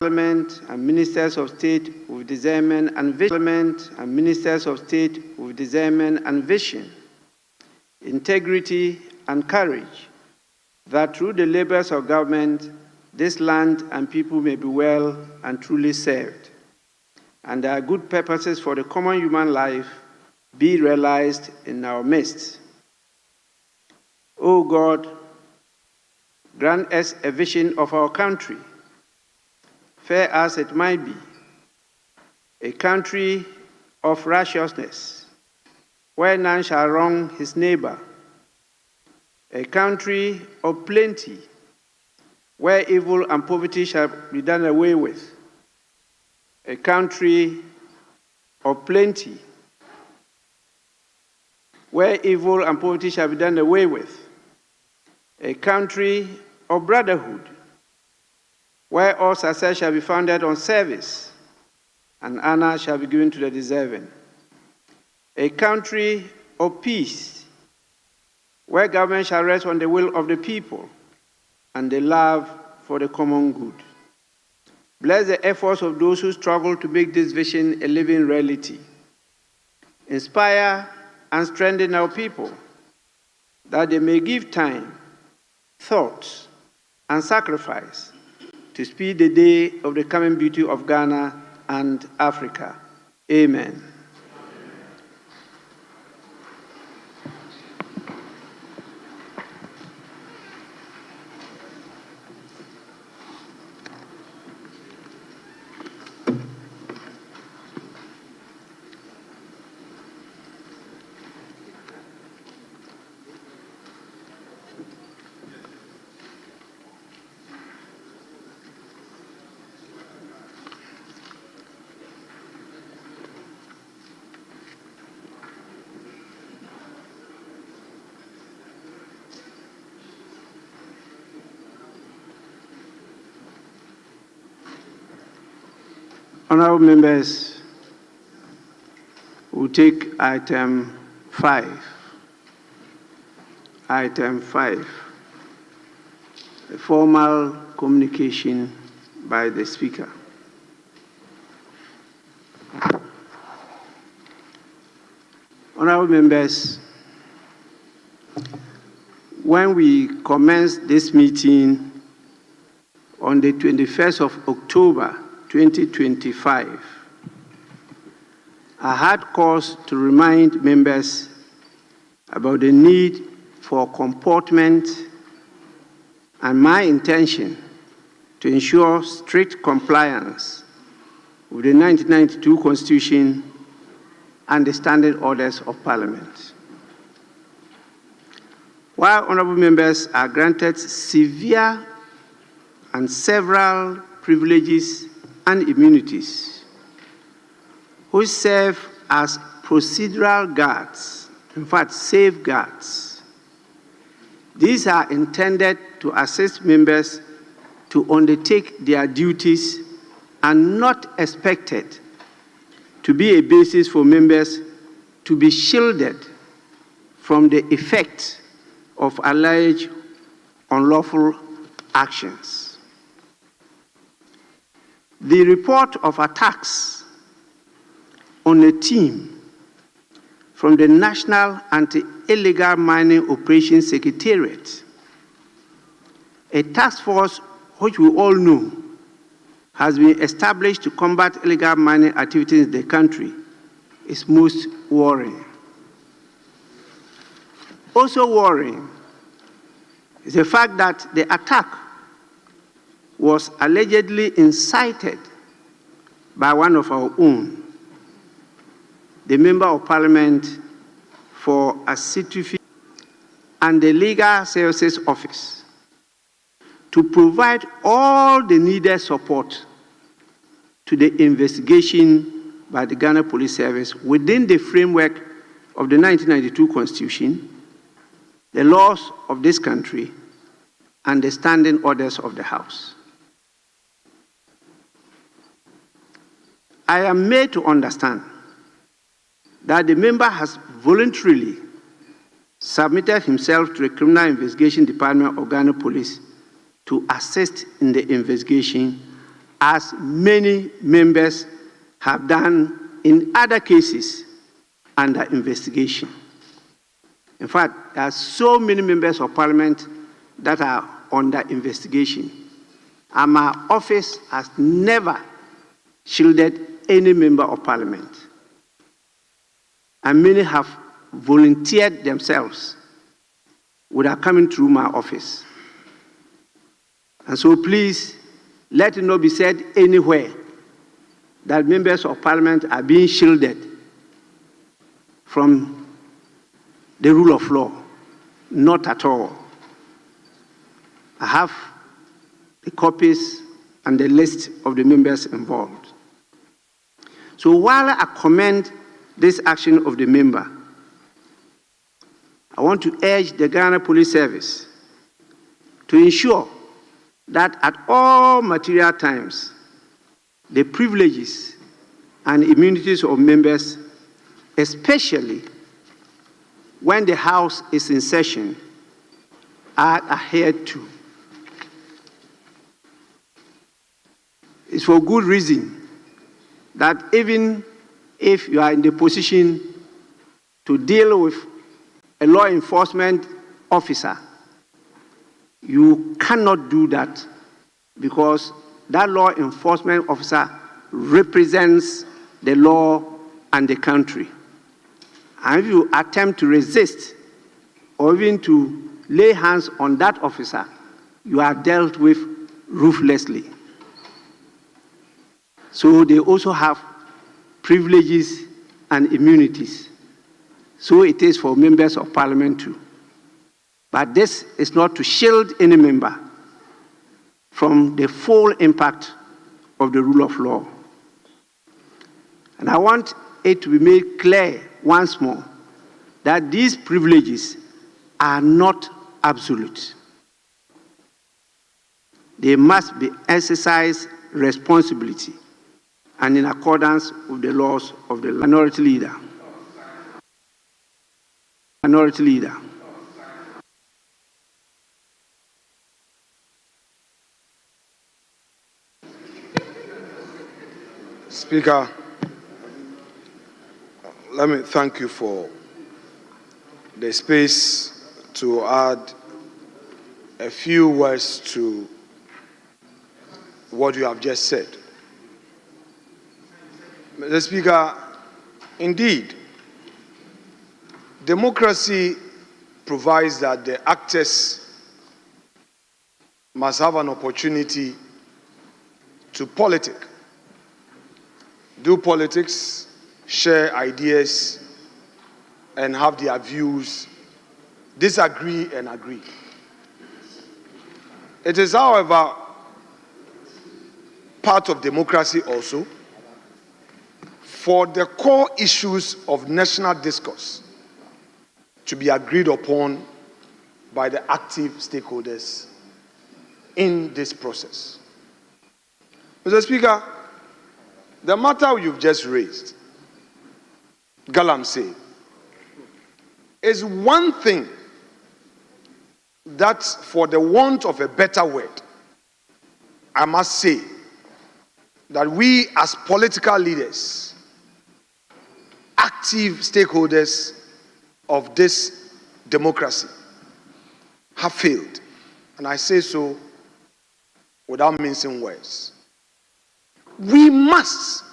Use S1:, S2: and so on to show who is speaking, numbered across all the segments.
S1: Parliament and Ministers of State with discernment and vision, integrity and courage, that through the labors of government, this land and people may be well and truly served, and our good purposes for the common human life be realized in our midst. O God, grant us a vision of our country, fair as it might be, a country of righteousness, where none shall wrong his neighbor, a country of plenty, where evil and poverty shall be done away with, a country of plenty, where evil and poverty shall be done away with, a country of brotherhood, where all success shall be founded on service and honor shall be given to the deserving, a country of peace, where government shall rest on the will of the people and the love for the common good. Bless the efforts of those who struggle to make this vision a living reality. Inspire and strengthen our people, that they may give time, thought, and sacrifice to speed the day of the coming beauty of Ghana and Africa. Amen. Honorable members, we'll take item 5. Item 5, a formal communication by the Speaker. Honorable members, when we commenced this meeting on the 21st of October 2025, I had cause to remind members about the need for comportment and my intention to ensure strict compliance with the 1992 Constitution and the standing orders of Parliament. While honorable members are granted severe and several privileges and immunities, which serve as procedural guards, in fact, safeguards. These are intended to assist members to undertake their duties and not expected to be a basis for members to be shielded from the effect of alleged unlawful actions. The report of attacks on a team from the National Anti-Illegal Mining Operations Secretariat, a task force which we all know has been established to combat illegal mining activities in the country, is most worrying. Also worrying is the fact that the attack was allegedly incited by one of our own, the Member of Parliament for Asitufi and the Legal Services Office, to provide all the needed support to the investigation by the Ghana Police Service within the framework of the 1992 Constitution, the laws of this country, and the standing orders of the House. I am made to understand that the member has voluntarily submitted himself to the Criminal Investigation Department of Ghana Police to assist in the investigation as many members have done in other cases under investigation. In fact, there are so many members of parliament that are under investigation, and my office has never shielded any member of parliament. And many have volunteered themselves without coming through my office. And so please, let it not be said anywhere that members of parliament are being shielded from the rule of law. Not at all. I have the copies and the list of the members involved. So while I commend this action of the member, I want to urge the Ghana Police Service to ensure that at all material times, the privileges and immunities of members, especially when the House is in session, are adhered to. It's for good reason that even if you are in the position to deal with a law enforcement officer, you cannot do that because that law enforcement officer represents the law and the country. And if you attempt to resist or even to lay hands on that officer, you are dealt with ruthlessly. So they also have privileges and immunities. So it is for members of parliament too. But this is not to shield any member from the full impact of the rule of law. And I want it to be made clear once more that these privileges are not absolute. They must be exercised responsibly and in accordance with the laws of the minority leader. Minority leader.
S2: Speaker, let me thank you for the space to add a few words to what you have just said. Mr. Speaker, indeed, democracy provides that the actors must have an opportunity to politic, do politics, share ideas, and have their views, disagree and agree. It is, however, part of democracy also for the core issues of national discourse to be agreed upon by the active stakeholders in this process. Mr. Speaker, the matter you've just raised, Galamsey, is one thing that, for the want of a better word, I must say that we as political leaders, active stakeholders of this democracy, have failed. And I say so without mincing words. We must,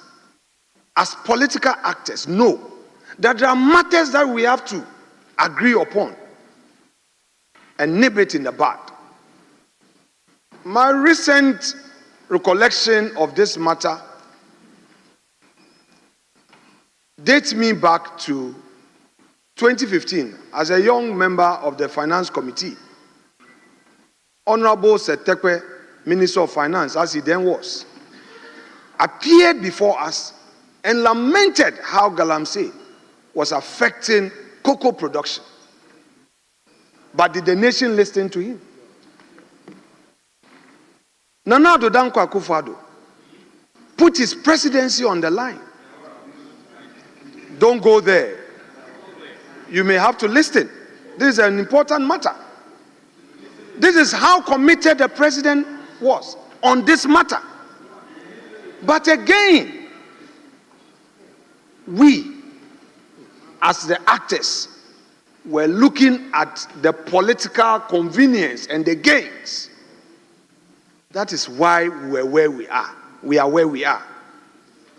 S2: as political actors, know that there are matters that we have to agree upon and nip it in the bud. My recent recollection of this matter dates me back to 2015 as a young member of the Finance Committee. Honorable Setekwe, Minister of Finance, as he then was, appeared before us and lamented how Galamsey was affecting cocoa production. But did the nation listen to him? Nana Addo Dankwa Akufo-Addo put his presidency on the line. Don't go there. You may have to listen. This is an important matter. This is how committed the president was on this matter. But again, we, as the actors, were looking at the political convenience and the gains. That is why we are where we are. We are where we are.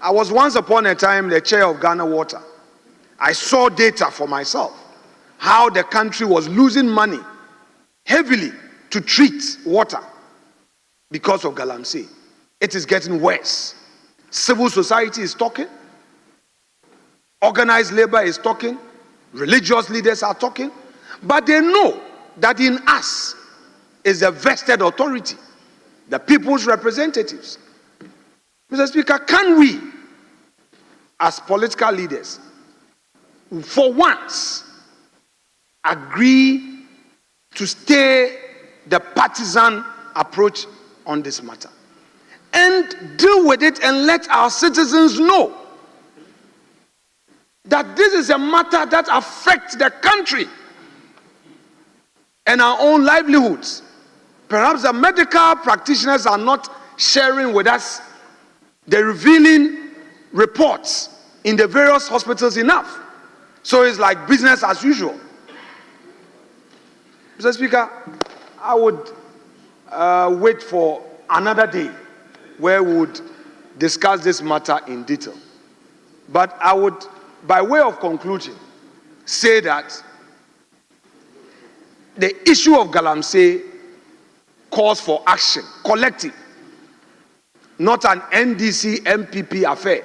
S2: I was once upon a time the chair of Ghana Water. I saw data for myself, how the country was losing money heavily to treat water because of Galamsey. It is getting worse. Civil society is talking. Organized labor is talking. Religious leaders are talking. But they know that in us is a vested authority, the people's representatives. Mr. Speaker, can we, as political leaders, for once, agree to stay the partisan approach on this matter and deal with it and let our citizens know that this is a matter that affects the country and our own livelihoods? Perhaps the medical practitioners are not sharing with us the revealing reports in the various hospitals enough. So it's like business as usual. Mr. Speaker, I would wait for another day where we would discuss this matter in detail. But I would, by way of conclusion, say that the issue of Galamsey calls for action, collective, not an NDC MPP affair,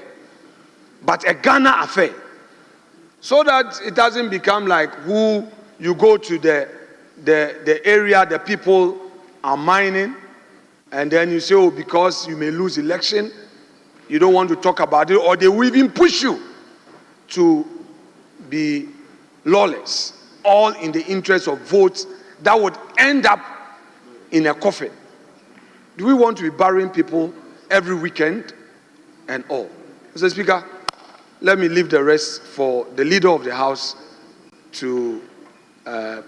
S2: but a Ghana affair, so that it doesn't become like who you go to the area the people are mining, and then you say, oh, because you may lose election, you don't want to talk about it, or they will even push you to be lawless, all in the interest of votes that would end up in a coffin. Do we want to be burying people every weekend and all? Mr. Speaker, let me leave the rest for the leader of the House to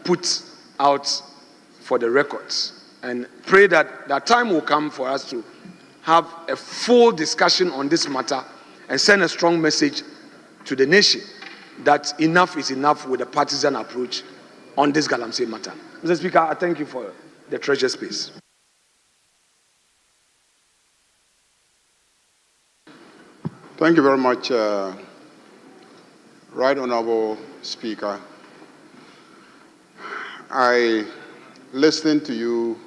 S2: put out for the records, and pray that that time will come for us to have a full discussion on this matter and send a strong message to the nation that enough is enough with the partisan approach on this Galamsey matter. Mr. Speaker, I thank you for the treasure space.
S3: Thank you very much, Right Honorable Speaker. I listened to you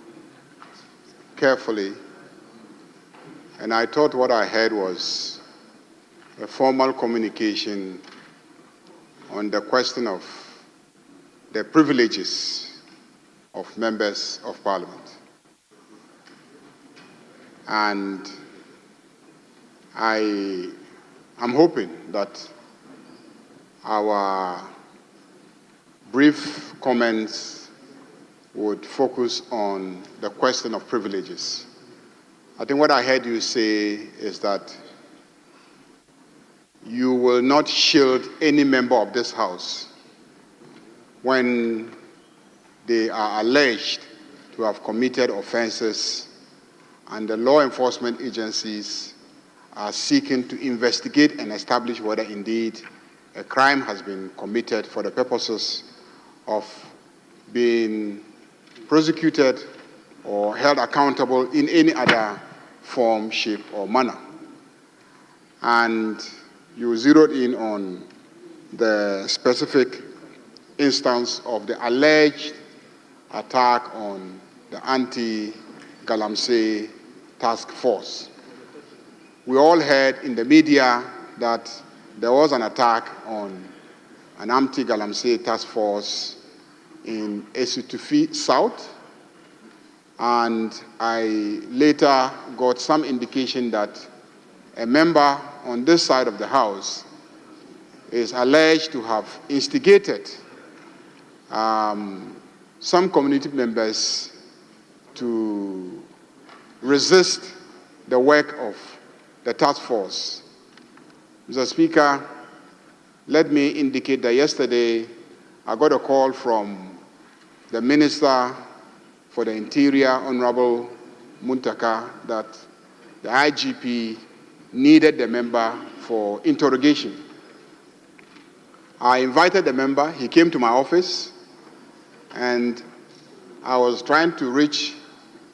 S3: carefully, and I thought what I heard was a formal communication on the question of the privileges of members of Parliament. And I am hoping that our brief comments would focus on the question of privileges. I think what I heard you say is that you will not shield any member of this House when they are alleged to have committed offenses and the law enforcement agencies are seeking to investigate and establish whether indeed a crime has been committed for the purposes of being prosecuted or held accountable in any other form, shape, or manner. And you zeroed in on the specific instance of the alleged attack on the anti-Galamsey task force. We all heard in the media that there was an attack on an anti-Galamsey task force in Esutufi South, and I later got some indication that a member on this side of the House is alleged to have instigated some community members to resist the work of the task force. Mr. Speaker, let me indicate that yesterday I got a call from the Minister for the Interior, Honorable Muntaka, that the IGP needed the member for interrogation. I invited the member. He came to my office, and I was trying to reach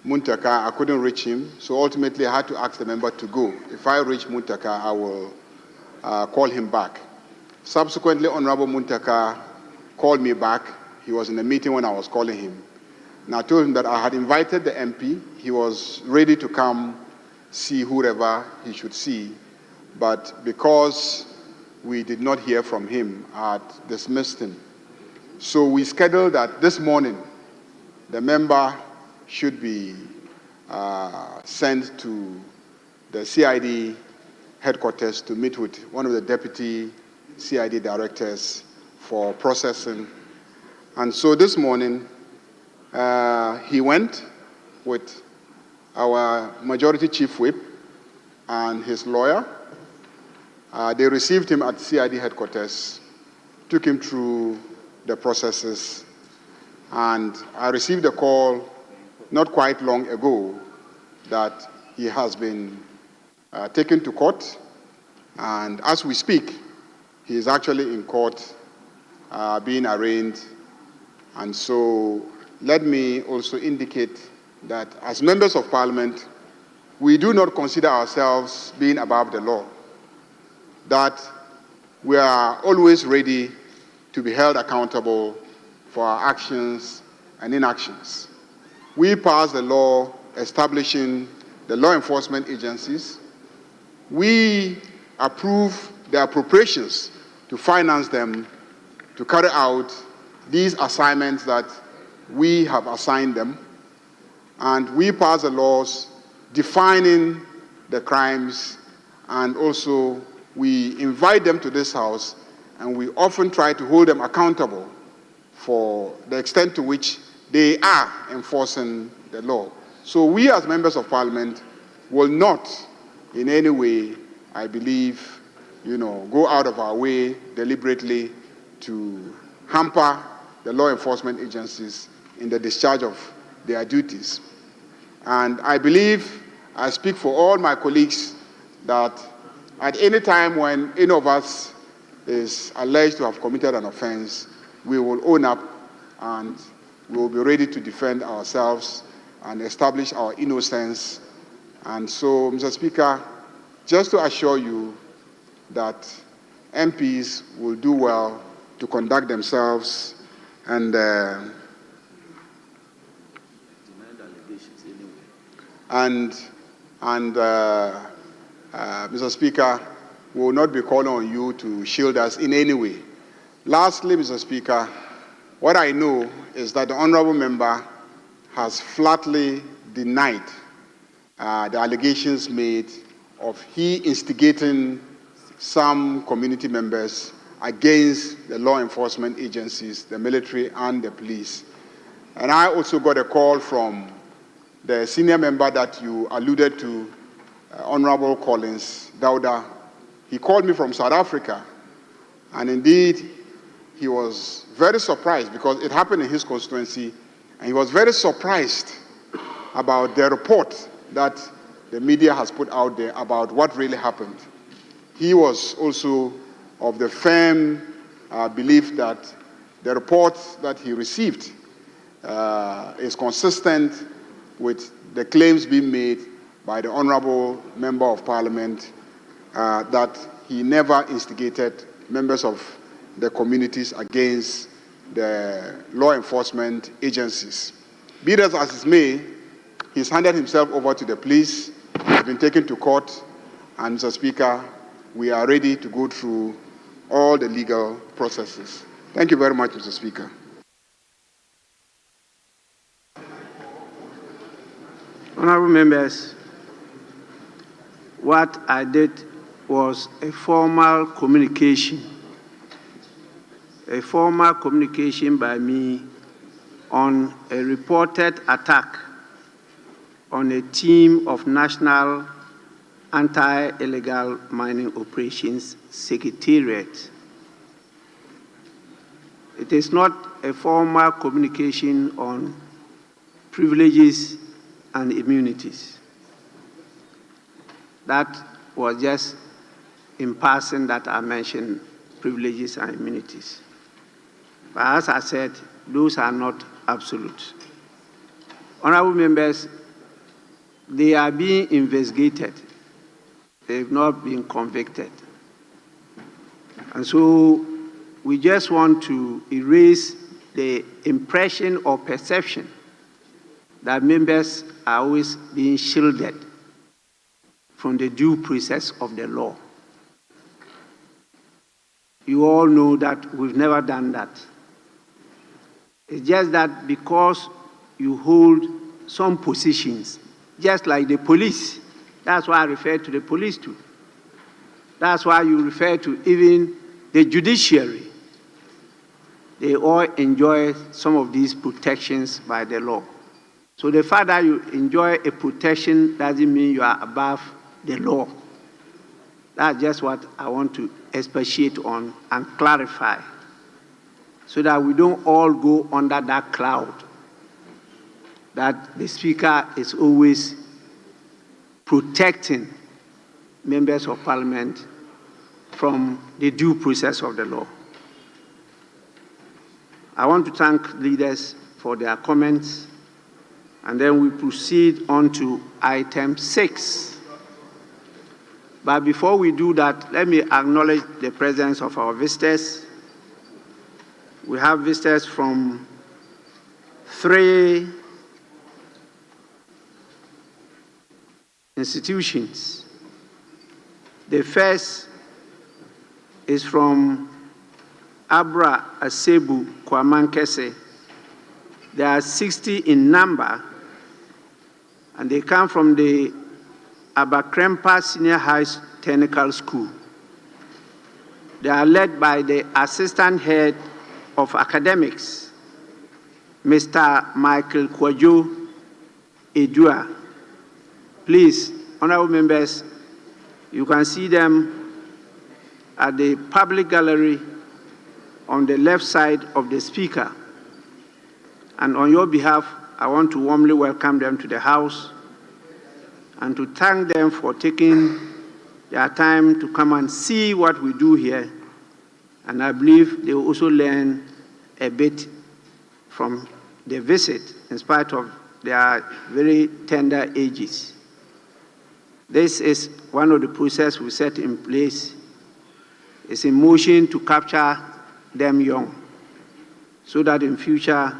S3: Muntaka. I couldn't reach him, so ultimately I had to ask the member to go. If I reach Muntaka, I will call him back. Subsequently, Honorable Muntaka called me back. He was in a meeting when I was calling him. And I told him that I had invited the MP. He was ready to come see whoever he should see. But because we did not hear from him, I had dismissed him. So we scheduled that this morning, the member should be sent to the CID headquarters to meet with one of the deputy CID directors for processing. And so this morning, he went with our majority chief whip and his lawyer. They received him at CID headquarters, took him through the processes, and I received a call not quite long ago that he has been taken to court, and as we speak, he is actually in court being arraigned. And so let me also indicate that as members of parliament, we do not consider ourselves being above the law, that we are always ready to be held accountable for our actions and inactions. We passed the law establishing the law enforcement agencies. We approve the appropriations to finance them to carry out these assignments that we have assigned them. And we pass the laws defining the crimes, and also we invite them to this house, and we often try to hold them accountable for the extent to which they are enforcing the law. So we as members of parliament will not in any way, I believe, go out of our way deliberately to hamper the law enforcement agencies in the discharge of their duties. And I believe, I speak for all my colleagues, that at any time when any of us is alleged to have committed an offense, we will own up and we will be ready to defend ourselves and establish our innocence. And so, Mr. Speaker, just to assure you that MPs will do well to conduct themselves and Mr. Speaker, we will not be calling on you to shield us in any way. Lastly, Mr. Speaker, what I know is that the honorable member has flatly denied the allegations made of he instigating some community members against the law enforcement agencies, the military and the police. And I also got a call from the senior member that you alluded to, Honorable Collins Dauda. He called me from South Africa, and indeed he was very surprised because it happened in his constituency, and he was very surprised about the report that the media has put out there about what really happened. He was also of the firm belief that the report that he received is consistent with the claims being made by the Honorable Member of Parliament that he never instigated members of the communities against the law enforcement agencies. Be that as it may, he's handed himself over to the police, he's been taken to court, and Mr. Speaker, we are ready to go through all the legal processes. Thank you very much, Mr. Speaker.
S1: Honorable members, what I did was a formal communication by me on a reported attack on a team of National Anti-Illegal Mining Operations Secretariat. It is not a formal communication on privileges and immunities. That was just in passing that I mentioned privileges and immunities. But as I said, those are not absolute. Honorable members, they are being investigated. They've not been convicted. And so we just want to erase the impression or perception that members are always being shielded from the due process of the law. You all know that we've never done that. It's just that because you hold some positions, just like the police, that's why I refer to the police too. That's why you refer to even the judiciary. They all enjoy some of these protections by the law. So the fact that you enjoy a protection doesn't mean you are above the law. That's just what I want to expatiate on and clarify, so that we don't all go under that cloud that the Speaker is always protecting members of Parliament from the due process of the law. I want to thank leaders for their comments, and then we proceed on to item 6. But before we do that, let me acknowledge the presence of our visitors. We have visitors from 3 institutions. The first is from Abra Asebu Kwamankese. There are 60 in number, and they come from the Abakrempa Senior High Technical School. They are led by the Assistant Head of Academics, Mr. Michael Kwajo Edua. Please, honorable members, you can see them at the public gallery on the left side of the Speaker. And on your behalf, I want to warmly welcome them to the House and to thank them for taking their time to come and see what we do here. And I believe they will also learn a bit from the visit, in spite of their very tender ages. This is one of the processes we set in place. It's in motion to capture them young, so that in future,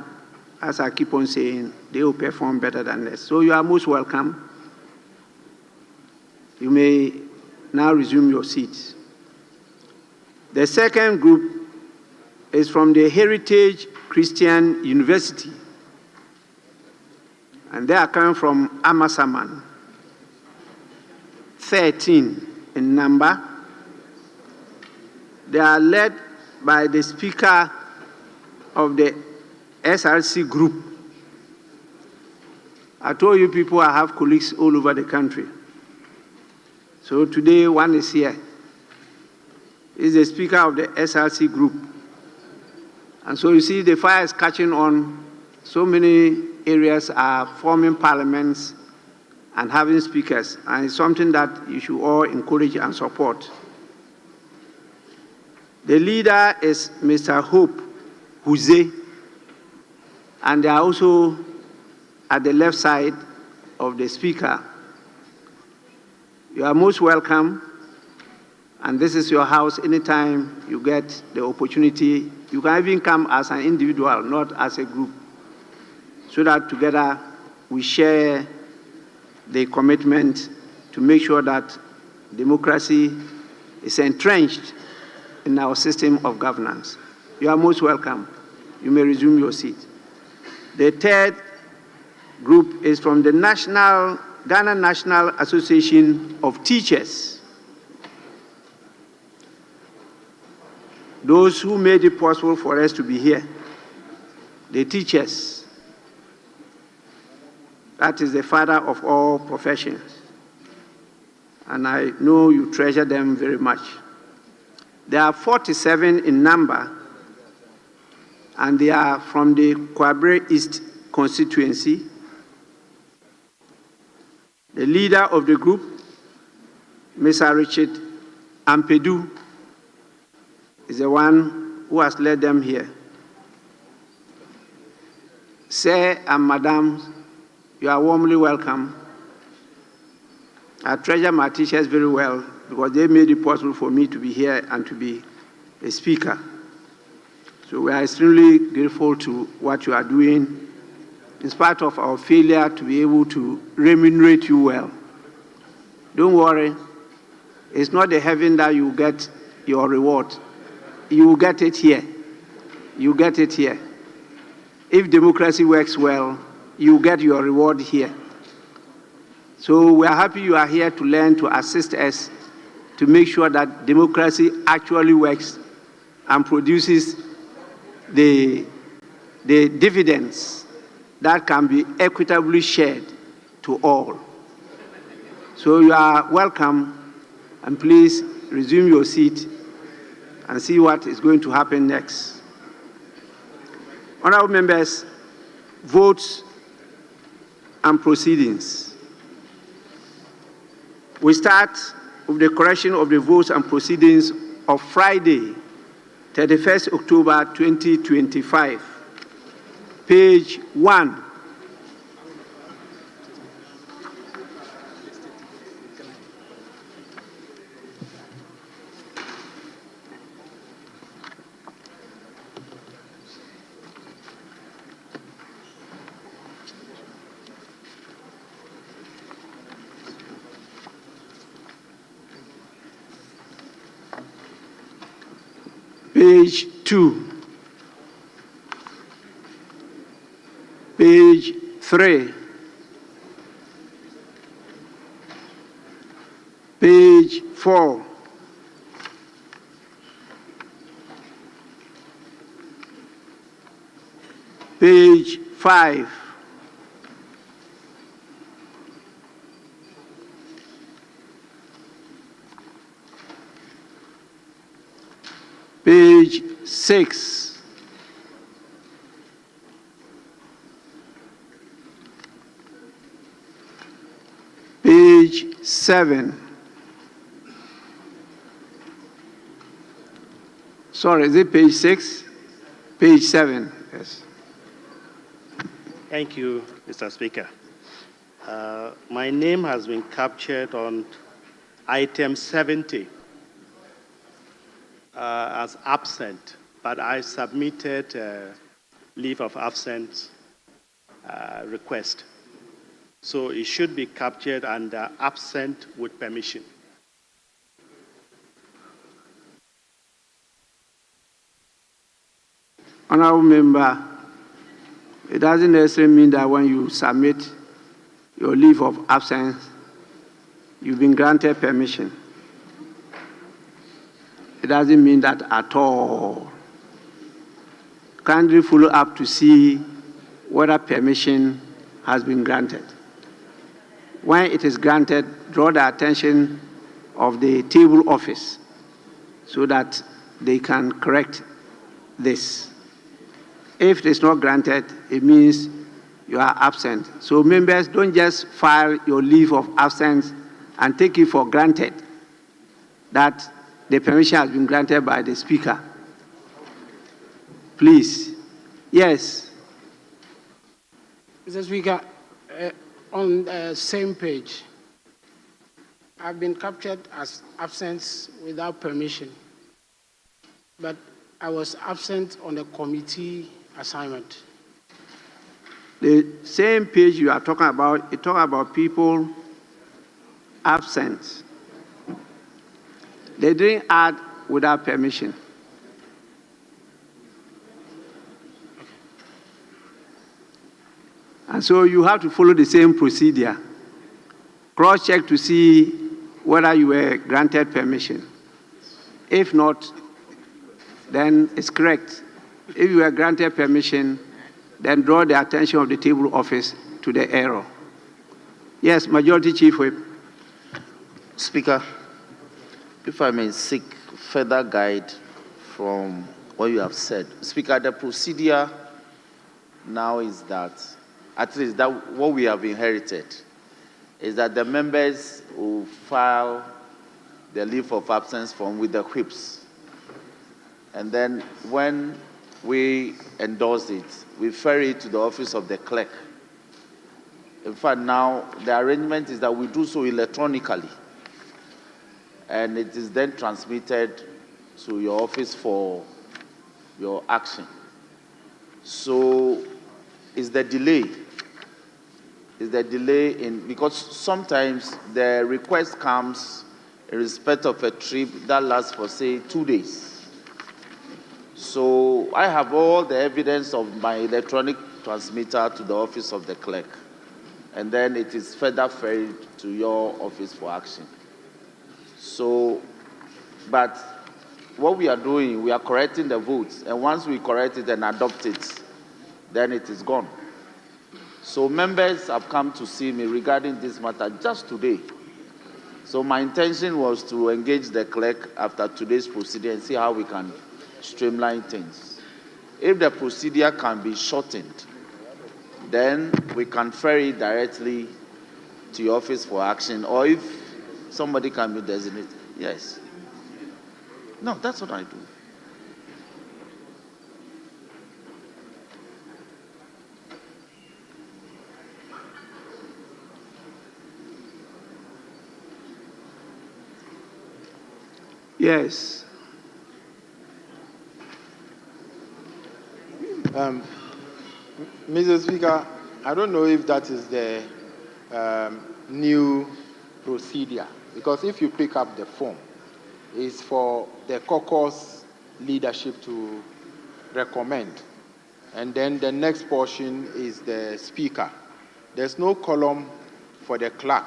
S1: as I keep on saying, they will perform better than this. So you are most welcome. You may now resume your seats. The second group is from the Heritage Christian University, and they are coming from Amasaman, 13 in number. They are led by the Speaker of the SRC group. I told you people I have colleagues all over the country. So today one is here. He's the Speaker of the SRC group. And so you see the fire is catching on. So many areas are forming parliaments and having speakers. And it's something that you should all encourage and support. The leader is Mr. Hope Huze, and they are also at the left side of the Speaker. You are most welcome, and this is your house. Anytime you get the opportunity, you can even come as an individual, not as a group, so that together we share the commitment to make sure that democracy is entrenched in our system of governance. You are most welcome. You may resume your seat. The third group is from the Ghana National Association of Teachers. Those who made it possible for us to be here. The teachers. That is the father of all professions. And I know you treasure them very much. There are 47 in number, and they are from the Kwabre East constituency. The leader of the group Mr. Richard Ampedu is the one who has led them here. Sir and Madam, you are warmly welcome. I treasure my teachers very well because they made it possible for me to be here and to be a speaker. So we are extremely grateful to what you are doing, in spite of our failure to be able to remunerate you well. Don't worry, it's not the heaven that you get your reward. You will get it here. You get it here. If democracy works well, you get your reward here. So we are happy you are here to learn, to assist us, to make sure that democracy actually works and produces the dividends that can be equitably shared to all. So you are welcome, and please resume your seat and see what is going to happen next. Honorable members, votes and proceedings. We start with the correction of the votes and proceedings of Friday, 31st October 2025. Page 1. Page 2. Page 3. Page 4. Page 5. Page 6. Page 7. Sorry, is it page 6? Page 7, yes.
S4: Thank you, Mr. Speaker. My name has been captured on item 70 as absent, but I submitted a leave of absence request. So it should be captured under absent with permission.
S1: Honorable member, it doesn't necessarily mean that when you submit your leave of absence, you've been granted permission. It doesn't mean that at all. Kindly follow up to see whether permission has been granted. When it is granted, draw the attention of the table office so that they can correct this. If it is not granted, it means you are absent. So members, don't just file your leave of absence and take it for granted that the permission has been granted by the Speaker. Please. Yes.
S5: Mr. Speaker, on the same page, I've been captured as absent without permission, but I was absent on the committee assignment.
S1: The same page you are talking about, it talks about people absent. They didn't add without permission. And so you have to follow the same procedure. Cross-check to see whether you were granted permission. If not, then it's correct. If you were granted permission, then draw the attention of the table office to the error. Yes, Majority Chief Whip.
S6: Speaker, if I may seek further guide from what you have said. Speaker, the procedure now is that, at least that what we have inherited, is that the members will file the leave of absence form with the whips. And then when we endorse it, we ferry it to the office of the clerk. In fact, now the arrangement is that we do so electronically. And it is then transmitted to your office for your action. So is the delay in, because sometimes the request comes in respect of a trip that lasts for, say, 2 days. So I have all the evidence of my electronic transmitter to the office of the clerk, and then it is further ferried to your office for action. So, but what we are doing, we are correcting the votes, and once we correct it and adopt it, then it is gone. So members have come to see me regarding this matter just today. So my intention was to engage the clerk after today's procedure and see how we can streamline things. If the procedure can be shortened, then we can ferry it directly to your office for action, or if somebody can be designated. Yes. No, that's what I do.
S1: Yes.
S7: Mr. Speaker, I don't know if that is the new procedure, because if you pick up the form, it's for the caucus leadership to recommend, and then the next portion is the speaker. There's no column for the clerk.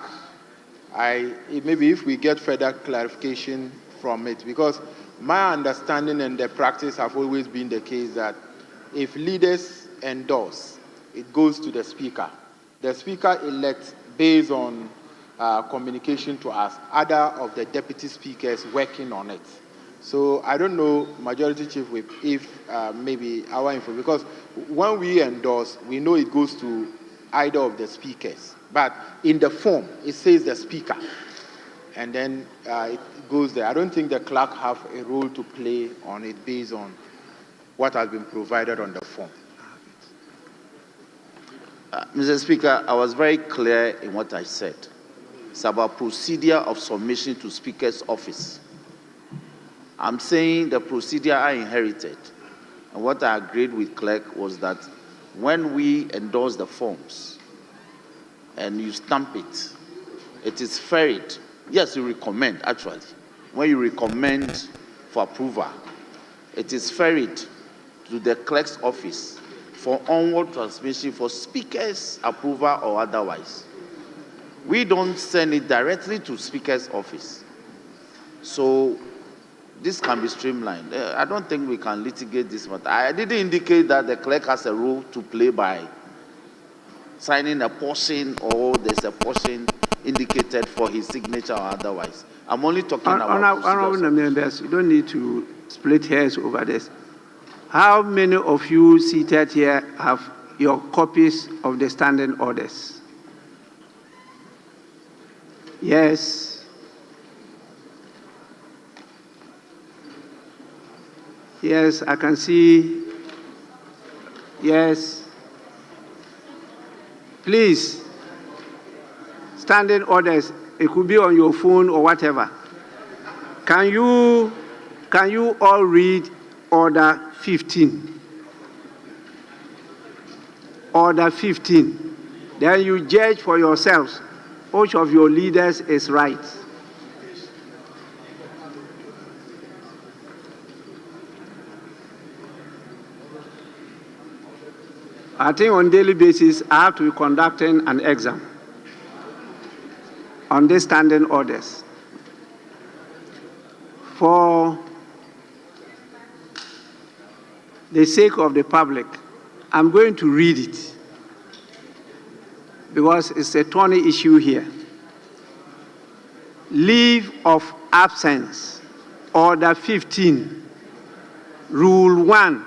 S7: Maybe if we get further clarification from it, because my understanding and the practice have always been the case that if leaders endorse, it goes to the speaker. The speaker elects based on communication to us, other of the deputy speakers working on it. So I don't know, Majority Chief Whip, if maybe our info, because when we endorse, we know it goes to either of the speakers. But in the form, it says the speaker, and then it goes there. I don't think the clerk have a role to play on it based on what has been provided on the form.
S6: Mr. Speaker, I was very clear in what I said. It's about procedure of submission to Speaker's office. I'm saying the procedure I inherited, and what I agreed with clerk was that when we endorse the forms and you stamp it, it is ferried. Yes, you recommend, actually. When you recommend for approval, it is ferried to the clerk's office for onward transmission for Speaker's approval or otherwise. We don't send it directly to Speaker's office. So this can be streamlined. I don't think we can litigate this matter. I didn't indicate that the clerk has a role to play by signing a portion, or there's a portion indicated for his signature or otherwise. I'm only talking about
S1: Honorable members, you don't need to split hairs over this. How many of you seated here have your copies of the standing orders? Yes. Yes, I can see. Yes. Please, standing orders, it could be on your phone or whatever. Can you all read Order 15? Order 15. Then you judge for yourselves which of your leaders is right. I think on a daily basis, I have to be conducting an exam on these standing orders. For the sake of the public, I'm going to read it because it's a thorny issue here. Leave of absence, Order 15, Rule 1.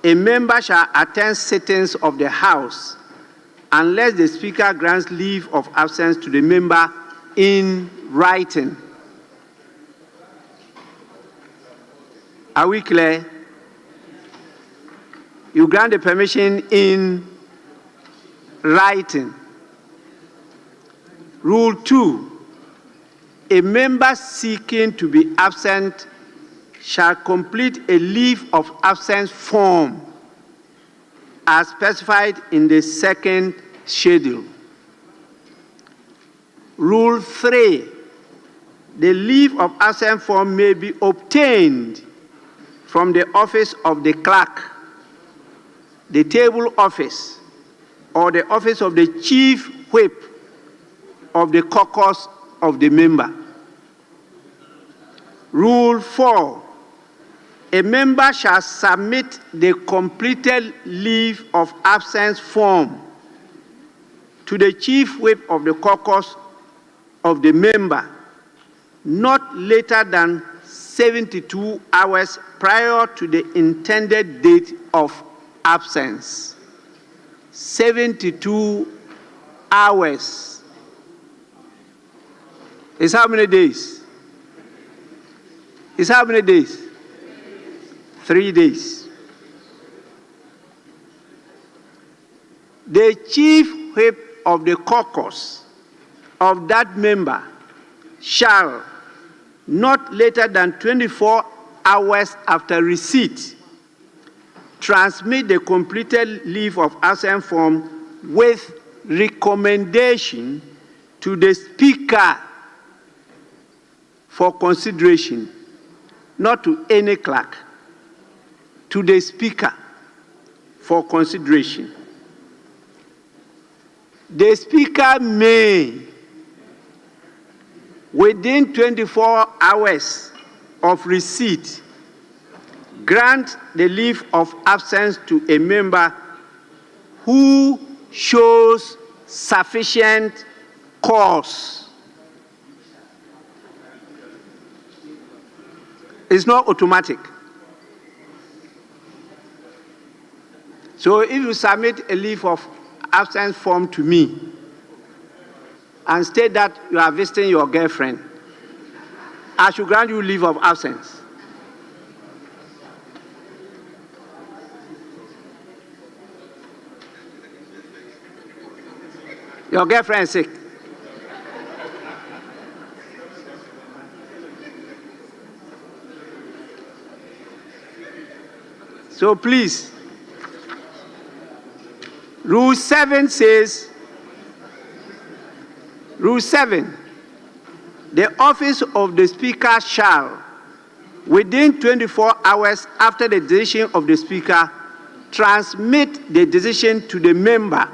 S1: A member shall attend sittings of the House unless the Speaker grants leave of absence to the member in writing. Are we clear? You grant the permission in writing. Rule 2, a member seeking to be absent shall complete a leave of absence form as specified in the second schedule. Rule 3, the leave of absence form may be obtained from the office of the clerk, the table office, or the office of the chief whip of the caucus of the member. Rule 4, a member shall submit the completed leave of absence form to the chief whip of the caucus of the member not later than 72 hours prior to the intended date of absence. 72 hours is how many days? Is how many days? 3 days. The chief whip of the caucus of that member shall, not later than 24 hours after receipt, transmit the completed leave of absence form with recommendation to the Speaker for consideration, not to any clerk, to the Speaker for consideration. The Speaker may, within 24 hours of receipt, grant the leave of absence to a member who shows sufficient cause. It's not automatic. So if you submit a leave of absence form to me and state that you are visiting your girlfriend, I should grant you leave of absence. Your girlfriend is sick. So please, Rule 7 says, Rule 7, the office of the Speaker shall, within 24 hours after the decision of the Speaker, transmit the decision to the member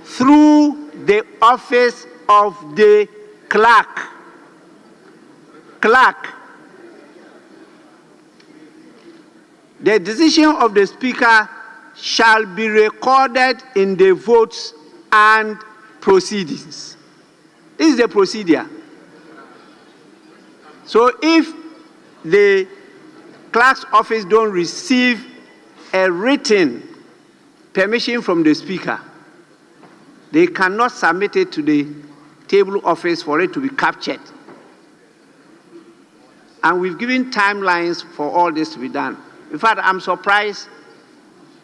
S1: through the office of the clerk. Clerk. The decision of the Speaker shall be recorded in the votes and proceedings. This is the procedure. So if the clerk's office don't receive a written permission from the Speaker, they cannot submit it to the table office for it to be captured. And we've given timelines for all this to be done. In fact, I'm surprised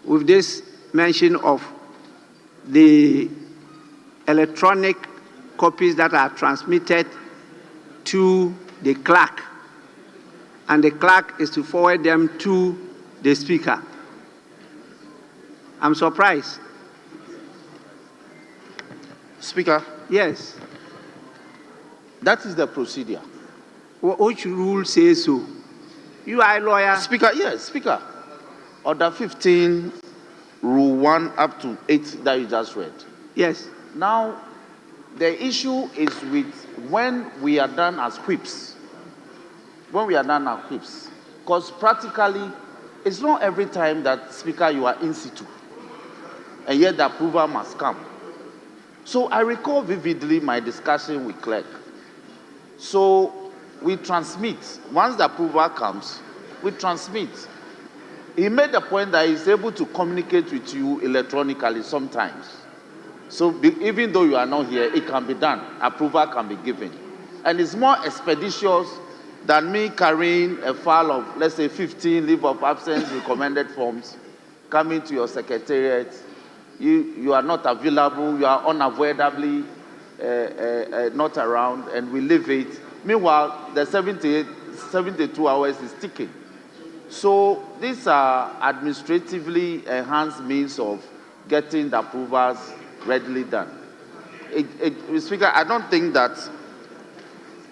S1: with this mention of the electronic copies that are transmitted to the clerk, and the clerk is to forward them to the Speaker. I'm surprised.
S6: Speaker?
S1: Yes.
S6: That is the procedure.
S1: Which rule says so? You are a lawyer.
S6: Speaker, yes, Speaker. Order 15, Rule 1 up to 8 that you just read.
S1: Yes.
S6: Now, the issue is with when we are done as whips. When we are done as whips. Because practically, it's not every time that, Speaker, you are in situ. And yet the approval must come. So I recall vividly my discussion with clerk. So we transmit. Once the approval comes, we transmit. He made the point that he's able to communicate with you electronically sometimes. So even though you are not here, it can be done. Approval can be given. and it's more expeditious than me carrying a file of, let's say, 15 leave of absence recommended forms, coming to your secretariat. You are not available, you are unavoidably not around, and we leave it. Meanwhile, the 72 hours is ticking. So these are administratively enhanced means of getting the approvals readily done. Speaker, I don't think that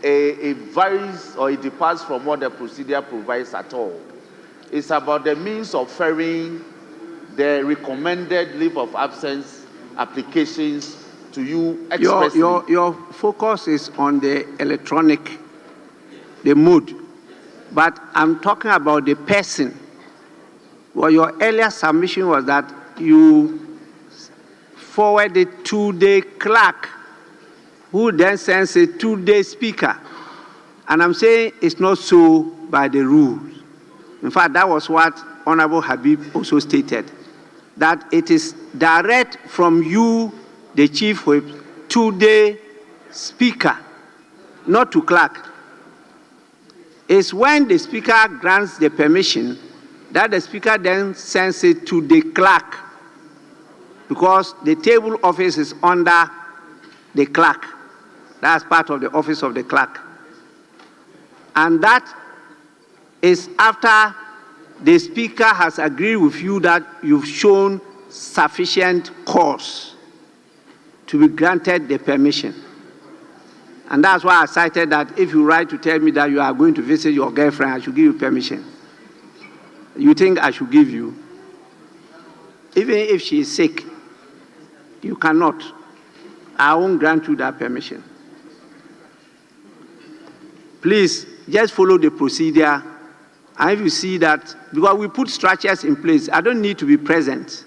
S6: it varies or it departs from what the procedure provides at all. It's about the means of ferrying the recommended leave of absence applications to you expressly.
S1: Your focus is on the electronic, the mode, but I'm talking about the person. Well, your earlier submission was that you forwarded to the clerk, who then sends it to the speaker. And I'm saying it's not so by the rules. In fact, that was what Honorable Habib also stated, that it is direct from you, the Chief Whip, to the speaker, not to clerk. It's when the speaker grants the permission that the speaker then sends it to the clerk, because the table office is under the clerk. That's part of the office of the clerk. And that is after the speaker has agreed with you that you've shown sufficient cause to be granted the permission. And that's why I cited that if you write to tell me that you are going to visit your girlfriend, I should give you permission. You think I should give you? Even if she is sick, you cannot. I won't grant you that permission. Please, just follow the procedure. And if you see that, because we put structures in place, I don't need to be present.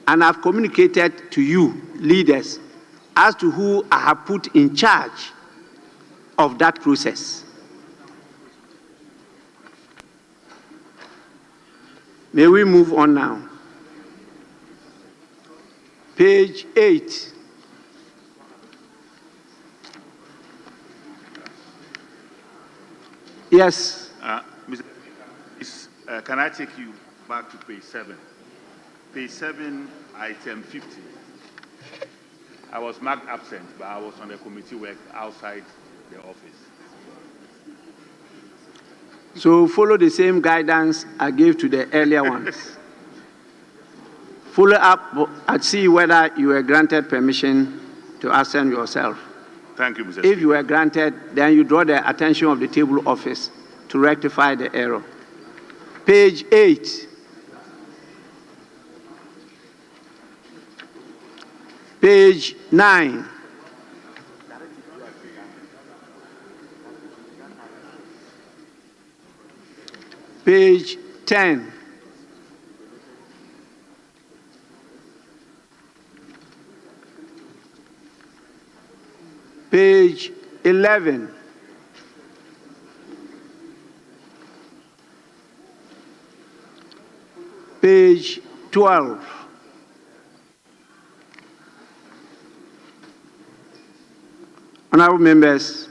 S1: And I've communicated to you, leaders, as to who I have put in charge of that process. May we move on now? Page 8. Yes.
S8: Can I take you back to page 7? Page 7, item 50. I was marked absent, but I was on the committee work outside the office.
S1: So follow the same guidance I gave to the earlier ones. Follow up and see whether you were granted permission to absent yourself.
S8: Thank you, Mr.
S1: If
S8: Speaker.
S1: you were granted, then you draw the attention of the table office to rectify the error. Page 8. Page 9. Page 10. Page 11. Page 12. Honorable members,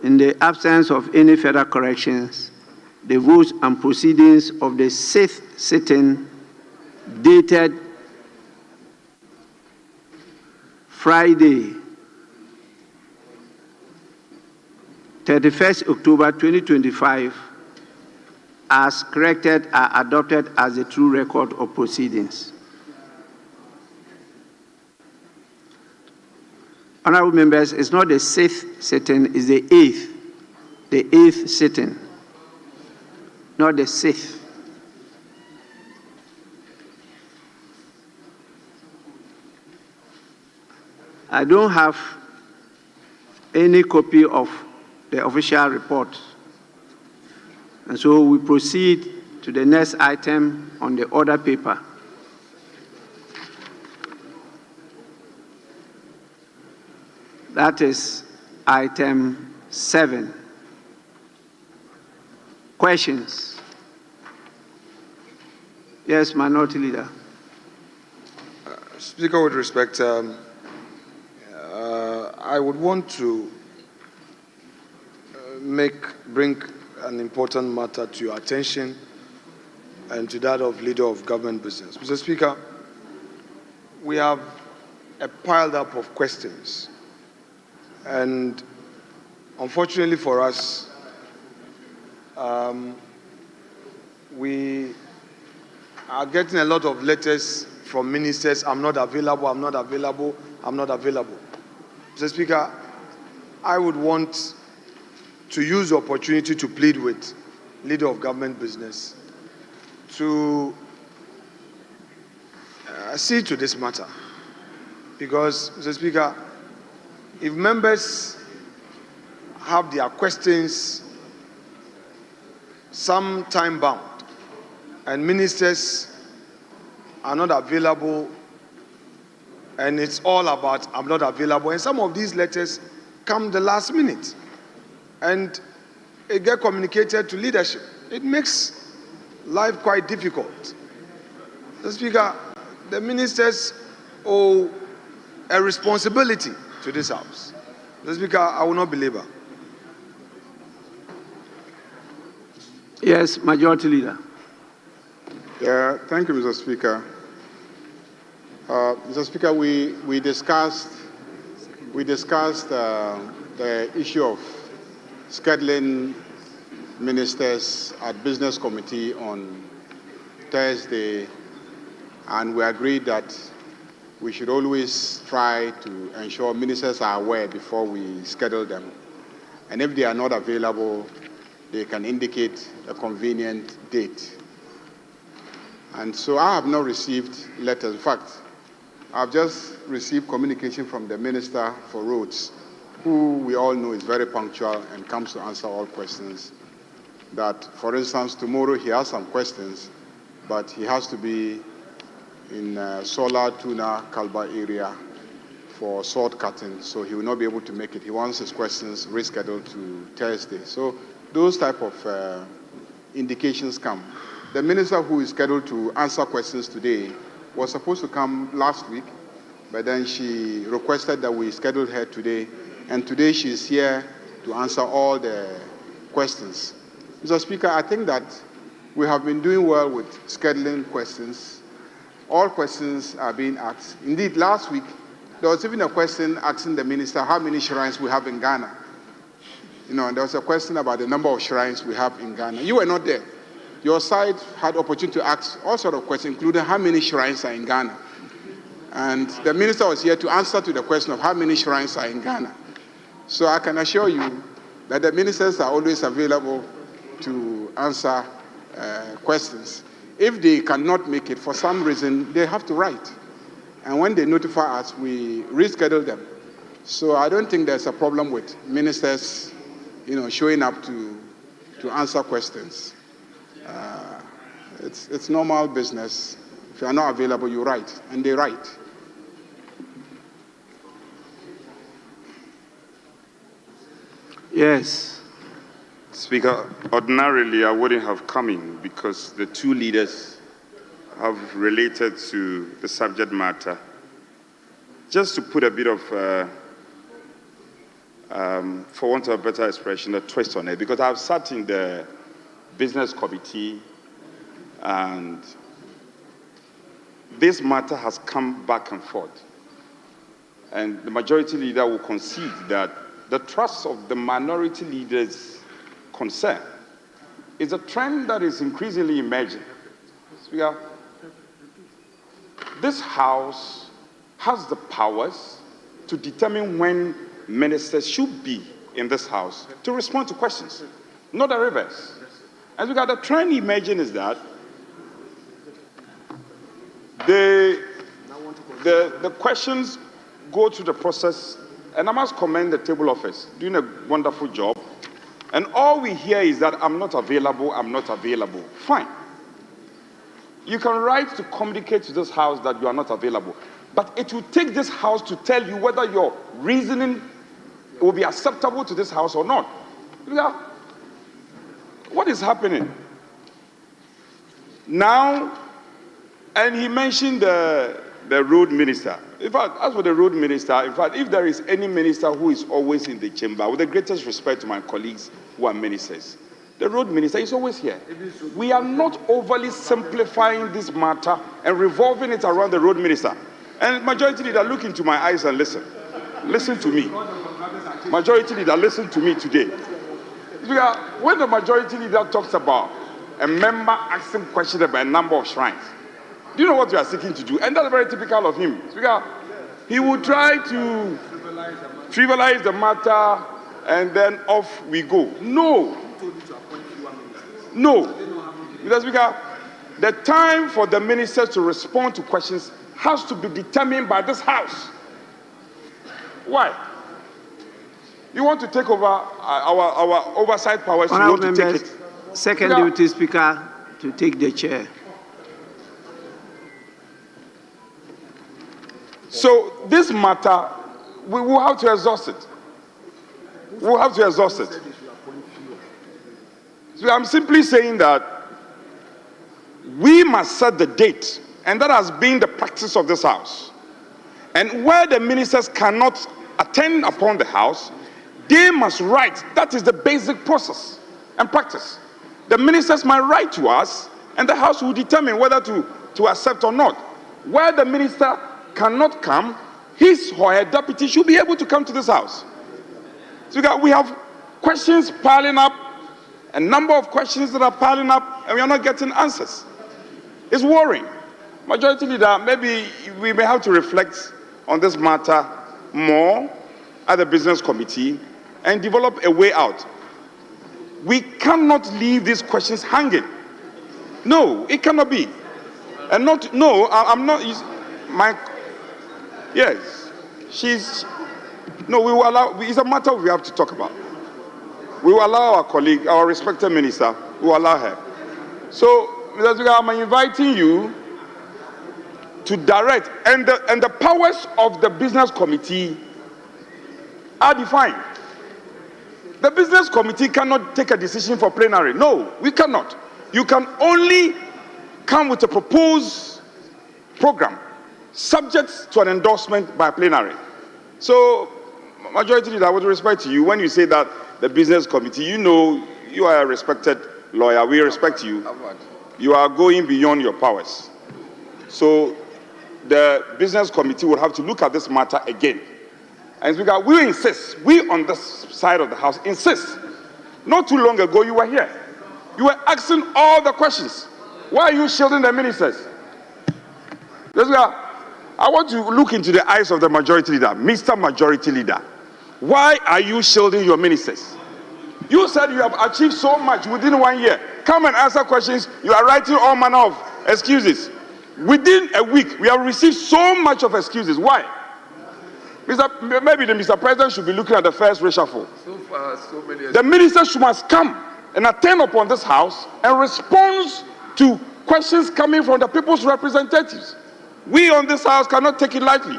S1: in the absence of any further corrections, the votes and proceedings of the 6th sitting dated Friday, 31st October 2025, as corrected, are adopted as a true record of proceedings. Honorable members, it's not the 6th sitting, it's the 8th. The 8th sitting, not the 6th. I don't have any copy of the official report. And so we proceed to the next item on the order paper. That is item 7. Questions? Yes, Minority Leader.
S2: Speaker, with respect, I would want to bring an important matter to your attention and to that of Leader of Government Business. Mr. Speaker, we have a piled up of questions, and unfortunately for us, we are getting a lot of letters from ministers. I'm not available, I'm not available, I'm not available. Mr. Speaker, I would want to use the opportunity to plead with Leader of Government Business to see to this matter. Because, Mr. Speaker, if members have their questions some time bound and ministers are not available and it's all about I'm not available, and some of these letters come the last minute and it get communicated to leadership, it makes life quite difficult. Mr. Speaker, the ministers owe a responsibility to this House. Mr. Speaker, I will not belabor.
S1: Yes, Majority Leader.
S3: Yeah, thank you, Mr. Speaker. Mr. Speaker, we discussed the issue of scheduling ministers at Business Committee on Thursday, and we agreed that we should always try to ensure ministers are aware before we schedule them. And if they are not available, they can indicate a convenient date. And so I have not received letters. In fact, I've just received communication from the Minister for Roads, who we all know is very punctual and comes to answer all questions, that, for instance, tomorrow he has some questions, but he has to be in Solar Tuna Kalba area for salt cutting, so he will not be able to make it. He wants his questions rescheduled to Thursday. So those type of indications come. The minister who is scheduled to answer questions today was supposed to come last week, but then she requested that we schedule her today, and today she is here to answer all the questions. Mr. Speaker, I think that we have been doing well with scheduling questions. All questions are being asked. Indeed, last week, there was even a question asking the minister how many shrines we have in Ghana. There was a question about the number of shrines we have in Ghana. You were not there. Your side had opportunity to ask all sorts of questions, including how many shrines are in Ghana. And the minister was here to answer to the question of how many shrines are in Ghana. So I can assure you that the ministers are always available to answer questions. If they cannot make it for some reason, they have to write. And when they notify us, we reschedule them. So I don't think there's a problem with ministers, showing up to answer questions. It's normal business. If you are not available, you write, and they write.
S1: Yes.
S9: Speaker, ordinarily I wouldn't have come in because the two leaders have related to the subject matter. Just to put a bit of, for want of a better expression, a twist on it, because I've sat in the business committee and this matter has come back and forth. And the majority leader will concede that the trust of the minority leaders' concern is a trend that is increasingly emerging. Speaker, this House has the powers to determine when ministers should be in this House to respond to questions, not the reverse. And Speaker, the trend emerging is that the questions go through the process, and I must commend the table office, doing a wonderful job. And all we hear is that I'm not available, I'm not available. Fine. You can write to communicate to this House that you are not available. But it will take this House to tell you whether your reasoning will be acceptable to this House or not. What is happening? Now, and he mentioned the the road minister, in fact, as for the road minister, in fact, if there is any minister who is always in the chamber, with the greatest respect to my colleagues who are ministers, the road minister is always here. We are not overly simplifying this matter and revolving it around the road minister. And majority leader, look into my eyes and listen. Listen to me. Majority leader, listen to me today. When the majority leader talks about a member asking questions about a number of shrines, do you know what we are seeking to do? And that's very typical of him. He will try to trivialize the matter and then off we go. No. No. Because the time for the ministers to respond to questions has to be determined by this House. Why? You want to take over our oversight powers, you want to take it.
S1: Second Deputy Speaker to take the chair.
S9: So this matter, we will have to exhaust it. We will have to exhaust it. So I'm simply saying that we must set the date, and that has been the practice of this House. And where the ministers cannot attend upon the House, they must write. That is the basic process and practice. The ministers might write to us, and the House will determine whether to accept or not. Where the minister cannot come, his or her deputy should be able to come to this House. So we have questions piling up, a number of questions that are piling up, and we are not getting answers. It's worrying. Majority Leader, maybe we may have to reflect on this matter more at the Business Committee and develop a way out. We cannot leave these questions hanging. No, it cannot be. And not, no, I'm not, yes, no, we will allow, it's a matter we have to talk about. We will allow our colleague, our respected minister, we will allow her. So, Mr. Speaker, I'm inviting you to direct, and the powers of the Business Committee are defined. The Business Committee cannot take a decision for plenary. No, we cannot. You can only come with a proposed program subject to an endorsement by plenary. So, Majority Leader, with respect to you, when you say that the Business Committee, you know, you are a respected lawyer, we respect you. You are going beyond your powers. So, the Business Committee will have to look at this matter again. And Speaker, we insist, we on this side of the House insist. Not too long ago, you were here. You were asking all the questions. Why are you shielding the ministers? Speaker, I want to look into the eyes of the Majority Leader, Mr. Majority Leader. Why are you shielding your ministers? You said you have achieved so much within 1 year. Come and answer questions. You are writing all manner of excuses. Within a week, we have received so much of excuses. Why? Maybe the Mr. President should be looking at the first reshuffle. So far, so many. The ministers must come and attend upon this House and respond to questions coming from the people's representatives. We on this House cannot take it lightly.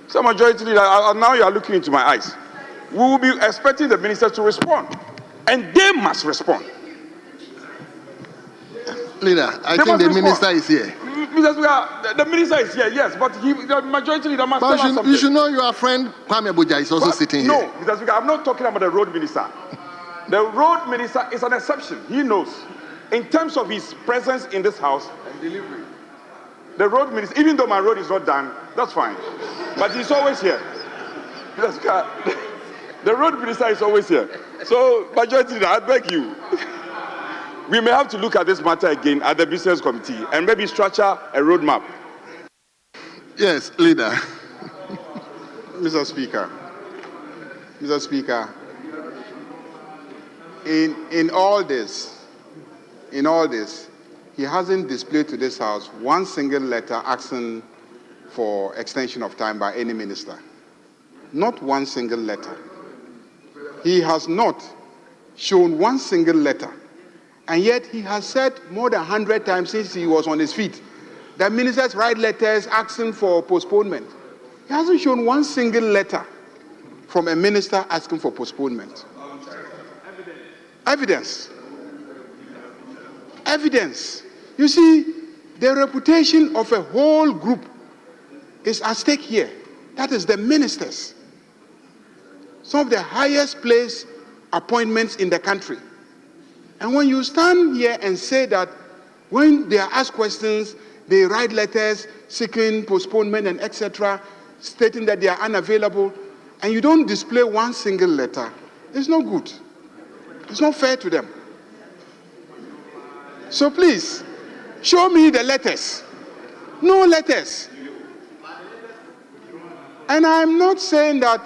S9: So, Majority Leader, now you are looking into my eyes. We will be expecting the ministers to respond, and they must respond.
S10: Leader, I think the minister is here.
S9: Mr. Speaker, the minister is here, yes, but the Majority Leader must tell us something.
S10: You should know your friend Kwame Abuja is also sitting here.
S9: No, Mr. Speaker, I'm not talking about the road minister. The road minister is an exception. He knows. In terms of his presence in this House and delivery, the road minister, even though my road is not done, that's fine. But he's always here. Mr. Speaker, the road minister is always here. So, Majority Leader, I beg you. We may have to look at this matter again at the Business Committee and maybe structure a roadmap.
S10: Yes, Leader.
S3: Mr. Speaker, in all this, he hasn't displayed to this House one single letter asking for extension of time by any minister. Not one single letter. He has not shown one single letter. And yet he has said more than 100 times since he was on his feet that ministers write letters asking for postponement. He hasn't shown one single letter from a minister asking for postponement. Evidence. You see, the reputation of a whole group is at stake here. That is the ministers. Some of the highest placed appointments in the country. And when you stand here and say that when they are asked questions, they write letters seeking postponement and etc., stating that they are unavailable, and you don't display one single letter, it's not good. It's not fair to them. So please, show me the letters. No letters. And I'm not saying that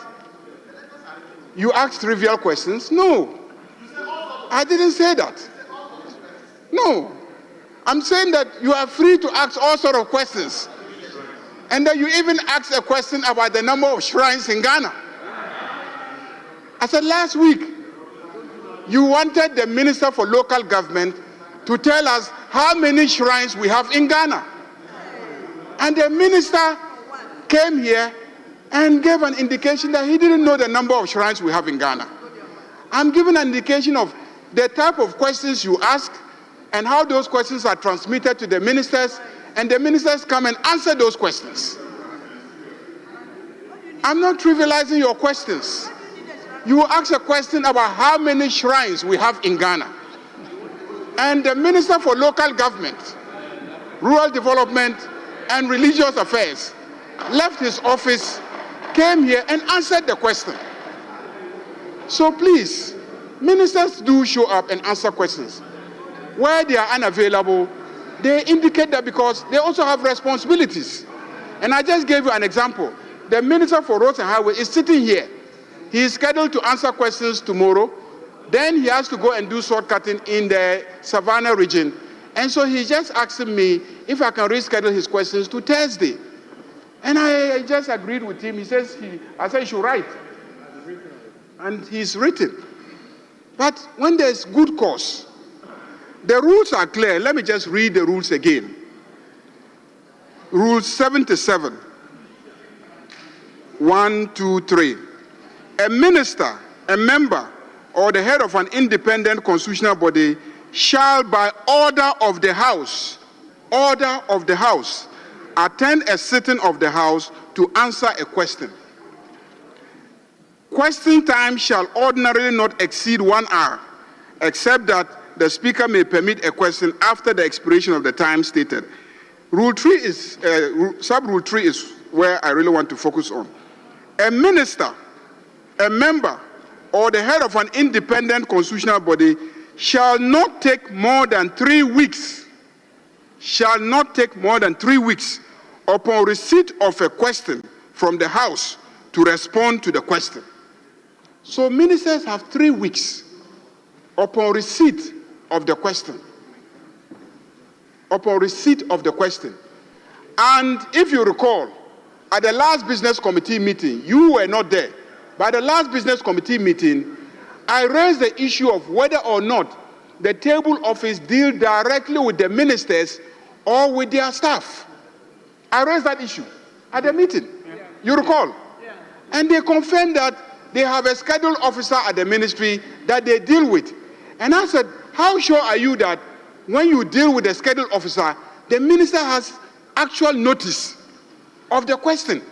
S3: you ask trivial questions. No. I didn't say that. No. I'm saying that you are free to ask all sorts of questions. And that you even asked a question about the number of shrines in Ghana. I said last week, you wanted the Minister for Local Government to tell us how many shrines we have in Ghana. And the minister came here and gave an indication that he didn't know the number of shrines we have in Ghana. I'm giving an indication of the type of questions you ask and how those questions are transmitted to the ministers, and the ministers come and answer those questions. I'm not trivializing your questions. You ask a question about how many shrines we have in Ghana. And the Minister for Local Government, Rural Development, and Religious Affairs left his office, came here and answered the question. So please, ministers do show up and answer questions. Where they are unavailable, they indicate that because they also have responsibilities. And I just gave you an example. The Minister for Roads and Highways is sitting here. He is scheduled to answer questions tomorrow. Then he has to go and do sword cutting in the Savannah region. And so he's just asking me if I can reschedule his questions to Thursday. And I just agreed with him. He says, I said he should write. And he's written. But when there's good cause, the rules are clear. Let me just read the rules again. Rule 77. 1, 2, 3. A minister, a member, or the head of an independent constitutional body shall, by order of the House, attend a sitting of the House to answer a question. Question time shall ordinarily not exceed 1 hour, except that the Speaker may permit a question after the expiration of the time stated. Sub-rule 3 is where I really want to focus on. A minister, a member, or the head of an independent constitutional body shall not take more than 3 weeks, upon receipt of a question from the House to respond to the question. So ministers have 3 weeks upon receipt of the question. And if you recall, at the last business committee meeting, you were not there. By the last business committee meeting, I raised the issue of whether or not the table office deal directly with the ministers or with their staff. I raised that issue at the meeting. You recall? And they confirmed that they have a scheduled officer at the ministry that they deal with. And I said, how sure are you that when you deal with the scheduled officer, the minister has actual notice of the question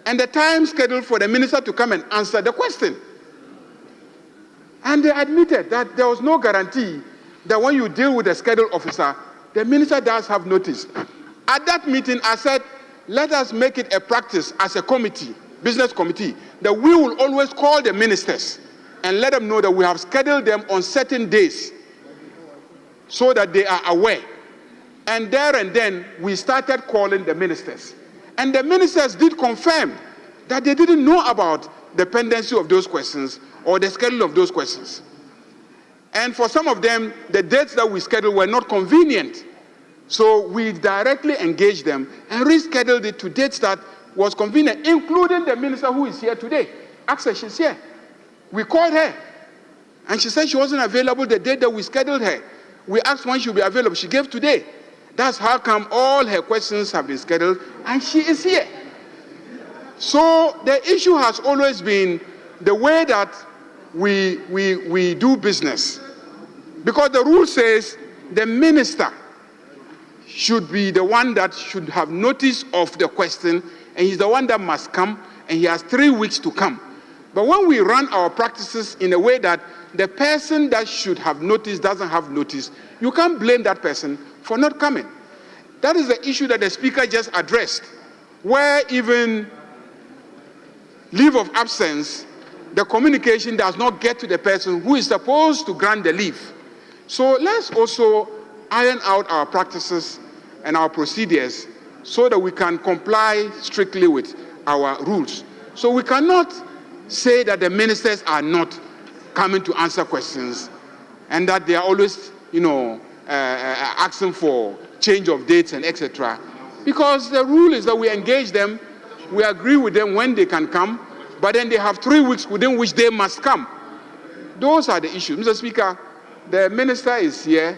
S3: and the time scheduled for the minister to come and answer the question? And they admitted that there was no guarantee that when you deal with a scheduled officer, the minister does have notice. At that meeting, I said, let us make it a practice as a committee, business committee, that we will always call the ministers and let them know that we have scheduled them on certain days so that they are aware. And there and then, we started calling the ministers. And the ministers did confirm that they didn't know about the pendency of those questions or the schedule of those questions. And for some of them, the dates that we scheduled were not convenient. So we directly engaged them and rescheduled it to dates that was convenient, including the minister who is here today. Actually, she's here. We called her, and she said she wasn't available the date that we scheduled her. We asked when she'll be available. She gave today. That's how come all her questions have been scheduled, and she is here. So the issue has always been the way that we do business. Because the rule says the minister should be the one that should have notice of the question
S11: and he's the one that must come, and he has 3 weeks to come. But when we run our practices in a way that the person that should have notice doesn't have notice, you can't blame that person for not coming. That is the issue that the Speaker just addressed, where even leave of absence, the communication does not get to the person who is supposed to grant the leave. So let's also iron out our practices and our procedures so that we can comply strictly with our rules. So we cannot say that the ministers are not coming to answer questions and that they are always, asking for change of dates and etc. Because the rule is that we engage them, we agree with them when they can come, but then they have 3 weeks within which they must come. Those are the issues. Mr. Speaker, the minister is here.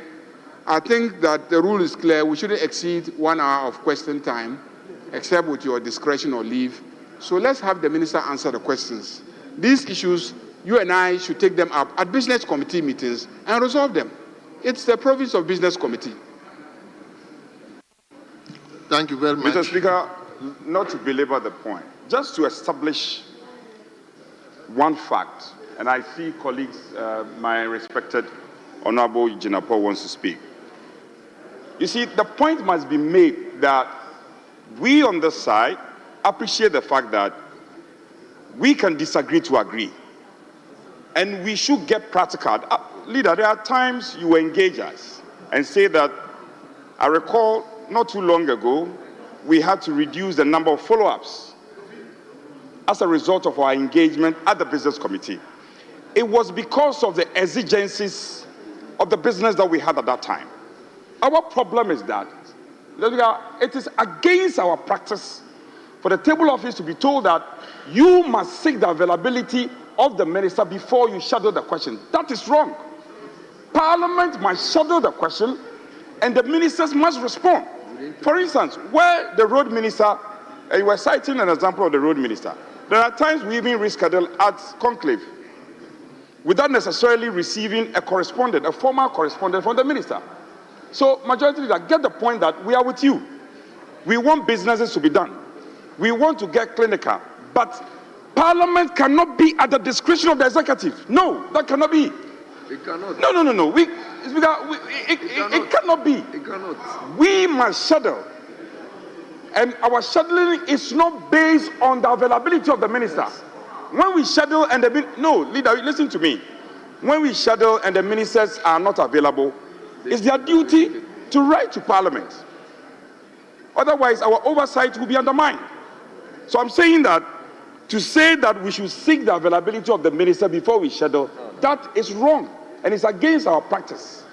S11: I think that the rule is clear. We shouldn't exceed 1 hour of question time, except with your discretion or leave. So let's have the minister answer the questions. These issues, you and I should take them up at business committee meetings and resolve them. It's the province of business committee.
S10: Thank you very much.
S9: Mr. Speaker, not to belabor the point, just to establish one fact, and I see colleagues, my respected Honorable Jinapo wants to speak. You see, the point must be made that we on this side appreciate the fact that we can disagree to agree. And we should get practical. Leader, there are times you engage us and say that, I recall not too long ago, we had to reduce the number of follow-ups as a result of our engagement at the business committee. It was because of the exigencies of the business that we had at that time. Our problem is that it is against our practice for the table office to be told that you must seek the availability of the minister before you schedule the question. That is wrong. Parliament must schedule the question and the ministers must respond. For instance, where the road minister, you were citing an example of the road minister. There are times we even reschedule at conclave without necessarily receiving a formal correspondent from the minister. So, majority leader, get the point that we are with you. We want businesses to be done. We want to get clinical. But Parliament cannot be at the discretion of the executive. No, that cannot be.
S10: It cannot.
S9: No. It cannot be.
S10: It cannot.
S9: We must schedule. And our scheduling is not based on the availability of the minister. When we schedule and leader, listen to me. When we schedule and the ministers are not available, it's their duty to write to Parliament. Otherwise, our oversight will be undermined. So I'm saying that to say that we should seek the availability of the minister before we schedule, that is wrong and it's against our practice.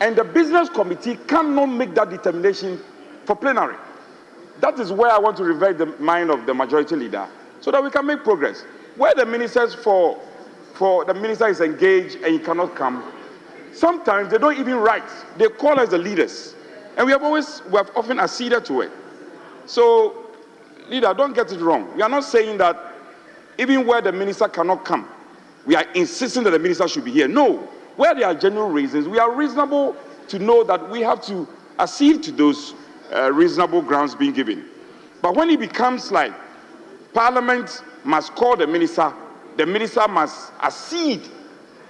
S9: And the business committee cannot make that determination for plenary. That is where I want to revert the mind of the majority leader so that we can make progress. Where the ministers for the minister is engaged and he cannot come, sometimes they don't even write. They call us the leaders. And we have often acceded to it. So, leader, don't get it wrong. We are not saying that even where the minister cannot come, we are insisting that the minister should be here. No. Where there are genuine reasons, we are reasonable to know that we have to accede to those reasonable grounds being given. But when it becomes like Parliament must call the minister must accede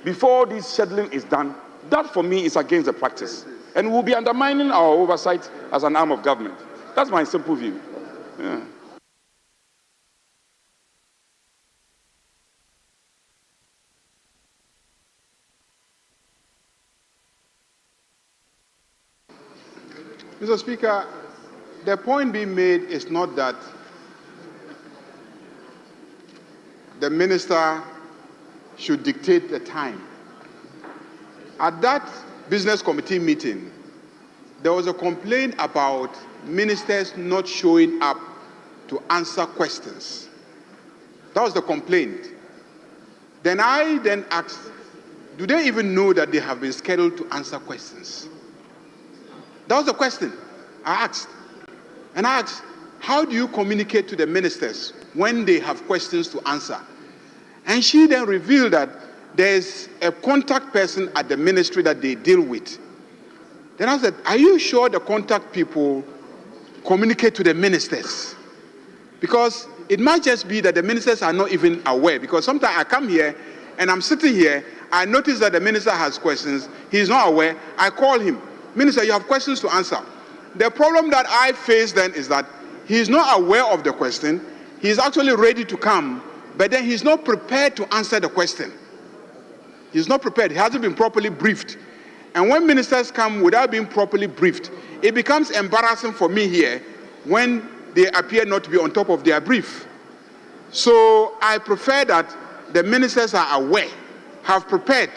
S9: before this scheduling is done, that for me is against the practice. And we'll be undermining our oversight as an arm of government. That's my simple view. Yeah.
S11: Mr. Speaker, the point being made is not that the minister should dictate the time. At that business committee meeting, there was a complaint about ministers not showing up to answer questions. That was the complaint. Then I asked, do they even know that they have been scheduled to answer questions? That was the question I asked. And I asked, how do you communicate to the ministers when they have questions to answer? And she then revealed that there's a contact person at the ministry that they deal with. Then I said, are you sure the contact people communicate to the ministers? Because it might just be that the ministers are not even aware. Because sometimes I come here and I'm sitting here, I notice that the minister has questions, he's not aware, I call him, Minister, you have questions to answer. The problem that I face then is that he's not aware of the question, he's actually ready to come, but then he's not prepared to answer the question. He's not prepared, he hasn't been properly briefed. And when ministers come without being properly briefed, it becomes embarrassing for me here when they appear not to be on top of their brief. So I prefer that the ministers are aware, have prepared,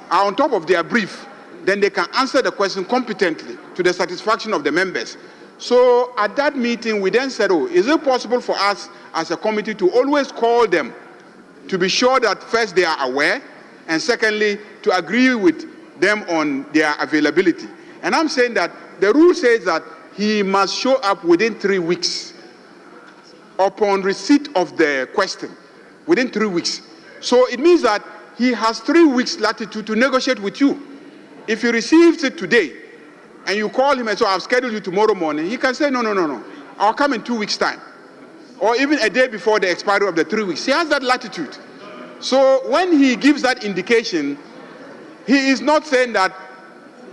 S11: are on top of their brief, then they can answer the question competently to the satisfaction of the members. So at that meeting, we then said, oh, is it possible for us as a committee to always call them to be sure that first they are aware, and secondly, to agree with them on their availability. And I'm saying that the rule says that he must show up within 3 weeks upon receipt of the question, within 3 weeks. So it means that he has 3 weeks latitude to negotiate with you. If he receives it today and you call him and say, I've scheduled you tomorrow morning, he can say, no, I'll come in 2 weeks' time. Or even a day before the expiry of the 3 weeks. He has that latitude. So when he gives that indication, he is not saying that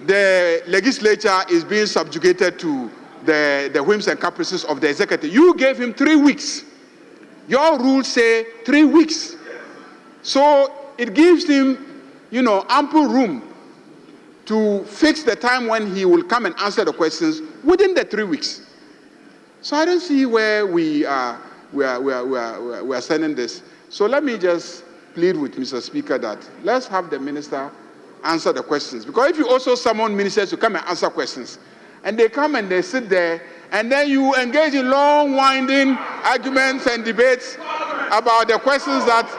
S11: the legislature is being subjugated to the whims and caprices of the executive. You gave him 3 weeks. Your rules say 3 weeks. So it gives him, ample room to fix the time when he will come and answer the questions within the 3 weeks. So I don't see where we are sending this. So let me just plead with Mr. Speaker that let's have the minister answer the questions. Because if you also summon ministers to come and answer questions, and they come and they sit there, and then you engage in long, winding arguments and debates about the questions that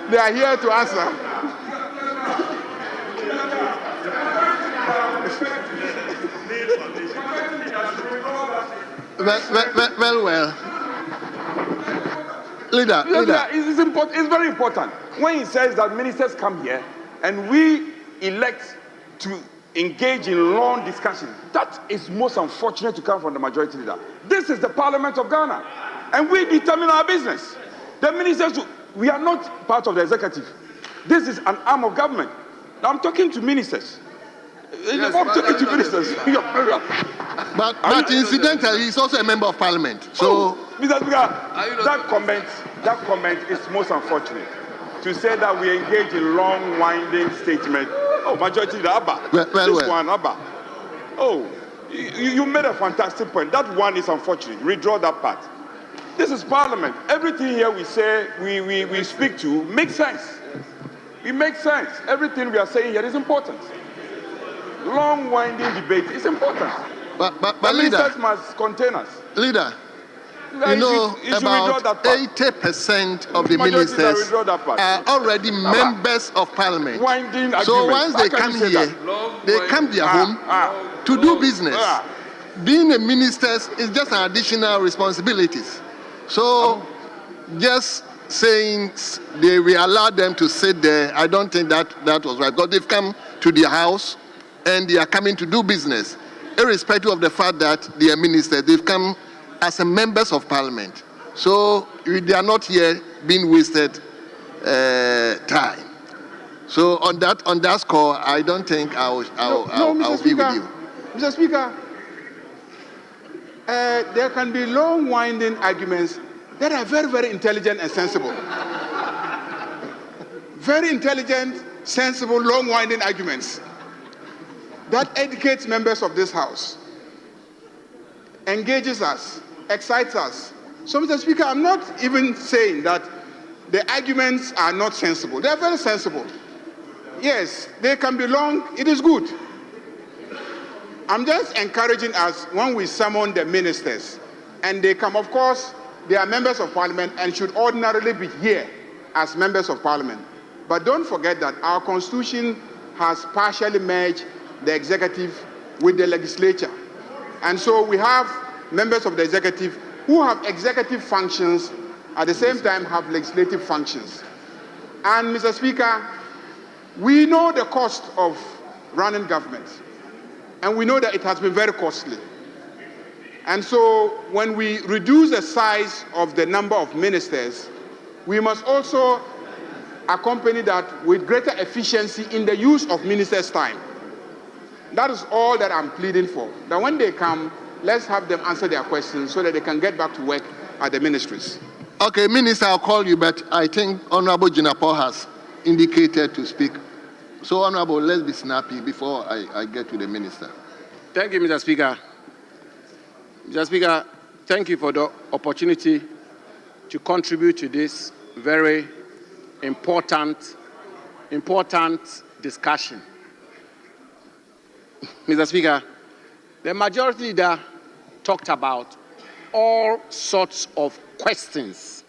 S11: they are here to answer.
S10: Well. Leader.
S9: It's very important. When he says that ministers come here and we elect to engage in long discussion, that is most unfortunate to come from the majority leader. This is the Parliament of Ghana, and we determine our business. The ministers, we are not part of the executive. This is an arm of government. Now I'm talking to ministers.
S10: Yes,
S9: I'm talking to ministers.
S10: But incidentally, he's also a member of Parliament. So,
S9: Mr. Speaker, that comment is most unfortunate. To say that we engage in long, winding statement. Oh, majority leader Abba. One Abba. Oh, you made a fantastic point. That one is unfortunate. Redraw that part. This is Parliament. Everything here we say, we speak to makes sense. It makes sense. Everything we are saying here is important. Long, winding debate is important.
S10: But
S9: the
S10: leader,
S9: ministers must contain us.
S10: Leader, about 80% of the ministers are already members of Parliament. So once they come here, they come their home to do business. Being a minister is just an additional responsibilities. So just saying we allow them to sit there, I don't think that was right. Because they've come to their house and they are coming to do business. Irrespective of the fact that they are ministers, they've come as members of Parliament. So they are not here being wasted time. So on that score, I don't think I'll be with you.
S11: Mr. Speaker, there can be long winding arguments that are very, very intelligent and sensible. Very intelligent, sensible, long winding arguments that educates members of this House, engages us, excites us. So, Mr. Speaker, I'm not even saying that the arguments are not sensible. They're very sensible. Yes, they can be long. It is good. I'm just encouraging us when we summon the ministers and they come, of course, they are members of Parliament and should ordinarily be here as members of Parliament. But don't forget that our Constitution has partially merged the executive with the legislature. And so we have members of the executive who have executive functions, at the same time have legislative functions. And Mr. Speaker, we know the cost of running government. And we know that it has been very costly. And so when we reduce the size of the number of ministers, we must also accompany that with greater efficiency in the use of ministers' time. That is all that I'm pleading for. That when they come, let's have them answer their questions so that they can get back to work at the ministries.
S10: Okay, Minister, I'll call you, but I think Honorable Jinapor has indicated to speak. So, Honorable, let's be snappy before I get to the Minister.
S12: Thank you, Mr. Speaker. Mr. Speaker, thank you for the opportunity to contribute to this very important discussion. Mr. Speaker, the majority leader talked about all sorts of questions,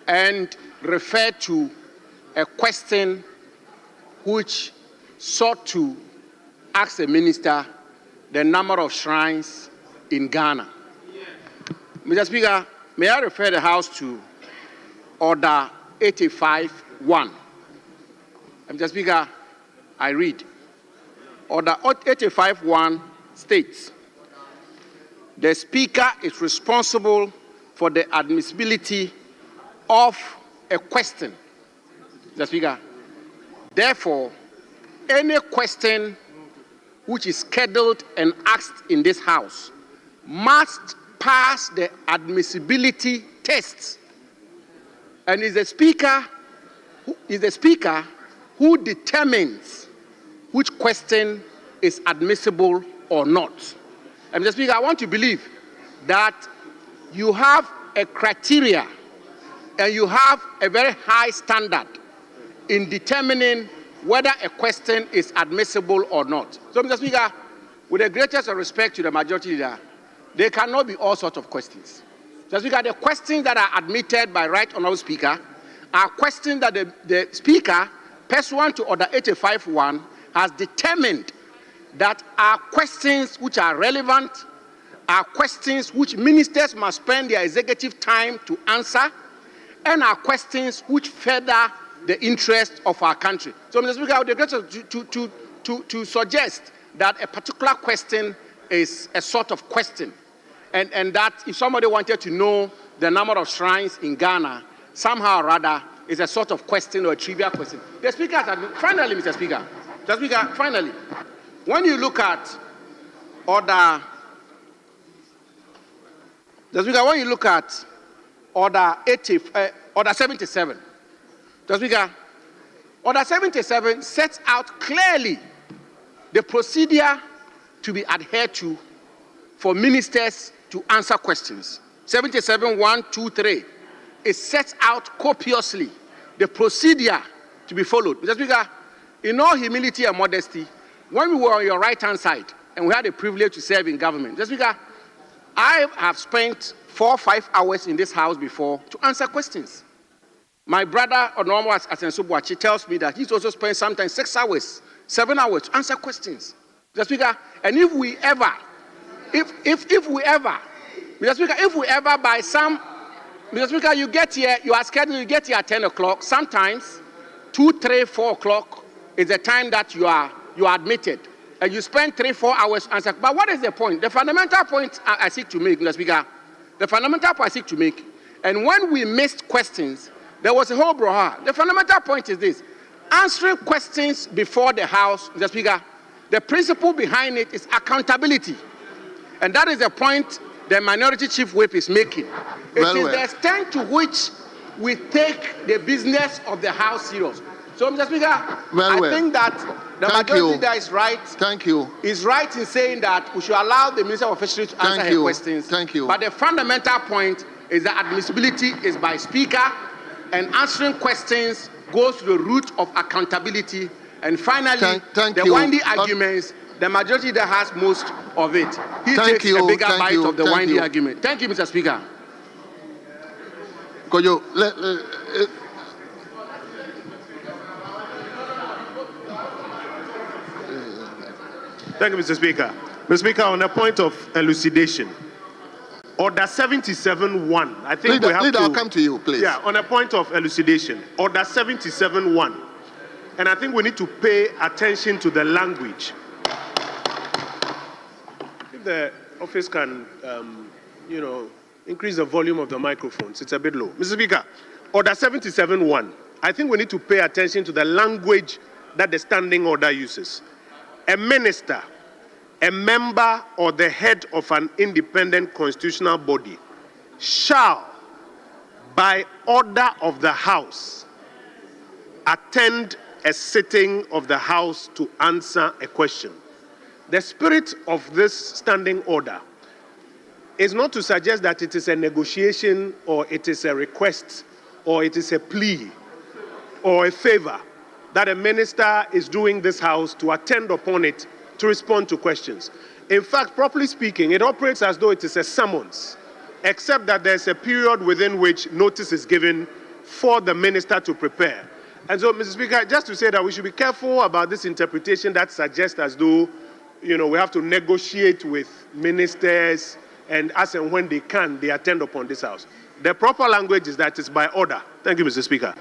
S12: and referred to a question which sought to ask the minister the number of shrines in Ghana. Mr. Speaker, may I refer the House to Order 85-1. Mr. Speaker, I read. Order 85-1 states, the Speaker is responsible for the admissibility of a question. Mr. Speaker, therefore, any question which is scheduled and asked in this House must pass the admissibility test. And is the Speaker who determines which question is admissible or not. And Mr. Speaker, I want to believe that you have a criteria and you have a very high standard in determining whether a question is admissible or not. So, Mr. Speaker, with the greatest respect to the majority leader, there cannot be all sorts of questions. Mr. Speaker, the questions that are admitted by Right Honourable Speaker are questions that the Speaker, pursuant to Order 85-1, has determined that are questions which are relevant, are questions which ministers must spend their executive time to answer, and are questions which further the interest of our country. So, Mr. Speaker, I would regret to suggest that a particular question is a sort of question, and that if somebody wanted to know the number of shrines in Ghana, somehow or rather, is a sort of question or a trivial question. The Speaker has finally, Mr. Speaker, finally, when you look at Order, Mr. Speaker, when you look at Order 77, Mr. Speaker, Order 77 sets out clearly the procedure to be adhered to for ministers to answer questions. 77-1, 2, 3. It sets out copiously the procedure to be followed. Mr. Speaker, in all humility and modesty, when we were on your right-hand side and we had the privilege to serve in government, Mr. Speaker, I have spent 4 or 5 hours in this House before to answer questions. My brother, Honorable Asensubuachi, tells me that he's also spent sometimes 6 hours, 7 hours to answer questions. Mr. Speaker, and if we ever by some, Mr. Speaker, you get here, you are scheduled, you get here at 10 o'clock, sometimes 2, 3, 4 o'clock is the time that you are admitted. And you spend 3, 4 hours answering. But what is the point? The fundamental point I seek to make, Mr. Speaker, the fundamental point I seek to make, and when we missed questions, there was a whole brouhaha. The fundamental point is this: answering questions before the House, Mr. Speaker, the principle behind it is accountability. And that is the point the Minority Chief Whip is making. It is the extent to which we take the business of the House serious. So, Mr. Speaker, I think that the majority leader is right.
S10: Thank you.
S12: Is right in saying that we should allow the Minister of Fisheries to answer her questions.
S10: Thank you.
S12: But the fundamental point is that admissibility is by Speaker, and answering questions goes to the root of accountability. And finally, the windy arguments, the majority leader has most of it. He takes a bigger bite of the windy argument. Thank you, Mr. Speaker.
S10: Kojo,
S13: Thank you, Mr. Speaker. Mr. Speaker, on a point of elucidation, Order 77-1, I think we have
S10: to... I'll come to you, please.
S13: Yeah, on a point of elucidation, Order 77-1, and I think we need to pay attention to the language. the office can, increase the volume of the microphones. It's a bit low. Mr. Speaker, Order 77-1. I think we need to pay attention to the language that the standing order uses. A minister, a member or the head of an independent constitutional body shall, by order of the House, attend a sitting of the House to answer a question. The spirit of this standing order is not to suggest that it is a negotiation or it is a request or it is a plea or a favor that a minister is doing this House to attend upon it to respond to questions. In fact, properly speaking, it operates as though it is a summons, except that there's a period within which notice is given for the minister to prepare. And so, Mr. Speaker, just to say that we should be careful about this interpretation that suggests as though, we have to negotiate with ministers and as and when they can, they attend upon this House. The proper language is that it's by order. Thank you, Mr. Speaker.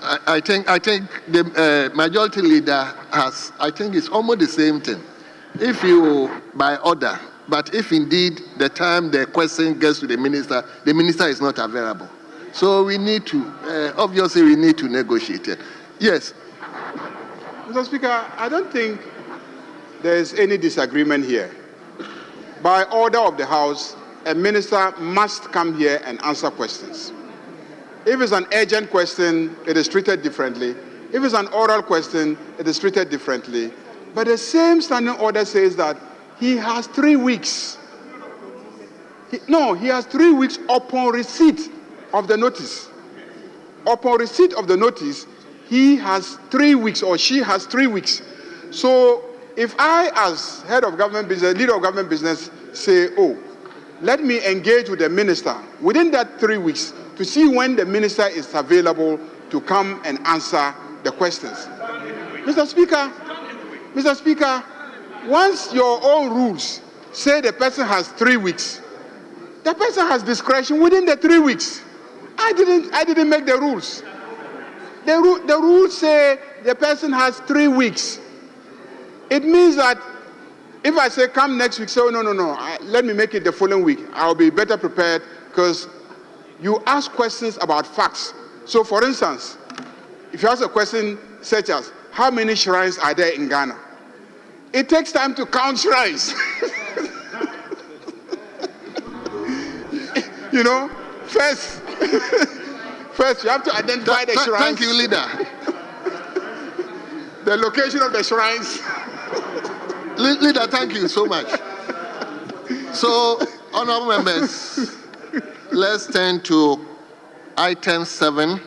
S10: I think the majority leader has, I think it's almost the same thing. If you, by order, but if indeed the time the question gets to the minister is not available. So we need to, obviously we need to negotiate it. Yes.
S11: Mr. Speaker, I don't think there is any disagreement here. By order of the House, a minister must come here and answer questions. If it's an urgent question, it is treated differently. If it's an oral question, it is treated differently. But the same standing order says that he has 3 weeks. He has 3 weeks upon receipt of the notice. Upon receipt of the notice, he has 3 weeks or she has 3 weeks. So if I, as head of government business, leader of government business, say, let me engage with the minister within that 3 weeks to see when the minister is available to come and answer the questions. Mr. Speaker, once your own rules say the person has 3 weeks, the person has discretion within the 3 weeks. I didn't make the rules. The rules say the person has 3 weeks. It means that if I say come next week, say, no, let me make it the following week. I'll be better prepared because you ask questions about facts. So for instance, if you ask a question such as, how many shrines are there in Ghana? It takes time to count shrines. First you have to identify the shrines.
S10: Thank you, leader.
S11: The location of the shrines.
S10: Leader, thank you so much. So, honorable members, let's turn to item 7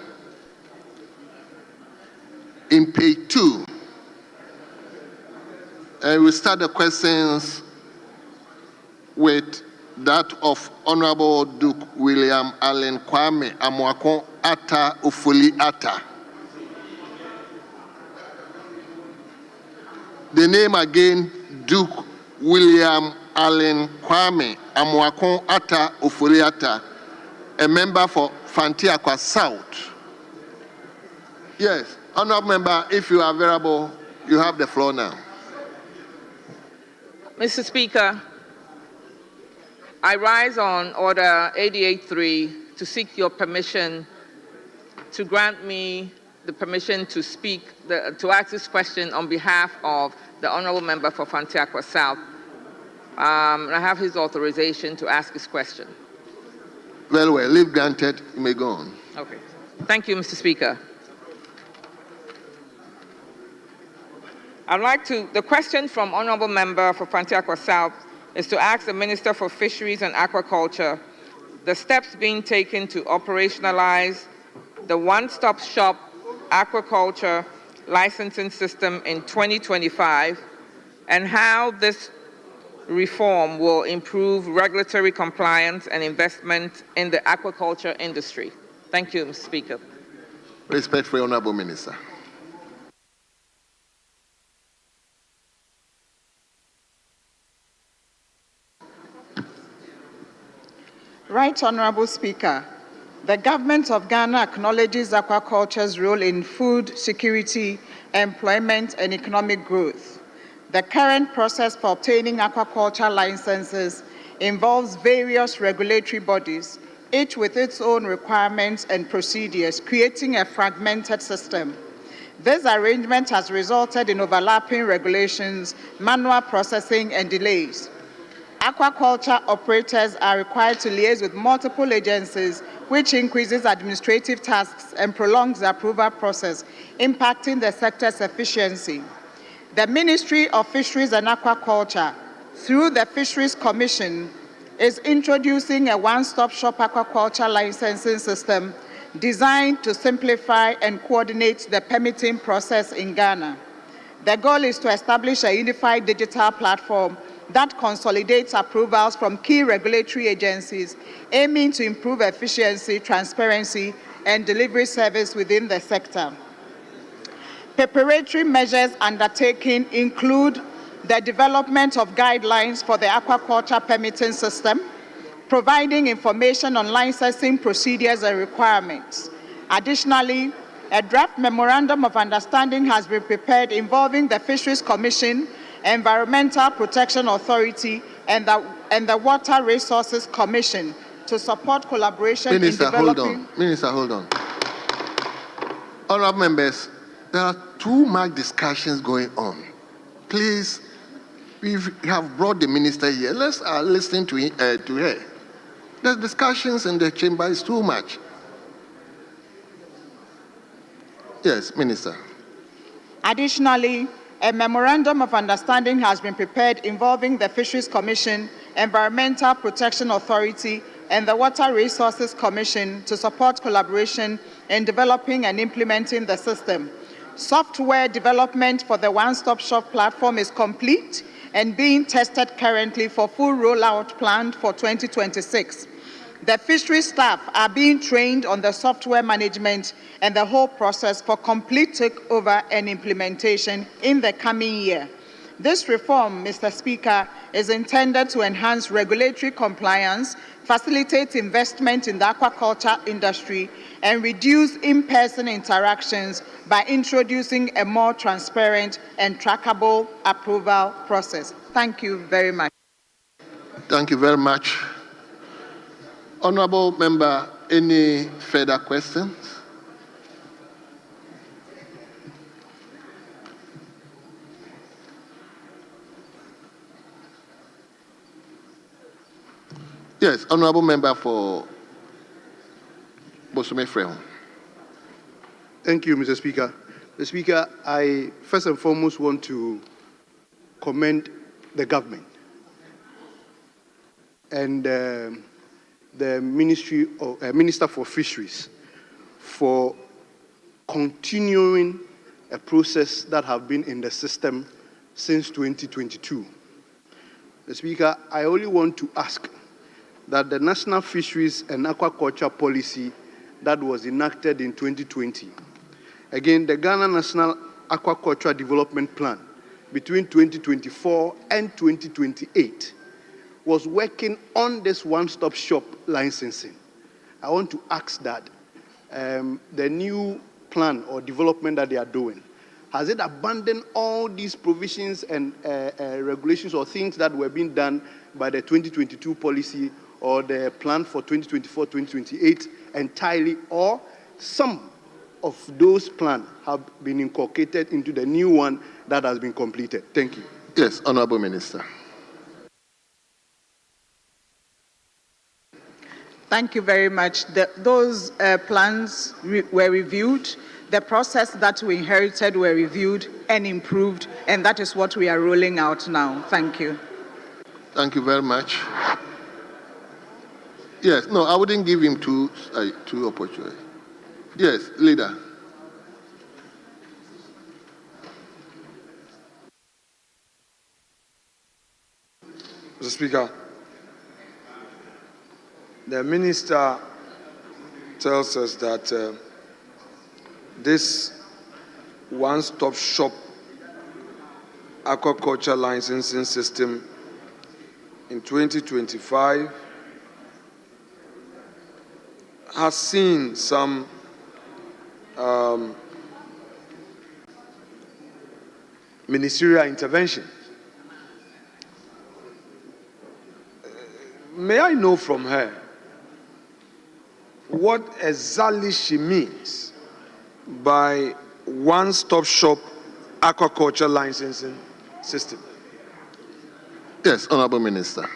S10: in page 2. And we'll start the questions with that of Honorable Duke William Allen Kwame Amoako Atta Ufuli Atta. The name again, Duke William Allen Kwame Amoako Atta Ufuli Atta, a member for Fantiakwa South. Yes, honorable member, if you are available, you have the floor now.
S14: Mr. Speaker, I rise on Order 88.3 to seek your permission to grant me the permission to speak, to ask this question on behalf of the Honourable Member for Fantiakwa South. I have his authorization to ask his question.
S10: Well, leave granted. You may go on.
S14: Okay. Thank you, Mr. Speaker. The question from Honourable Member for Fantiakwa South is to ask the Minister for Fisheries and Aquaculture the steps being taken to operationalize the one-stop shop aquaculture licensing system in 2025 and how this reform will improve regulatory compliance and investment in the aquaculture industry. Thank you, Mr. Speaker.
S10: Respectfully, Honourable Minister.
S15: Right Honourable Speaker, the Government of Ghana acknowledges aquaculture's role in food security, employment and economic growth. The current process for obtaining aquaculture licenses involves various regulatory bodies, each with its own requirements and procedures, creating a fragmented system. This arrangement has resulted in overlapping regulations, manual processing, and delays. Aquaculture operators are required to liaise with multiple agencies, which increases administrative tasks and prolongs the approval process, impacting the sector's efficiency. The Ministry of Fisheries and Aquaculture, through the Fisheries Commission, is introducing a one-stop-shop aquaculture licensing system designed to simplify and coordinate the permitting process in Ghana. The goal is to establish a unified digital platform that consolidates approvals from key regulatory agencies, aiming to improve efficiency, transparency, and delivery service within the sector. Preparatory measures undertaken include the development of guidelines for the aquaculture permitting system, providing information on licensing procedures and requirements. Additionally, a draft memorandum of understanding has been prepared involving the Fisheries Commission, Environmental Protection Authority, and the Water Resources Commission to support collaboration in developing...
S10: Minister, hold on. Honourable members, there are too much discussions going on. Please, we have brought the minister here. Let's listen to her. The discussions in the chamber is too much. Yes, Minister.
S15: Additionally, a memorandum of understanding has been prepared involving the Fisheries Commission, Environmental Protection Authority, and the Water Resources Commission to support collaboration in developing and implementing the system. Software development for the one-stop-shop platform is complete and being tested currently for full rollout planned for 2026. The fisheries staff are being trained on the software management and the whole process for complete takeover and implementation in the coming year. This reform, Mr. Speaker, is intended to enhance regulatory compliance, facilitate investment in the aquaculture industry, and reduce in-person interactions by introducing a more transparent and trackable approval process. Thank you very much.
S10: Thank you very much. Honourable member, any further questions? Yes, honourable member for Bosome Frehon.
S13: Thank you, Mr. Speaker. Mr. Speaker, I first and foremost want to commend the government and the Minister for Fisheries for continuing a process that have been in the system since 2022. Mr. Speaker, I only want to ask that the National Fisheries and Aquaculture Policy that was enacted in 2020, again, the Ghana National Aquaculture Development Plan between 2024 and 2028, was working on this one-stop shop licensing. I want to ask that the new plan or development that they are doing, has it abandoned all these provisions and regulations or things that were being done by the 2022 policy or the plan for 2024-2028 entirely, or some of those plans have been incorporated into the new one that has been completed? Thank you.
S10: Yes, Honourable Minister.
S15: Thank you very much. Those plans were reviewed. The process that we inherited were reviewed and improved, and that is what we are rolling out now. Thank you.
S10: Thank you very much. Yes, no, I wouldn't give him two opportunities. Yes, Leader.
S2: Mr. Speaker, the Minister tells us that this one-stop shop aquaculture licensing system in 2025 has seen some ministerial intervention. May I know from her what exactly she means by one-stop shop aquaculture licensing system?
S10: Yes, Honorable Minister.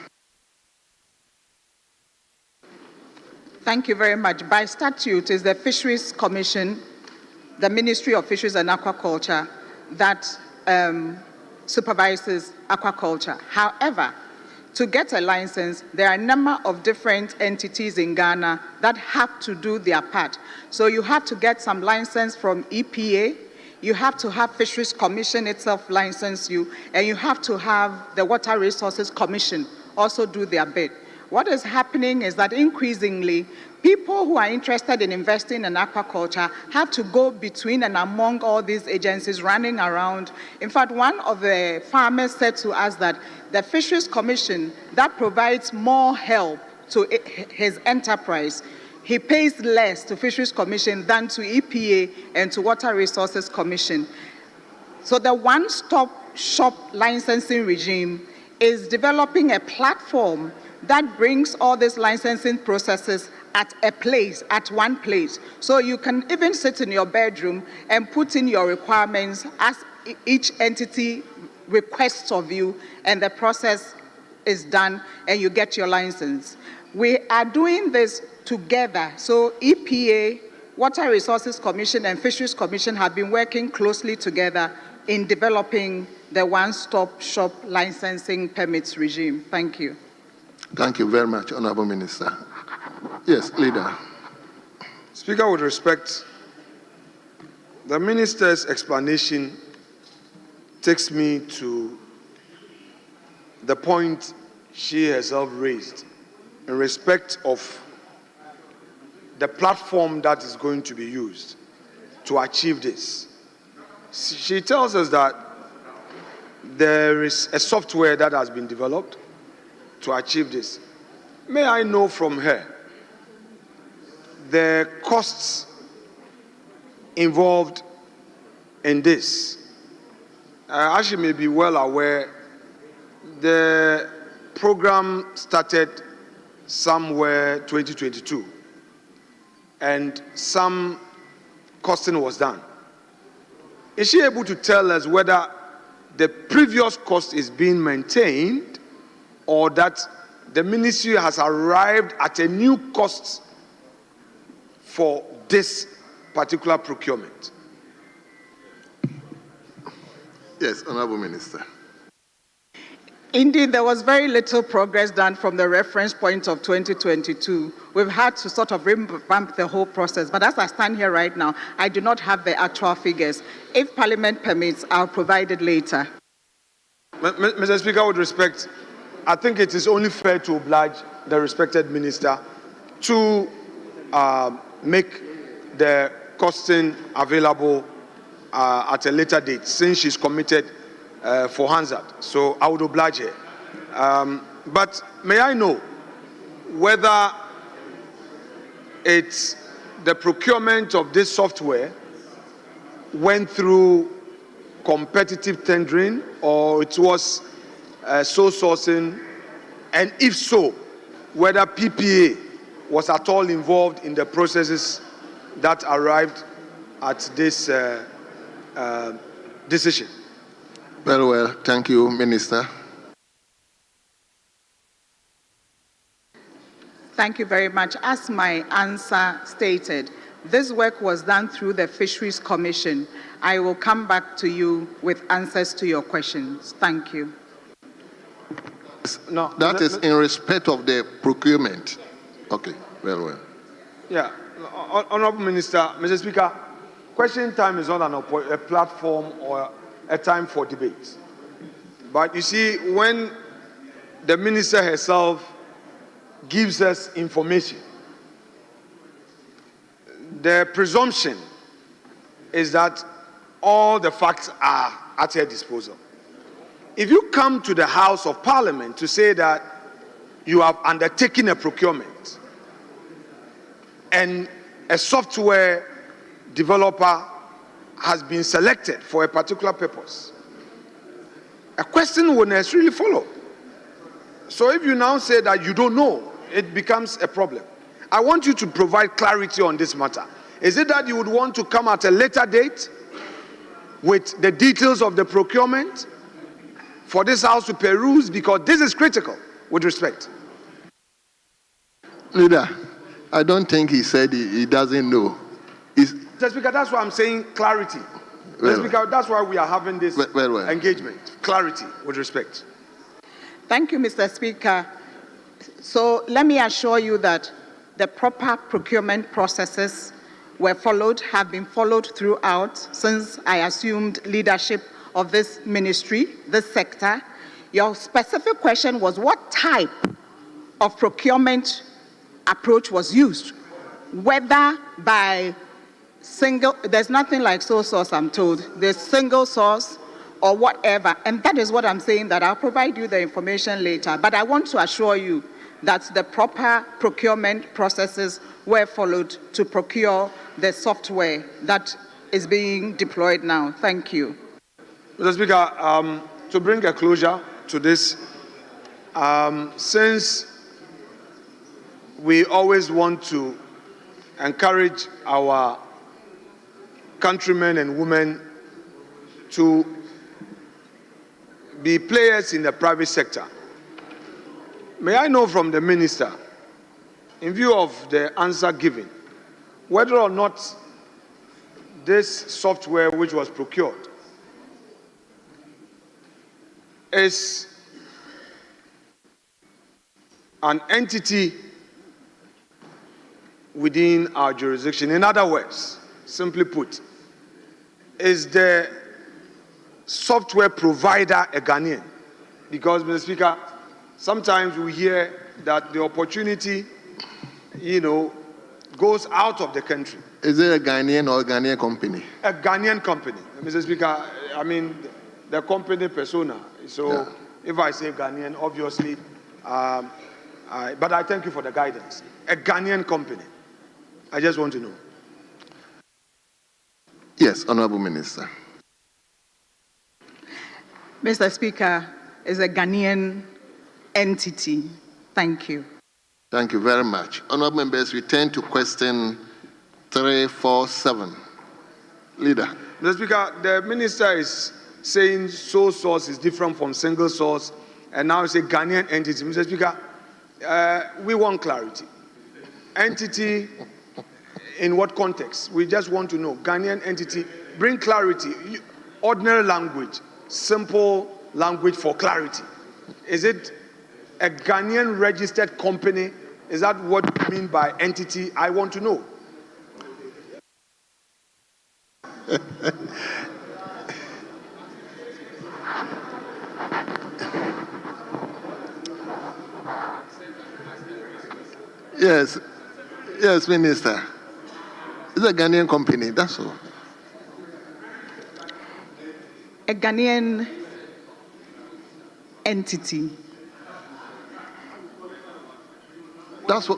S15: Thank you very much. By statute, it's the Fisheries Commission, the Ministry of Fisheries and Aquaculture, that supervises aquaculture. However, to get a license, there are a number of different entities in Ghana that have to do their part. So you have to get some license from EPA, you have to have Fisheries Commission itself license you, and you have to have the Water Resources Commission also do their bit. What is happening is that increasingly, people who are interested in investing in aquaculture have to go between and among all these agencies running around. In fact, one of the farmers said to us that the Fisheries Commission that provides more help to his enterprise, he pays less to Fisheries Commission than to EPA and to Water Resources Commission. So the one-stop shop licensing regime is developing a platform that brings all these licensing processes at a place, at one place. So you can even sit in your bedroom and put in your requirements as each entity requests of you, and the process is done and you get your license. We are doing this together. So EPA, Water Resources Commission, and Fisheries Commission have been working closely together in developing the one-stop shop licensing permits regime. Thank you.
S10: Thank you very much, Honorable Minister. Yes, Leader.
S2: Speaker, with respect, the Minister's explanation takes me to the point she herself raised in respect of the platform that is going to be used to achieve this. She tells us that there is a software that has been developed to achieve this. May I know from her the costs involved in this? As you may be well aware, the program started somewhere 2022, and some costing was done. Is she able to tell us whether the previous cost is being maintained, or that the ministry has arrived at a new cost for this particular procurement?
S10: Yes, Honorable Minister.
S15: Indeed, there was very little progress done from the reference point of 2022. We've had to sort of revamp the whole process. But as I stand here right now, I do not have the actual figures. If Parliament permits, I'll provide it later.
S2: Mr. Speaker, with respect, I think it is only fair to oblige the respected minister to make the costing available at a later date, since she's committed for Hansard. So I would oblige her. But may I know whether it's the procurement of this software went through competitive tendering, or it was sole sourcing, and if so, whether PPA was at all involved in the processes that arrived at this decision?
S10: Very well. Thank you, Minister.
S15: Thank you very much. As my answer stated, this work was done through the Fisheries Commission. I will come back to you with answers to your questions. Thank you.
S10: No, that is in respect of the procurement. Okay, very well.
S2: Yeah, Honorable Minister, Mr. Speaker, question time is not a platform or a time for debate. But you see, when the minister herself gives us information, the presumption is that all the facts are at her disposal. If you come to the House of Parliament to say that you have undertaken a procurement and a software developer has been selected for a particular purpose, a question will necessarily follow. So if you now say that you don't know, it becomes a problem. I want you to provide clarity on this matter. Is it that you would want to come at a later date with the details of the procurement for this House to peruse? Because this is critical, with respect.
S10: Leader, I don't think he said he doesn't know.
S2: Mr. Speaker, that's why I'm saying clarity. Mr. Speaker, that's why we are having this engagement. Clarity, with respect.
S15: Thank you, Mr. Speaker. So let me assure you that the proper procurement processes were followed, have been followed throughout since I assumed leadership of this ministry, this sector. Your specific question was what type of procurement approach was used, whether by single, there's nothing like sole source, I'm told, there's single source or whatever, and that is what I'm saying, that I'll provide you the information later, but I want to assure you that the proper procurement processes were followed to procure the software that is being deployed now. Thank you.
S2: Mr. Speaker, to bring a closure to this, since we always want to encourage our countrymen and women to be players in the private sector, may I know from the minister, in view of the answer given, whether or not this software which was procured is an entity within our jurisdiction. In other words, simply put, is the software provider a Ghanaian? Because, Mr. Speaker, sometimes we hear that the opportunity, goes out of the country.
S10: Is it a Ghanaian or a Ghanaian company?
S2: A Ghanaian company. Mr. Speaker, I mean, the company persona. So if I say Ghanaian, obviously, but I thank you for the guidance. A Ghanaian company. I just want to know.
S10: Yes, Honorable Minister.
S15: Mr. Speaker, is a Ghanaian entity. Thank you.
S10: Thank you very much. Honorable members, we turn to question 347. Leader.
S2: Mr. Speaker, the minister is saying sole source is different from single source, and now it's a Ghanaian entity. Mr. Speaker, we want clarity. Entity, in what context? We just want to know. Ghanaian entity, bring clarity. Ordinary language, simple language for clarity. Is it a Ghanaian registered company? Is that what you mean by entity? I want to know.
S10: Yes, Minister. It's a Ghanaian company, that's all.
S15: A Ghanaian entity.
S10: That's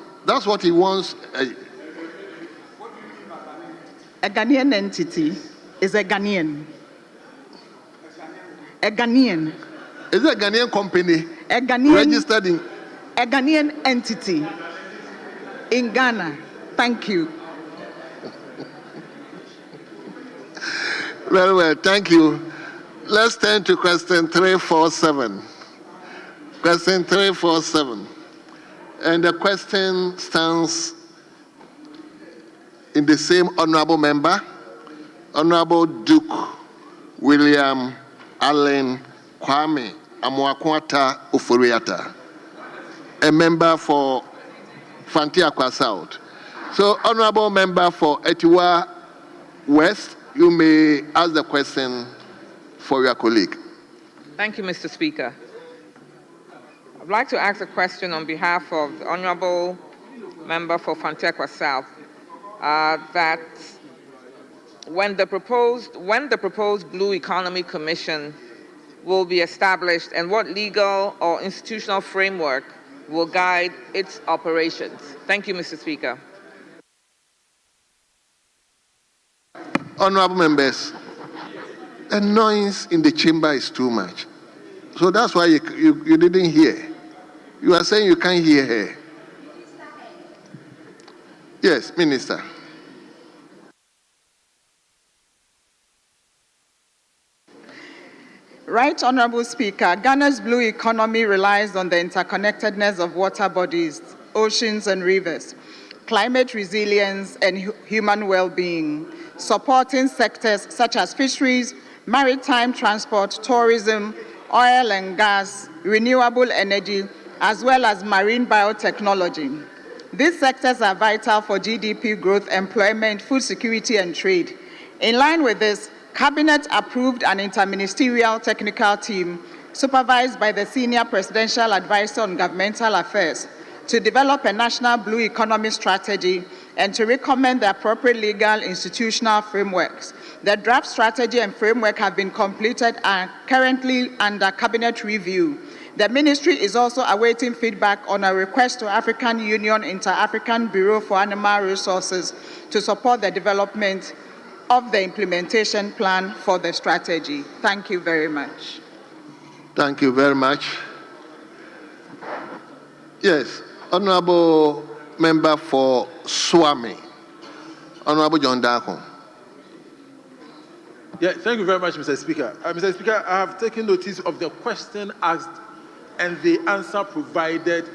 S10: what he wants.
S15: A Ghanaian entity is a Ghanaian. A Ghanaian.
S10: Is it a Ghanaian company?
S15: A Ghanaian
S10: registered in.
S15: A Ghanaian entity in Ghana. Thank you.
S10: Very well, thank you. Let's turn to question 347. Question 347. And the question stands in the same honorable member, Honorable Duke William Allen Kwame Amoakwata Oforiata, a member for Fantiakwa South. So, honorable member for Etiwa West, you may ask the question for your colleague.
S14: Thank you, Mr. Speaker. I'd like to ask a question on behalf of the honorable member for Fantiakwa South, that when the proposed Blue Economy Commission will be established and what legal or institutional framework will guide its operations. Thank you, Mr. Speaker.
S10: Honorable members, the noise in the chamber is too much. So that's why you didn't hear. You are saying you can't hear her. Yes, Minister.
S15: Right, Honorable Speaker, Ghana's blue economy relies on the interconnectedness of water bodies, oceans and rivers, climate resilience and human well-being, supporting sectors such as fisheries, maritime transport, tourism, oil and gas, renewable energy, as well as marine biotechnology. These sectors are vital for GDP growth, employment, food security, and trade. In line with this, Cabinet approved an interministerial technical team supervised by the Senior Presidential Advisor on Governmental Affairs to develop a national blue economy strategy and to recommend the appropriate legal institutional frameworks. The draft strategy and framework have been completed and currently under Cabinet review. The Ministry is also awaiting feedback on a request to African Union Inter-African Bureau for Animal Resources to support the development of the implementation plan for the strategy. Thank you very much.
S10: Thank you very much. Yes, Honorable Member for Swami, Honorable John Darko.
S16: Yeah, thank you very much, Mr. Speaker. Mr. Speaker, I have taken notice of the question asked and the answer provided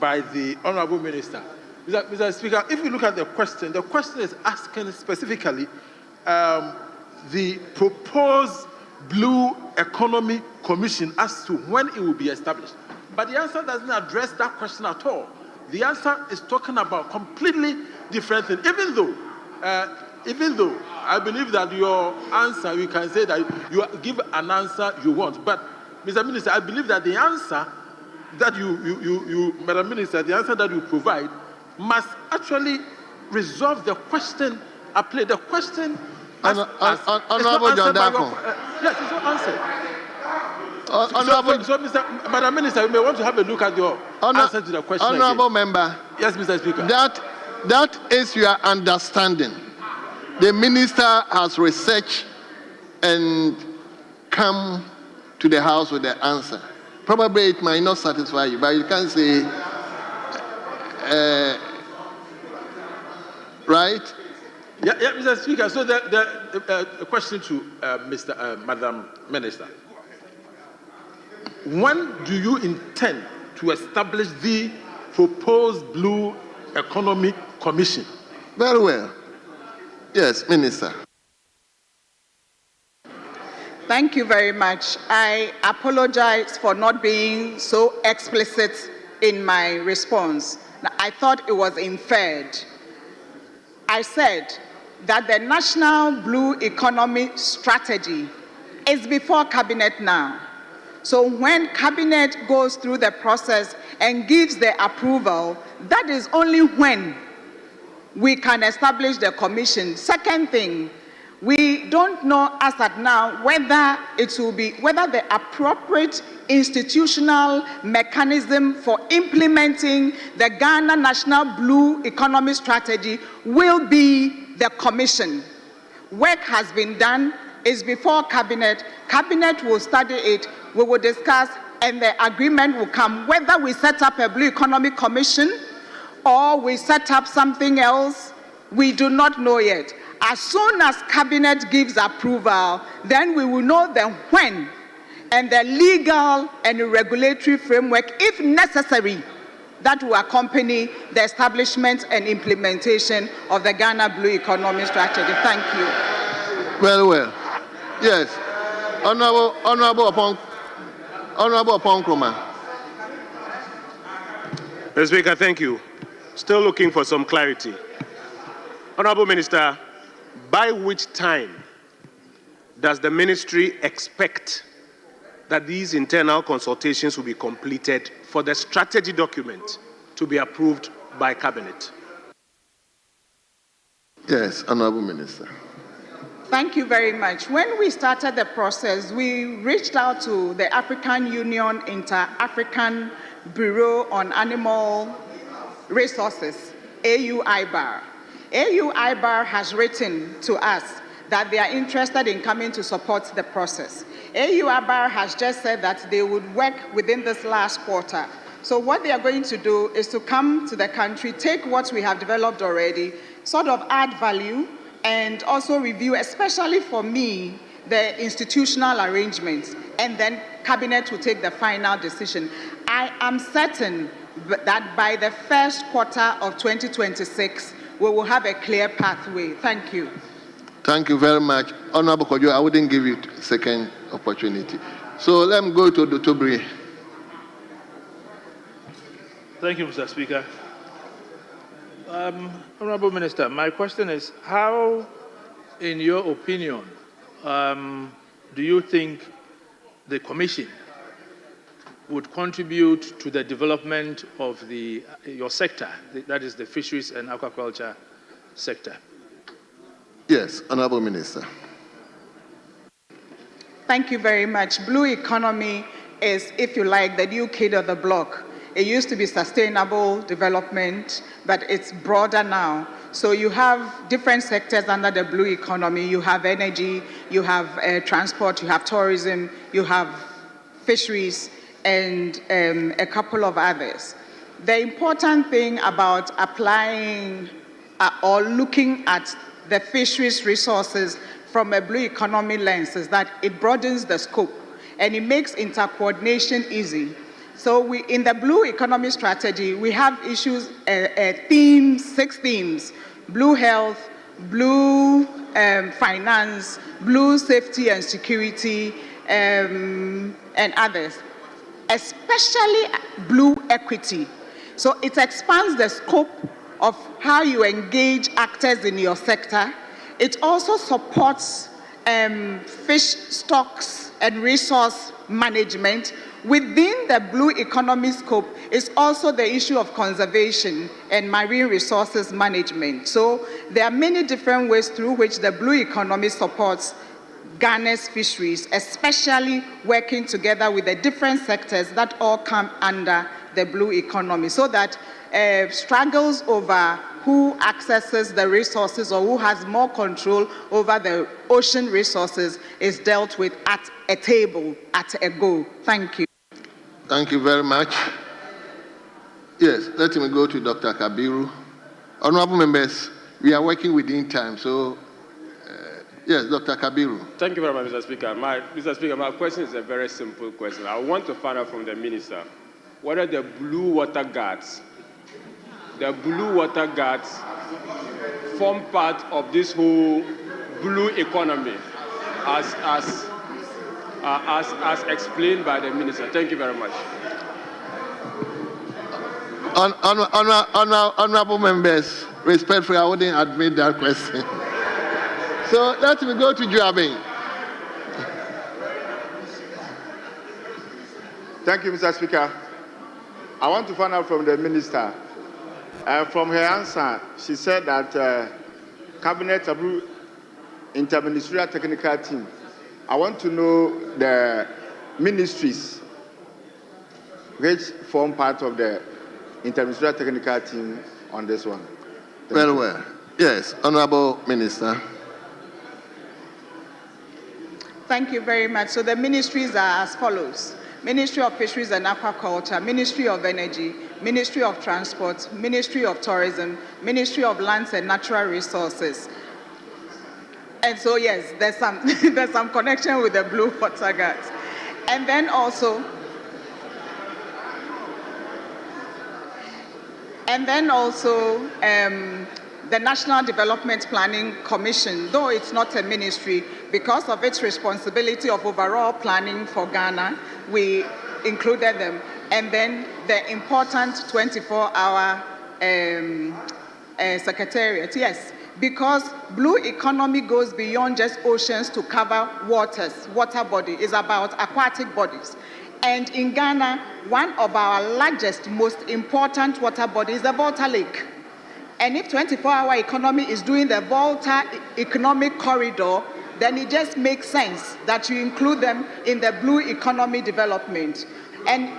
S16: by the Honorable Minister. Mr. Speaker, if you look at the question is asking specifically the proposed Blue Economy Commission as to when it will be established. But the answer doesn't address that question at all. The answer is talking about completely different things. Even though I believe that your answer, you can say that you give an answer you want. But, Mr. Minister, I believe that the answer that Madam Minister, the answer that you provide must actually resolve the question at play. The question
S10: Honorable John Darko.
S16: Yes, it's not answered. Madam Minister, you may want to have a look at your answer to the question.
S10: Honorable Member.
S16: Yes, Mr. Speaker.
S10: That is your understanding. The Minister has researched and come to the House with the answer. Probably it might not satisfy you, but you can say, right?
S16: Yeah, Mr. Speaker. So the question to Madam Minister: when do you intend to establish the proposed Blue Economy Commission?
S10: Very well. Yes, Minister.
S15: Thank you very much. I apologize for not being so explicit in my response. I thought it was inferred. I said that the National Blue Economy Strategy is before Cabinet now. So when Cabinet goes through the process and gives the approval, that is only when we can establish the commission. Second thing, we don't know as at now whether the appropriate institutional mechanism for implementing the Ghana National Blue Economy Strategy will be the commission. Work has been done, is before Cabinet. Cabinet will study it, we will discuss, and the agreement will come whether we set up a Blue Economy Commission or we set up something else. We do not know yet. As soon as Cabinet gives approval, then we will know the when and the legal and regulatory framework, if necessary, that will accompany the establishment and implementation of the Ghana Blue Economy Strategy. Thank you.
S10: Very well. Yes. Honorable Nkrumah.
S13: Mr. Speaker, thank you. Still looking for some clarity. Honorable Minister, by which time does the ministry expect that these internal consultations will be completed for the strategy document to be approved by Cabinet?
S10: Yes, Honorable Minister.
S15: Thank you very much. When we started the process, we reached out to the African Union Inter-African Bureau on Animal Resources, AU-IBAR. AU-IBAR has written to us that they are interested in coming to support the process. AU-IBAR has just said that they would work within this last quarter So what they are going to do is to come to the country, take what we have developed already, sort of add value, and also review, especially for me, the institutional arrangements, and then Cabinet will take the final decision. I am certain that by the first quarter of 2026, we will have a clear pathway. Thank you.
S10: Thank you very much. Honorable Kojo, I wouldn't give you a second opportunity. So let me go to Dr. Brie.
S17: Thank you, Mr. Speaker. Honorable Minister, my question is, how, in your opinion, do you think the Commission would contribute to the development of your sector, that is the fisheries and aquaculture sector?
S10: Yes, Honorable Minister.
S15: Thank you very much. Blue economy is, if you like, the new kid of the block. It used to be sustainable development, but it's broader now. So you have different sectors under the blue economy. You have energy, you have transport, you have tourism, you have fisheries, and a couple of others. The important thing about applying or looking at the fisheries resources from a blue economy lens is that it broadens the scope and it makes intercoordination easy. So in the blue economy strategy, we have issues, themes, 6 themes: blue health, blue finance, blue safety and security, and others, especially blue equity. So it expands the scope of how you engage actors in your sector. It also supports fish stocks and resource management. Within the blue economy scope is also the issue of conservation and marine resources management. So there are many different ways through which the blue economy supports Ghana's fisheries, especially working together with the different sectors that all come under the blue economy, so that struggles over who accesses the resources or who has more control over the ocean resources is dealt with at a table, at a go. Thank you.
S10: Thank you very much. Yes, let me go to Dr. Kabiru. Honorable members, we are working within time, so yes, Dr. Kabiru.
S18: Thank you very much, Mr. Speaker. Mr. Speaker, my question is a very simple question. I want to find out from the minister whether the blue water guards form part of this whole blue economy as explained by the minister. Thank you very much.
S10: Honorable members, respectfully, I wouldn't admit that question. So let me go to Juabin.
S19: Thank you, Mr. Speaker. I want to find out from the minister. From her answer, she said that Cabinet approved interministerial technical team. I want to know the ministries which form part of the interministerial technical team on this one.
S10: Very well. Yes, Honorable Minister.
S15: Thank you very much. So the ministries are as follows: Ministry of Fisheries and Aquaculture, Ministry of Energy, Ministry of Transport, Ministry of Tourism, Ministry of Lands and Natural Resources. And so yes, there's some connection with the blue water guards. And then also the National Development Planning Commission, though it's not a ministry, because of its responsibility of overall planning for Ghana, we included them. And then the important 24-hour secretariat, yes, because blue economy goes beyond just oceans to cover waters, water body, is about aquatic bodies. And in Ghana, one of our largest, most important water bodies is the Volta Lake. And if 24-hour economy is doing the Volta Economic Corridor, then it just makes sense that you include them in the blue economy development. And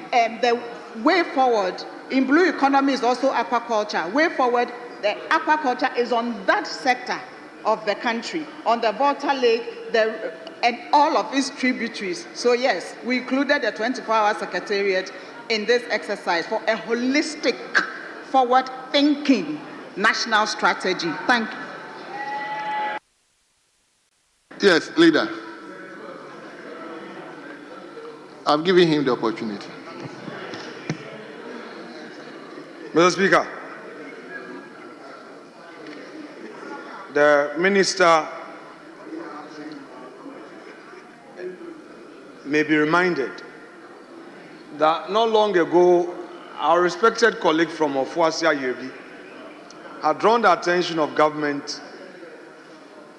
S15: the way forward in blue economy is also aquaculture. Way forward, the aquaculture is on that sector of the country, on the Volta Lake, and all of its tributaries. So yes, we included the 24-hour secretariat in this exercise for a holistic, forward-thinking national strategy. Thank you.
S10: Yes, Leader. I've given him the opportunity.
S2: Mr. Speaker, the Minister may be reminded that not long ago, our respected colleague from Ofuasia Yebi had drawn the attention of government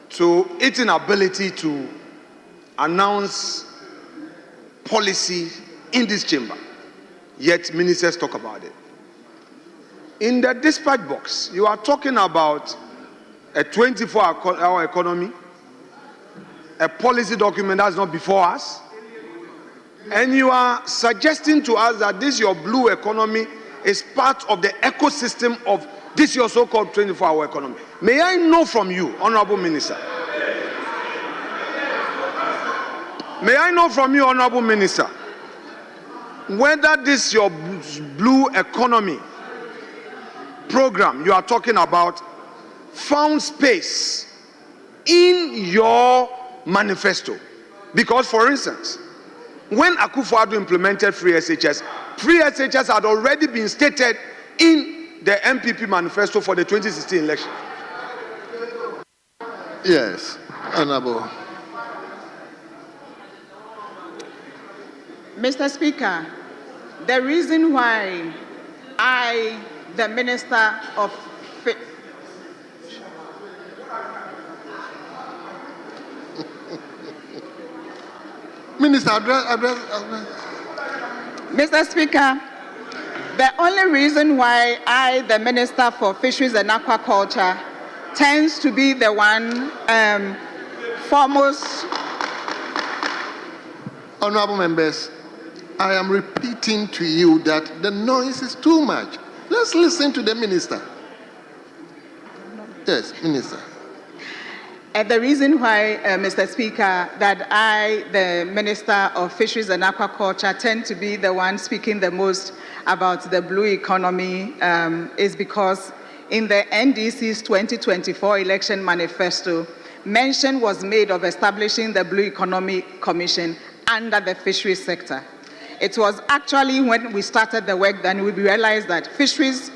S2: to its inability to announce policy in this chamber, yet ministers talk about it. In the dispatch box, you are talking about a 24-hour economy, a policy document that's not before us, and you are suggesting to us that this your blue economy is part of the ecosystem of this your so-called 24-hour economy. May I know from you, Honorable Minister, whether this your blue economy program you are talking about found space in your manifesto? Because, for instance, when Akufo-Addo implemented free SHS had already been stated in the MPP manifesto for the 2016 election.
S10: Yes, Honorable.
S15: Mr. Speaker, the reason why I, the Minister of
S10: Minister,
S15: Mr. Speaker, the only reason why I, the Minister for Fisheries and Aquaculture, tends to be the one foremost.
S10: Honorable members, I am repeating to you that the noise is too much. Let's listen to the minister. Yes, Minister.
S15: The reason why, Mr. Speaker, that I, the Minister of Fisheries and Aquaculture, tend to be the one speaking the most about the blue economy is because in the NDC's 2024 election manifesto, mention was made of establishing the Blue Economy Commission under the fisheries sector. It was actually when we started the work that we realized that fisheries,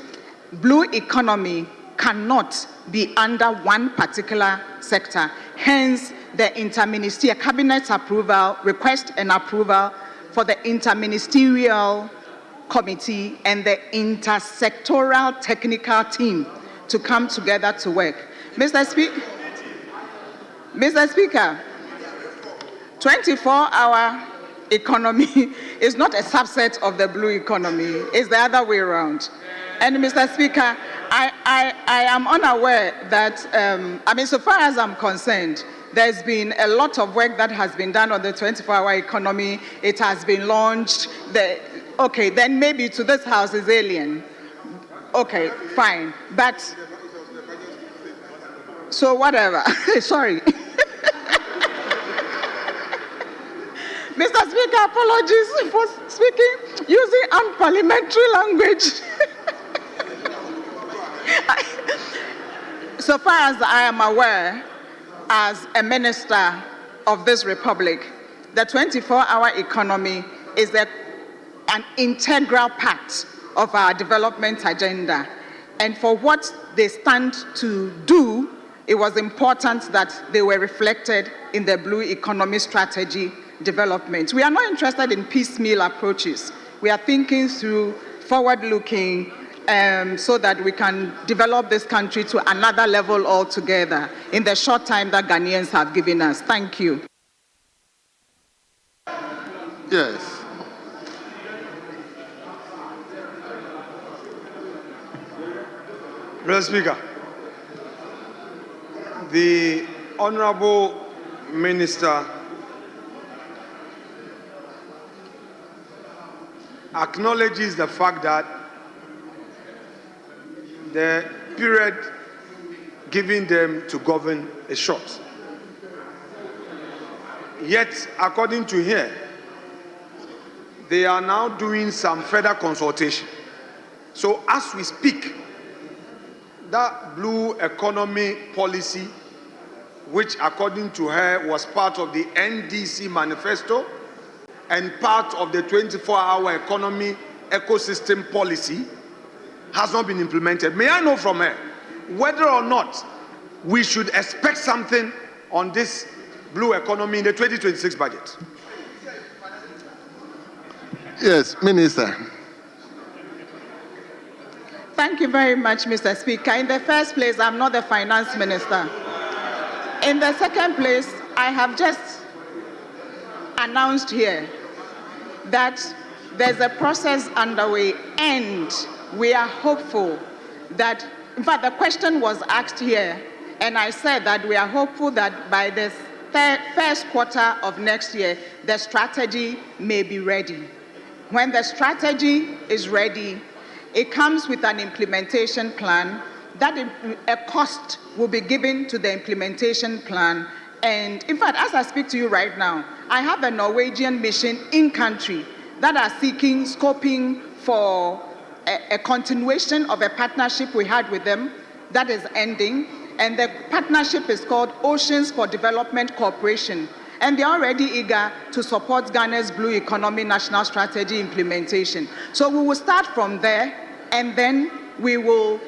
S15: blue economy cannot be under one particular sector. Hence, the interministerial cabinet's approval, request and approval for the interministerial committee and the intersectoral technical team to come together to work. Mr. Speaker, 24-hour economy is not a subset of the blue economy. It's the other way around. And Mr. Speaker, I am unaware that, so far as I'm concerned, there's been a lot of work that has been done on the 24-hour economy. It has been launched. Okay, then maybe to this house is alien. Okay, fine. But, so whatever. Sorry. Mr. Speaker, apologies for speaking using unparliamentary language. So far as I am aware, as a minister of this republic, the 24-hour economy is an integral part of our development agenda. And for what they stand to do, it was important that they were reflected in the blue economy strategy development. We are not interested in piecemeal approaches. We are thinking through forward-looking so that we can develop this country to another level altogether in the short time that Ghanaians have given us. Thank you.
S10: Yes.
S2: Mr. Speaker, the Honorable Minister acknowledges the fact that the period given them to govern is short. Yet, according to him, they are now doing some further consultation. So as we speak, that blue economy policy, which according to her was part of the NDC manifesto and part of the 24-hour economy ecosystem policy, has not been implemented. May I know from her whether or not we should expect something on this blue economy in the 2026 budget?
S10: Yes, Minister.
S15: Thank you very much, Mr. Speaker. In the first place, I'm not the finance minister. In the second place, I have just announced here that there's a process underway, and we are hopeful that, in fact, the question was asked here, and I said that we are hopeful that by the first quarter of next year, the strategy may be ready. When the strategy is ready, it comes with an implementation plan. That a cost will be given to the implementation plan. And in fact, as I speak to you right now, I have a Norwegian mission in country that are seeking scoping for a continuation of a partnership we had with them that is ending. And the partnership is called Oceans for Development Corporation. And they're already eager to support Ghana's Blue Economy National Strategy implementation. So we will start from there, and then we will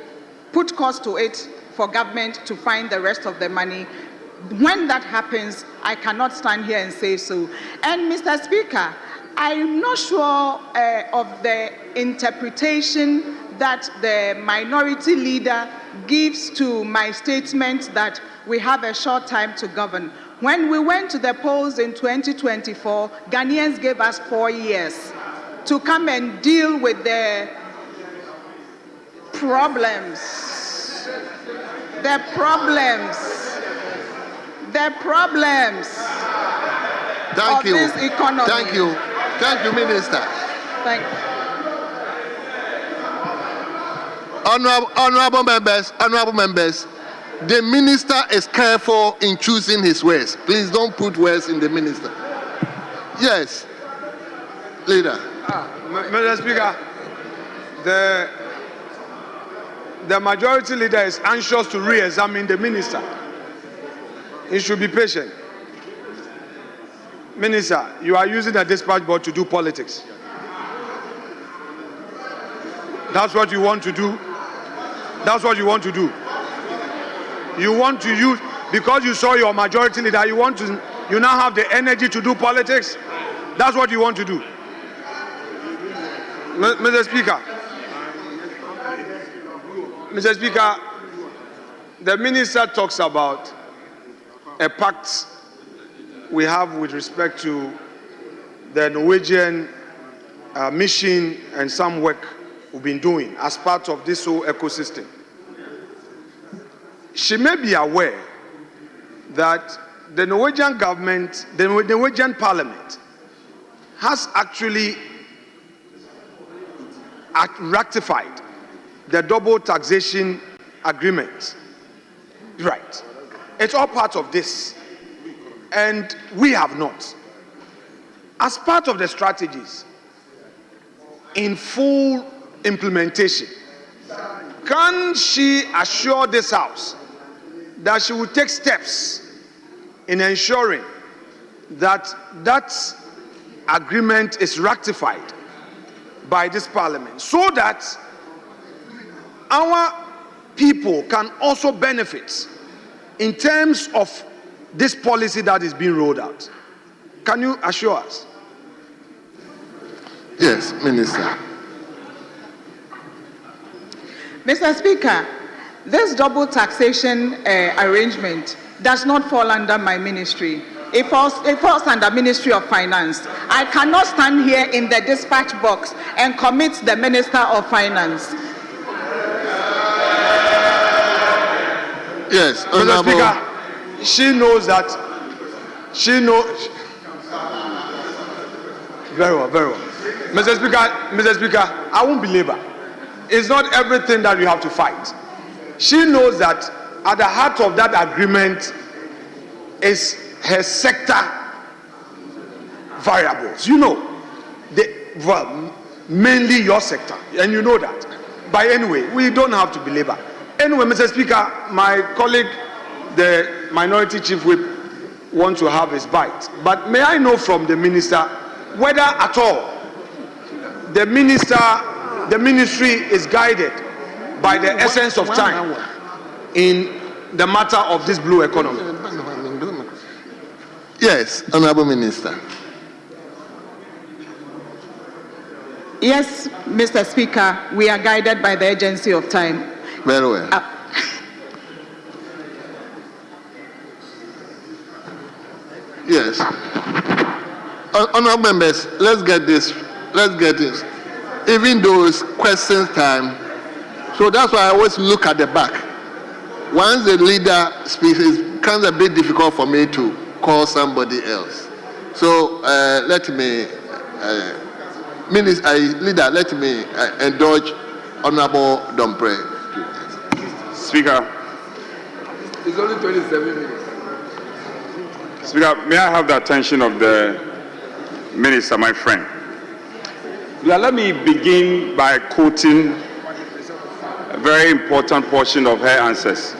S15: put cost to it for government to find the rest of the money. When that happens, I cannot stand here and say so. And Mr. Speaker, I'm not sure of the interpretation that the minority leader gives to my statement that we have a short time to govern. When we went to the polls in 2024, Ghanaians gave us 4 years to come and deal with the problems
S10: Thank you.
S15: This economy.
S10: Thank you. Thank you, Minister.
S15: Thank you.
S10: Honorable members, the minister is careful in choosing his words. Please don't put words in the minister. Yes, leader.
S2: Mr. Speaker, the majority leader is anxious to re-examine the minister. He should be patient. Minister, you are using the dispatch board to do politics. That's what you want to do. That's what you want to do. You want to use, because you saw your majority leader, you now have the energy to do politics. That's what you want to do. Mr. Speaker, the minister talks about a pact we have with respect to the Norwegian mission and some work we've been doing as part of this whole ecosystem. She may be aware that the Norwegian government, the Norwegian parliament, has actually ratified the double taxation agreement. Right. It's all part of this. And we have not. As part of the strategies, in full implementation, can she assure this House that she will take steps in ensuring that that agreement is ratified by this parliament so that our people can also benefit in terms of this policy that is being rolled out? Can you assure us?
S10: Yes, Minister.
S15: Mr. Speaker, this double taxation arrangement does not fall under my ministry. It falls under Ministry of Finance. I cannot stand here in the dispatch box and commit the Minister of Finance.
S10: Yes,
S2: Mr. Speaker, she knows that. She knows. Very well, very well. Mr. Speaker, I won't belabor. It's not everything that you have to fight. She knows that at the heart of that agreement is her sector variables. You know, well, mainly your sector, and you know that. But anyway, we don't have to belabor. Anyway, Mr. Speaker, my colleague, the Minority Chief Whip, wants to have his bite. But may I know from the minister whether at all the ministry is guided by the essence of time in the matter of this blue economy?
S10: Yes, Honorable Minister.
S15: Yes, Mr. Speaker, we are guided by the agency of time.
S10: Very well. Yes. Honorable members, let's get this. Even though it's question time, so that's why I always look at the back. Once the leader speaks, it becomes a bit difficult for me to call somebody else. So let me, leader, let me indulge Honorable Dompre.
S9: Speaker.
S20: It's only 27 minutes.
S9: Speaker, may I have the attention of the minister, my friend? Let me begin by quoting a very important portion of her answers.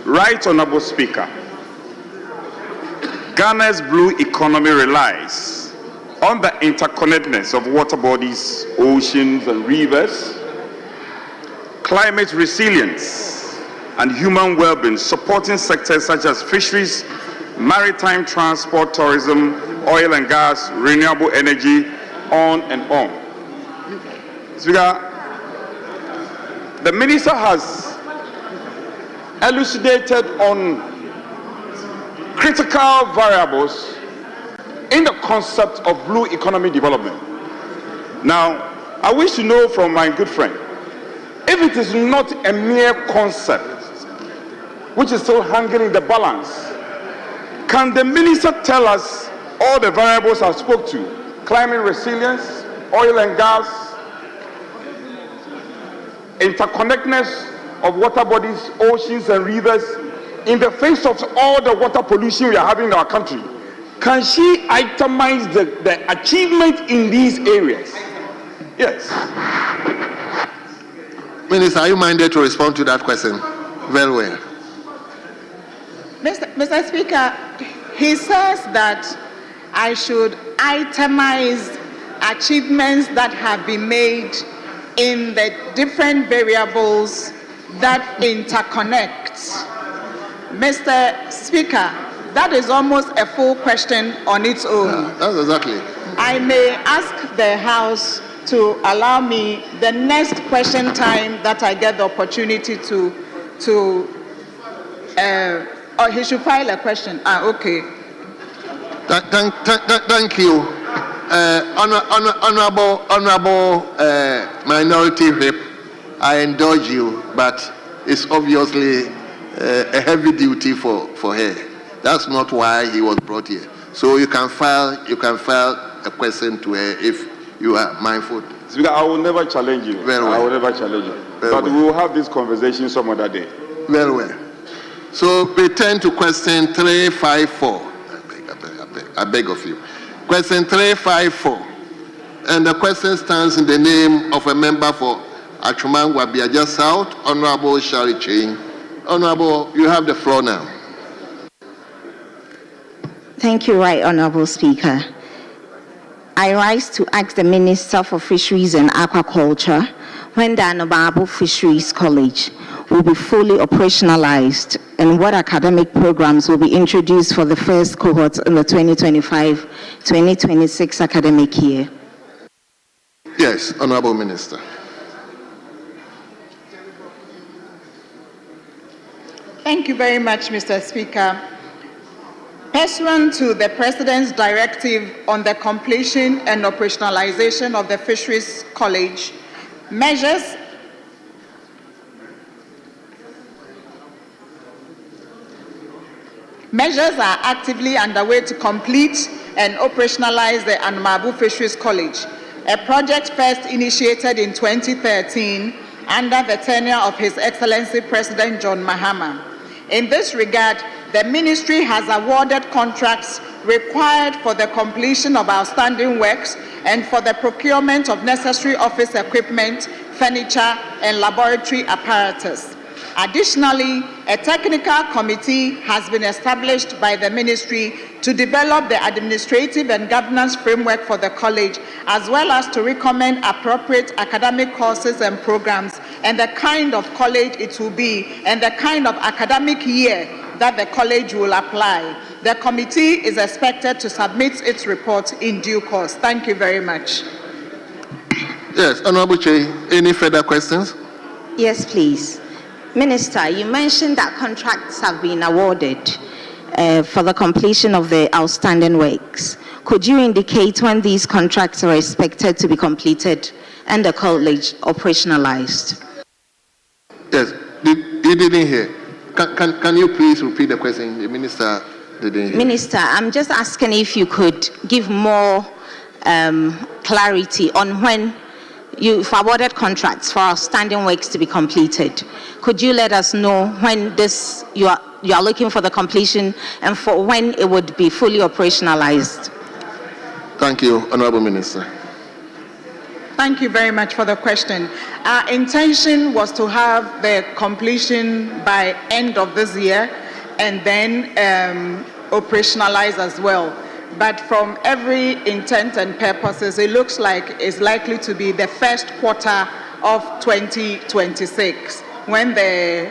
S9: Right Honorable Speaker, Ghana's blue economy relies on the interconnectedness of water bodies, oceans and rivers, climate resilience, and human well-being, supporting sectors such as fisheries, maritime transport, tourism, oil and gas, renewable energy, on and on. Speaker, the minister has elucidated on critical variables in the concept of blue economy development. Now, I wish to know from my good friend, if it is not a mere concept which is still hanging in the balance, can the minister tell us all the variables I spoke to? Climate resilience, oil and gas, interconnectedness of water bodies, oceans and rivers, in the face of all the water pollution we are having in our country. Can she itemize the achievement in these areas? Yes.
S10: Minister, are you minded to respond to that question? Very well.
S15: Mr. Speaker, he says that I should itemize achievements that have been made in the different variables that interconnect. Mr. Speaker, that is almost a full question on its own.
S10: Yeah, that's exactly.
S15: I may ask the House to allow me the next question time that I get the opportunity or he should file a question. Okay.
S10: Thank you. Honorable Minority Whip, I indulge you, but it's obviously a heavy duty for her. That's not why he was brought here. So you can file a question to her if you are mindful.
S9: Speaker, I will never challenge you.
S10: Very well.
S9: I will never challenge you. But we will have this conversation some other day.
S10: Very well. So we turn to question 354. I beg of you. Question 354. And the question stands in the name of a member for Achumangwa Biaja South, Honorable Shari Chain. Honorable, you have the floor now.
S21: Thank you, Right Honorable Speaker. I rise to ask the Minister for Fisheries and Aquaculture when the Anobabu Fisheries College will be fully operationalized and what academic programs will be introduced for the first cohort in the 2025-2026 academic year.
S10: Yes, Honorable Minister.
S15: Thank you very much, Mr. Speaker. Pursuant to the President's directive on the completion and operationalization of the Fisheries College, measures are actively underway to complete and operationalize the Anamabu Fisheries College, a project first initiated in 2013 under the tenure of His Excellency President John Mahama. In this regard, the Ministry has awarded contracts required for the completion of outstanding works and for the procurement of necessary office equipment, furniture, and laboratory apparatus. Additionally, a technical committee has been established by the ministry to develop the administrative and governance framework for the college, as well as to recommend appropriate academic courses and programs, and the kind of college it will be, and the kind of academic year that the college will apply. The committee is expected to submit its report in due course. Thank you very much.
S10: Yes, Honorable Chair, any further questions?
S21: Yes, please. Minister, you mentioned that contracts have been awarded for the completion of the outstanding works. Could you indicate when these contracts are expected to be completed and the college operationalized?
S10: Yes, you didn't hear. Can you please repeat the question? The minister didn't hear.
S21: Minister, I'm just asking if you could give more clarity on when you've awarded contracts for outstanding works to be completed. Could you let us know when this you are looking for the completion and for when it would be fully operationalized?
S10: Thank you, Honorable Minister.
S15: Thank you very much for the question. Our intention was to have the completion by end of this year and then operationalize as well. But from every intent and purposes, it looks like it's likely to be the first quarter of 2026 when the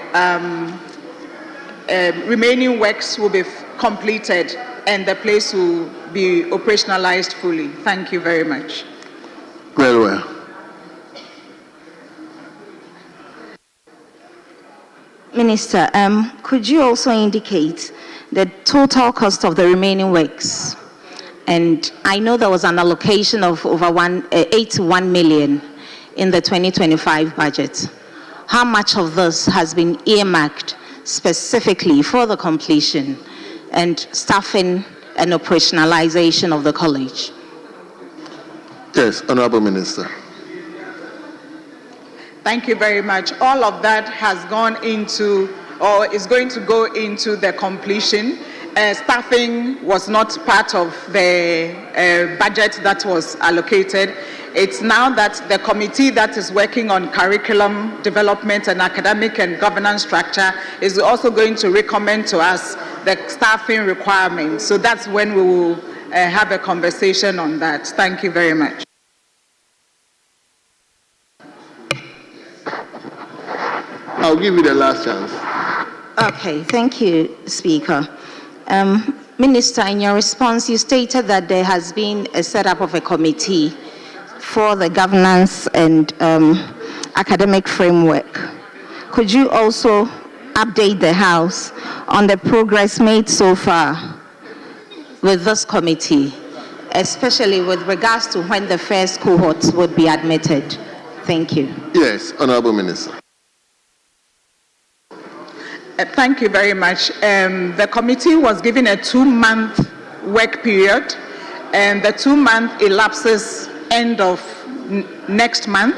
S15: remaining works will be completed and the place will be operationalized fully. Thank you very much.
S10: Very well.
S21: Minister, could you also indicate the total cost of the remaining works? And I know there was an allocation of over 81 million in the 2025 budget. How much of this has been earmarked specifically for the completion and staffing and operationalization of the college?
S10: Yes, Honorable Minister.
S15: Thank you very much. All of that has gone into, or is going to go into the completion. Staffing was not part of the budget that was allocated. It's now that the committee that is working on curriculum development and academic and governance structure is also going to recommend to us the staffing requirements. So that's when we will have a conversation on that. Thank you very much.
S10: I'll give you the last chance.
S21: Okay, thank you, Speaker. Minister, in your response, you stated that there has been a setup of a committee for the governance and academic framework. Could you also update the House on the progress made so far with this committee, especially with regards to when the first cohorts would be admitted? Thank you.
S10: Yes, Honorable Minister.
S15: Thank you very much. The committee was given a 2-month work period, and the 2-month elapses end of next month.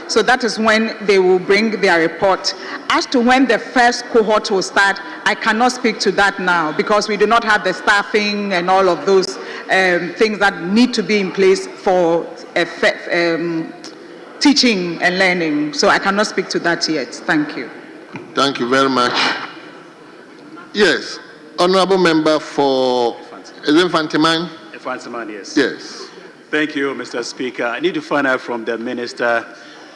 S15: So that is when they will bring their report. As to when the first cohort will start, I cannot speak to that now because we do not have the staffing and all of those things that need to be in place for teaching and learning. So I cannot speak to that yet. Thank you.
S10: Thank you very much. Yes, Honorable Member for Fantiman.
S4: Fantiman, yes.
S10: Yes.
S4: Thank you, Mr. Speaker. I need to find out from the Minister.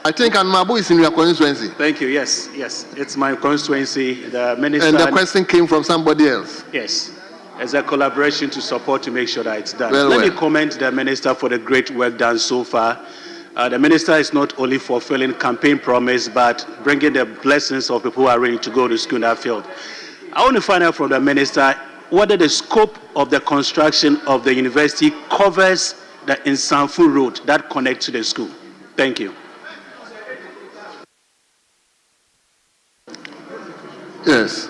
S10: I think Anmabu is in your constituency.
S4: Thank you. Yes, it's my constituency. The Minister.
S10: And the question came from somebody else.
S4: Yes. As a collaboration to support to make sure that it's done.
S10: Let
S4: me commend the Minister for the great work done so far. The Minister is not only fulfilling campaign promise, but bringing the blessings of people who are ready to go to school in that field. I want to find out from the Minister whether the scope of the construction of the university covers the Nsanfu Road that connects to the school. Thank you.
S10: Yes.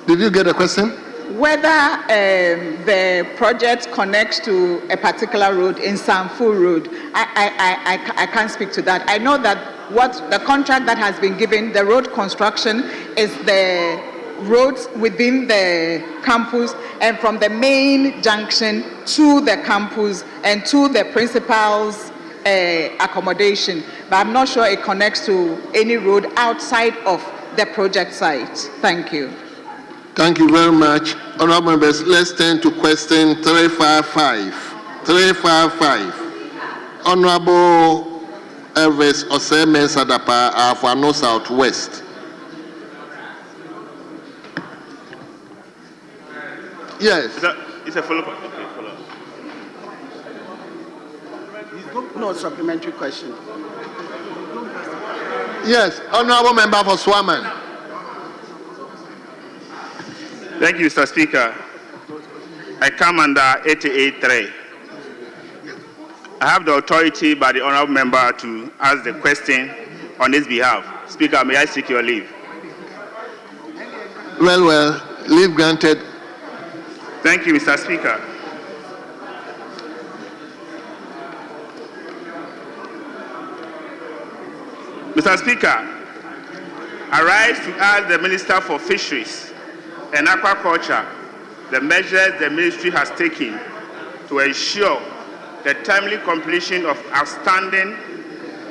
S10: Did you get a question?
S15: Whether the project connects to a particular road, in Nsanfu Road, I can't speak to that. I know that what the contract that has been given, the road construction, is the roads within the campus and from the main junction to the campus and to the principal's accommodation. But I'm not sure it connects to any road outside of the project site. Thank you.
S10: Thank you very much. Honorable members, let's turn to question 355. 355. Honorable Elvis Oseme Sadapa, Afano Southwest. Yes.
S8: It's a follow-up. Okay, follow-up.
S5: No supplementary question.
S10: Yes, Honorable Member for Swaman.
S8: Thank you, Mr. Speaker. I come under 88.3. I have the authority by the honorable member to ask the question on his behalf. Speaker, may I seek your leave?
S10: Well, leave granted.
S8: Thank you, Mr. Speaker. Mr. Speaker, I rise to ask the Minister for Fisheries and Aquaculture the measures the ministry has taken to ensure the timely completion of outstanding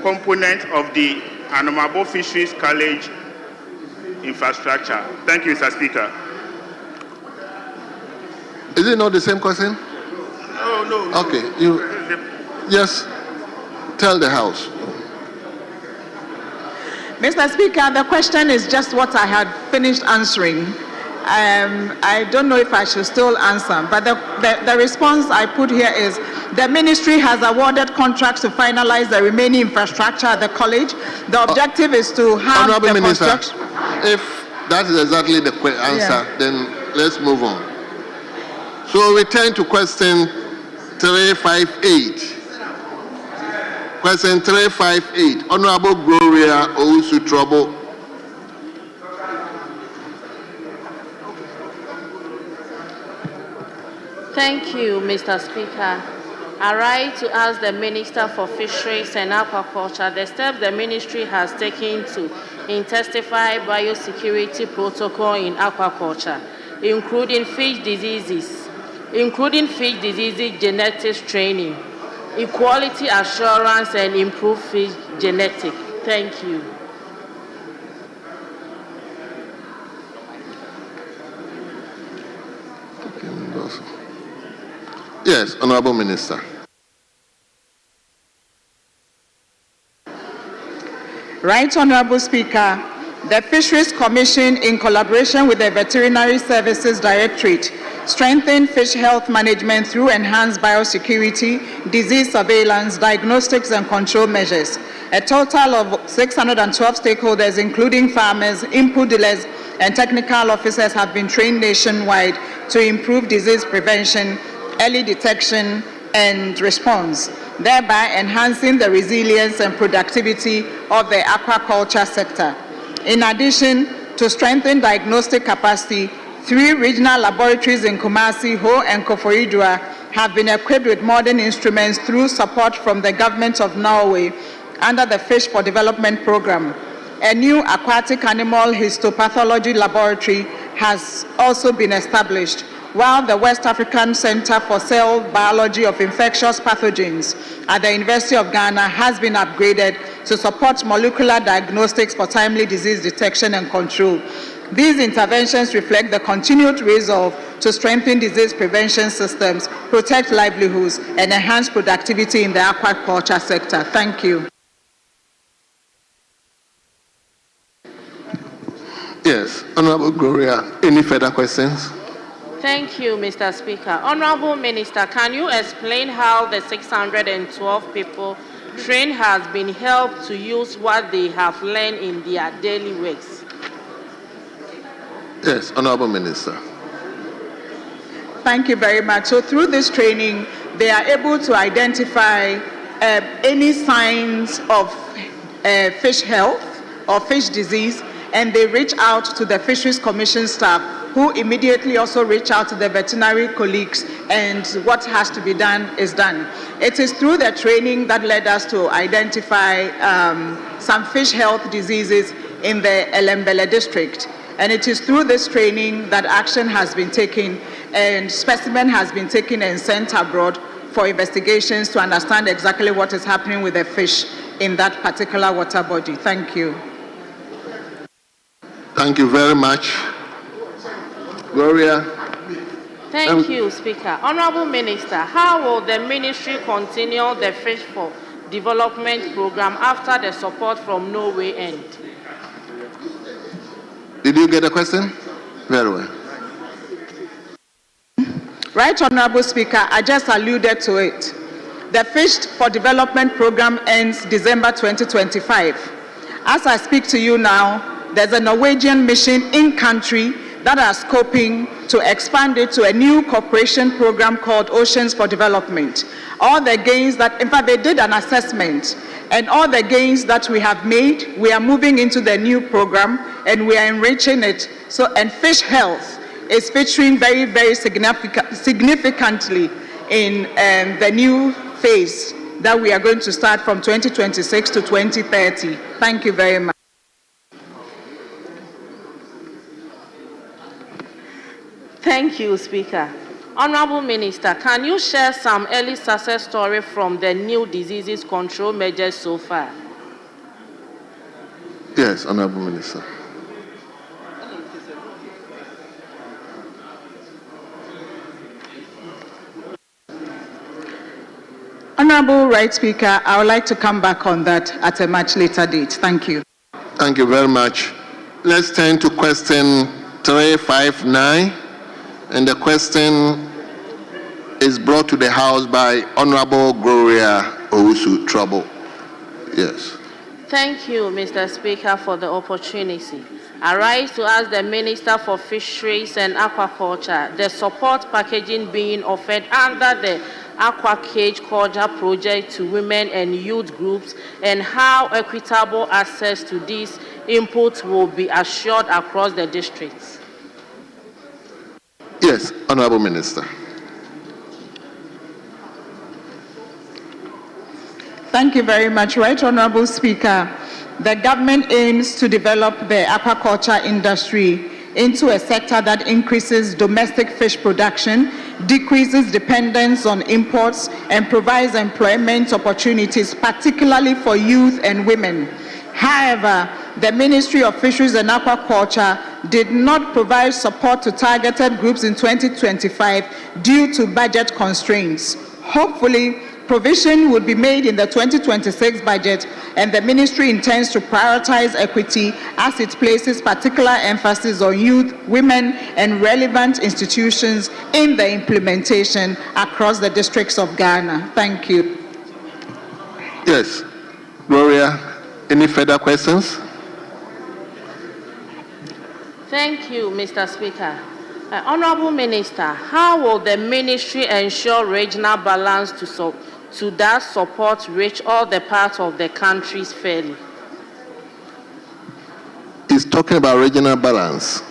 S8: component of the Anomabo Fisheries College infrastructure. Thank you, Mr. Speaker.
S10: Is it not the same question?
S8: No.
S10: Okay, you yes. Tell the House.
S15: Mr. Speaker, the question is just what I had finished answering. I don't know if I should still answer, but the response I put here is the ministry has awarded contracts to finalize the remaining infrastructure at the college. The objective is to have
S10: Honorable
S15: the
S10: Minister,
S15: construction.
S10: if that is exactly the answer, then let's move on. So we turn to question 358. Question 358. Honorable Gloria Owusu Trouble.
S22: Thank you, Mr. Speaker. I rise to ask the Minister for Fisheries and Aquaculture the steps the ministry has taken to intensify biosecurity protocol in aquaculture, including fish diseases genetics training, equality assurance, and improved fish genetics. Thank you.
S10: Yes, Honorable Minister.
S15: Right, Honorable Speaker. The Fisheries Commission, in collaboration with the Veterinary Services Directorate, strengthened fish health management through enhanced biosecurity, disease surveillance, diagnostics, and control measures. A total of 612 stakeholders, including farmers, input dealers, and technical officers, have been trained nationwide to improve disease prevention, early detection, and response, thereby enhancing the resilience and productivity of the aquaculture sector. In addition, to strengthen diagnostic capacity, 3 regional laboratories in Kumasi, Ho, and Koforidua have been equipped with modern instruments through support from the government of Norway under the Fish for Development Program. A new aquatic animal histopathology laboratory has also been established, while the West African Center for Cell Biology of Infectious Pathogens at the University of Ghana has been upgraded to support molecular diagnostics for timely disease detection and control. These interventions reflect the continued resolve to strengthen disease prevention systems, protect livelihoods, and enhance productivity in the aquaculture sector. Thank you.
S10: Yes, Honorable Gloria, any further questions?
S22: Thank you, Mr. Speaker. Honorable Minister, can you explain how the 612 people trained has been helped to use what they have learned in their daily works?
S10: Yes, Honorable Minister.
S15: Thank you very much. So through this training, they are able to identify any signs of fish health or fish disease, and they reach out to the Fisheries Commission staff, who immediately also reach out to the veterinary colleagues, and what has to be done is done. It is through the training that led us to identify some fish health diseases in the Elembele district. And it is through this training that action has been taken and specimen has been taken and sent abroad for investigations to understand exactly what is happening with the fish in that particular water body. Thank you.
S10: Thank you very much. Gloria.
S22: Thank you, Speaker. Honorable Minister, how will the ministry continue the Fish for Development program after the support from Norway end?
S10: Did you get the question? Very well.
S15: Right, Honorable Speaker, I just alluded to it. The Fish for Development program ends December 2025. As I speak to you now, there's a Norwegian mission in country that are scoping to expand it to a new cooperation program called Oceans for Development. All the gains that, in fact, they did an assessment, and all the gains that we have made, we are moving into the new program and we are enriching it. So, and fish health is featuring very, very significantly in the new phase that we are going to start from 2026 to 2030. Thank you very much.
S22: Thank you, Speaker. Honorable Minister, can you share some early success story from the new diseases control measures so far?
S10: Yes, Honorable Minister.
S15: Honorable Right Speaker, I would like to come back on that at a much later date. Thank you.
S10: Thank you very much. Let's turn to question 359. And the question is brought to the House by Honorable Gloria Owusu Trouble. Yes.
S22: Thank you, Mr. Speaker, for the opportunity. I rise to ask the Minister for Fisheries and Aquaculture the support packaging being offered under the Aqua Cage Culture project to women and youth groups, and how equitable access to these inputs will be assured across the districts.
S10: Yes, Honorable Minister.
S15: Thank you very much. Right, Honorable Speaker. The government aims to develop the aquaculture industry into a sector that increases domestic fish production, decreases dependence on imports, and provides employment opportunities, particularly for youth and women. However, the Ministry of Fisheries and Aquaculture did not provide support to targeted groups in 2025 due to budget constraints. Hopefully, provision would be made in the 2026 budget, and the ministry intends to prioritize equity as it places particular emphasis on youth, women, and relevant institutions in the implementation across the districts of Ghana. Thank you.
S10: Yes. Gloria, any further questions?
S22: Thank you, Mr. Speaker. Honorable Minister, how will the ministry ensure regional balance to that support reach all the parts of the countries fairly?
S10: He's talking about regional balance.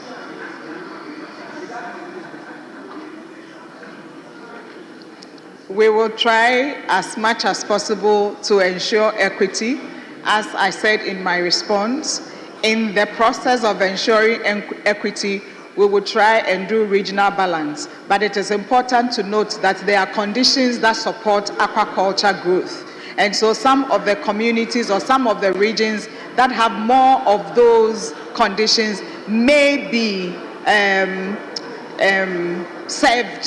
S15: We will try as much as possible to ensure equity. As I said in my response, in the process of ensuring equity, we will try and do regional balance. But it is important to note that there are conditions that support aquaculture growth. And so some of the communities or some of the regions that have more of those conditions may be served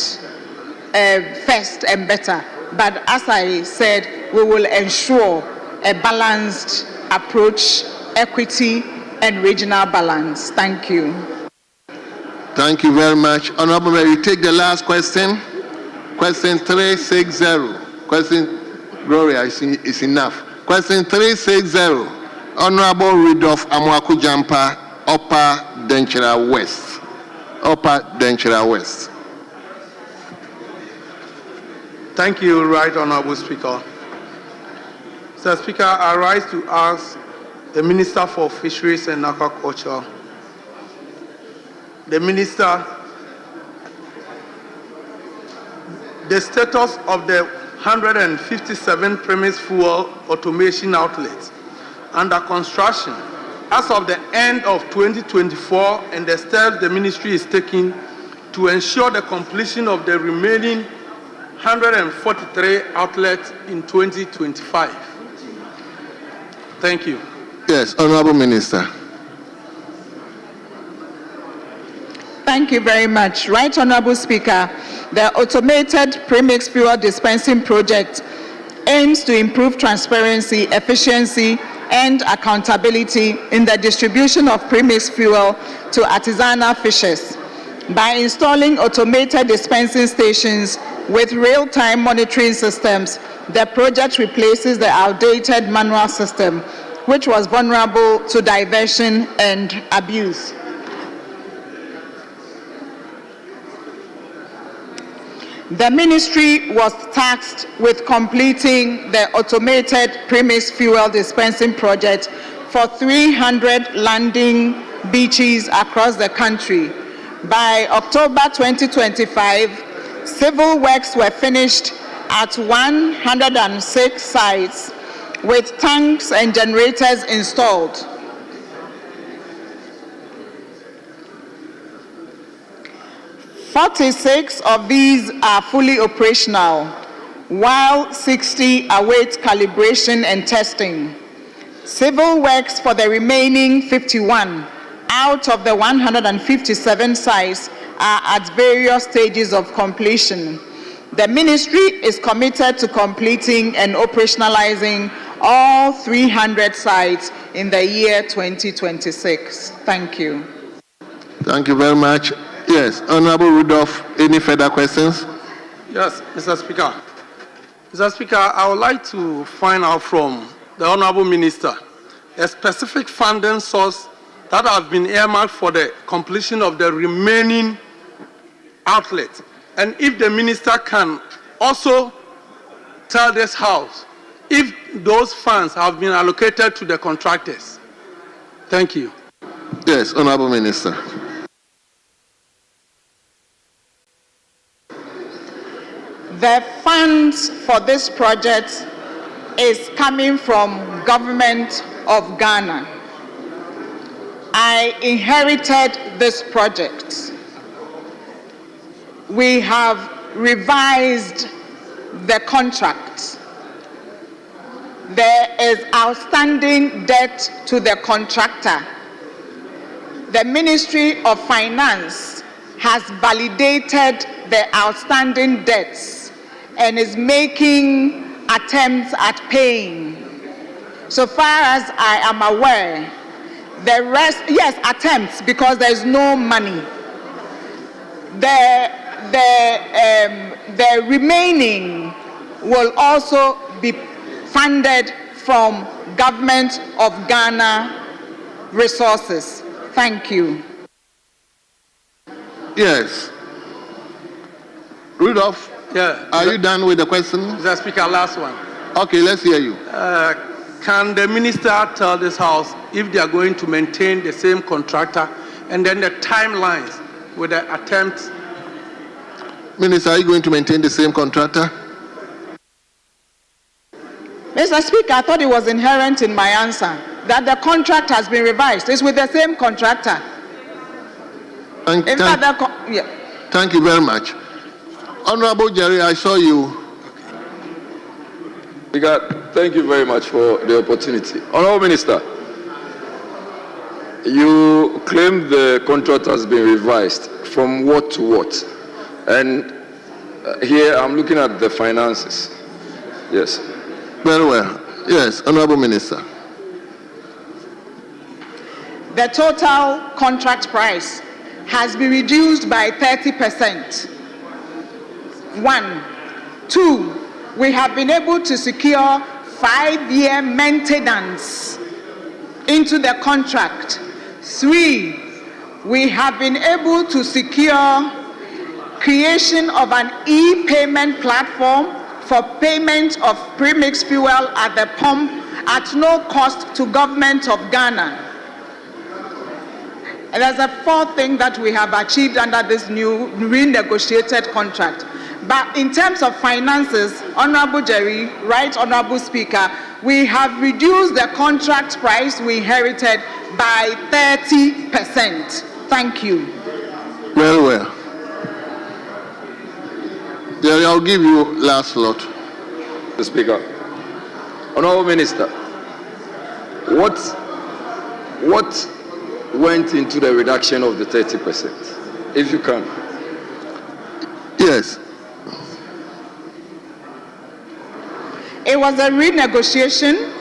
S15: first and better. But as I said, we will ensure a balanced approach, equity, and regional balance. Thank you.
S10: Thank you very much. Honorable Mayor, you take the last question. Question 360. Question, Gloria, is enough. Question 360. Honorable Ridolph Amwaku Jampa, Upper Denchera West. Upper Denchera West.
S5: Thank you, Right Honorable Speaker. Mr. Speaker, I rise to ask the Minister for Fisheries and Aquaculture. The Minister, the status of the 157 premise fuel automation outlets under construction as of the end of 2024 and the steps the ministry is taking to ensure the completion of the remaining 143 outlets in 2025. Thank you.
S10: Yes, Honorable Minister.
S15: Thank you very much. Right Honorable Speaker, the automated premix fuel dispensing project aims to improve transparency, efficiency, and accountability in the distribution of premix fuel to artisanal fishers. By installing automated dispensing stations with real-time monitoring systems, the project replaces the outdated manual system, which was vulnerable to diversion and abuse. The ministry was tasked with completing the automated premix fuel dispensing project for 300 landing beaches across the country. By October 2025, civil works were finished at 106 sites with tanks and generators installed. "46 of these are fully operational, while 60 await calibration and testing. Civil works for the remaining 51 out of the 157 sites are at various stages of completion. The ministry is committed to completing and operationalizing all 300 sites in the year 2026. Thank you.
S10: Thank you very much. Yes, Honorable Rudolph, any further questions?
S5: Yes, Mr. Speaker. Mr. Speaker, I would like to find out from the Honorable Minister a specific funding source that has been earmarked for the completion of the remaining outlets. And if the Minister can also tell this House if those funds have been allocated to the contractors. Thank you.
S10: Yes, Honorable Minister.
S15: The funds for this project is coming from Government of Ghana. I inherited this project. We have revised the contract. There is outstanding debt to the contractor. The Ministry of Finance has validated the outstanding debts and is making attempts at paying. So far as I am aware, the rest, yes, attempts, because there's no money. The remaining will also be funded from Government of Ghana resources. Thank you.
S10: Yes. Rudolph,
S5: yeah.
S10: Are you done with the question?
S5: Mr. Speaker, last one.
S10: Okay, let's hear you.
S5: Can the minister tell this House if they are going to maintain the same contractor and then the timelines with the attempts?
S10: Minister, are you going to maintain the same contractor?
S15: Mr. Speaker, I thought it was inherent in my answer that the contract has been revised. It's with the same contractor.
S10: Thank you very much. Honorable Jerry, I saw you.
S20: Speaker, thank you very much for the opportunity. Honorable Minister, you claim the contract has been revised from what to what? And here I'm looking at the finances. Yes.
S10: Very well. Yes, Honorable Minister.
S15: The total contract price has been reduced by 30%. 1. 2, we have been able to secure 5-year maintenance into the contract. 3, we have been able to secure creation of an e-payment platform for payment of premix fuel at the pump at no cost to Government of Ghana. And there's a 4th thing that we have achieved under this new renegotiated contract. But in terms of finances, Honorable Jerry, Right Honorable Speaker, we have reduced the contract price we inherited by 30%. Thank you.
S10: Very well. Jerry, I'll give you last slot.
S20: Mr. Speaker. Honourable Minister, what went into the reduction of the 30%, if you can?
S10: Yes.
S15: It was a renegotiation.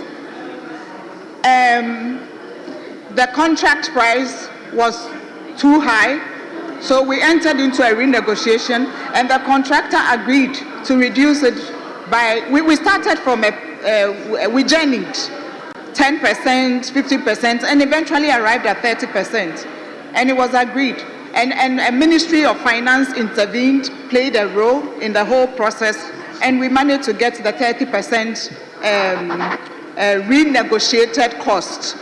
S15: The contract price was too high, so we entered into a renegotiation, and the contractor agreed to reduce it by, we started from we journeyed 10%, 50%, and eventually arrived at 30%. And it was agreed. And a Ministry of Finance intervened, played a role in the whole process, and we managed to get the 30% renegotiated cost.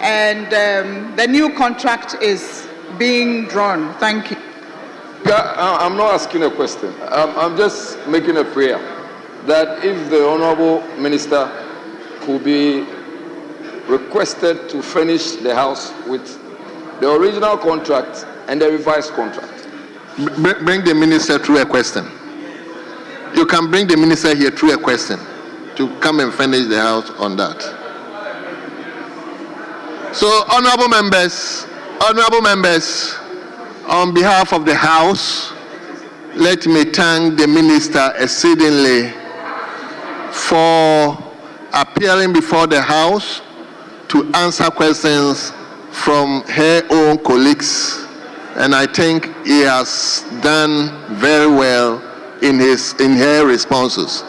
S15: And the new contract is being drawn. Thank you.
S20: I'm not asking a question. I'm just making a prayer that if the Honourable Minister could be requested to furnish the House with the original contract and the revised contract.
S10: Bring the Minister through a question. You can bring the Minister here through a question to come and furnish the House on that. So, honourable members, on behalf of the House, let me thank the Minister exceedingly for appearing before the House to answer questions from her own colleagues, and I think he has done very well in her responses.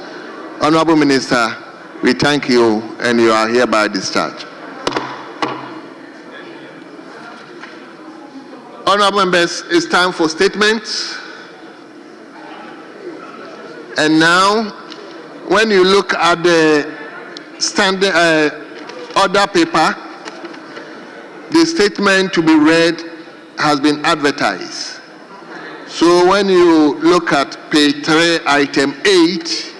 S10: Honourable Minister, we thank you, and you are hereby discharged. Honourable members, it's time for statements. And now, when you look at the standing order paper, the statement to be read has been advertised. So when you look at page 3, item 8,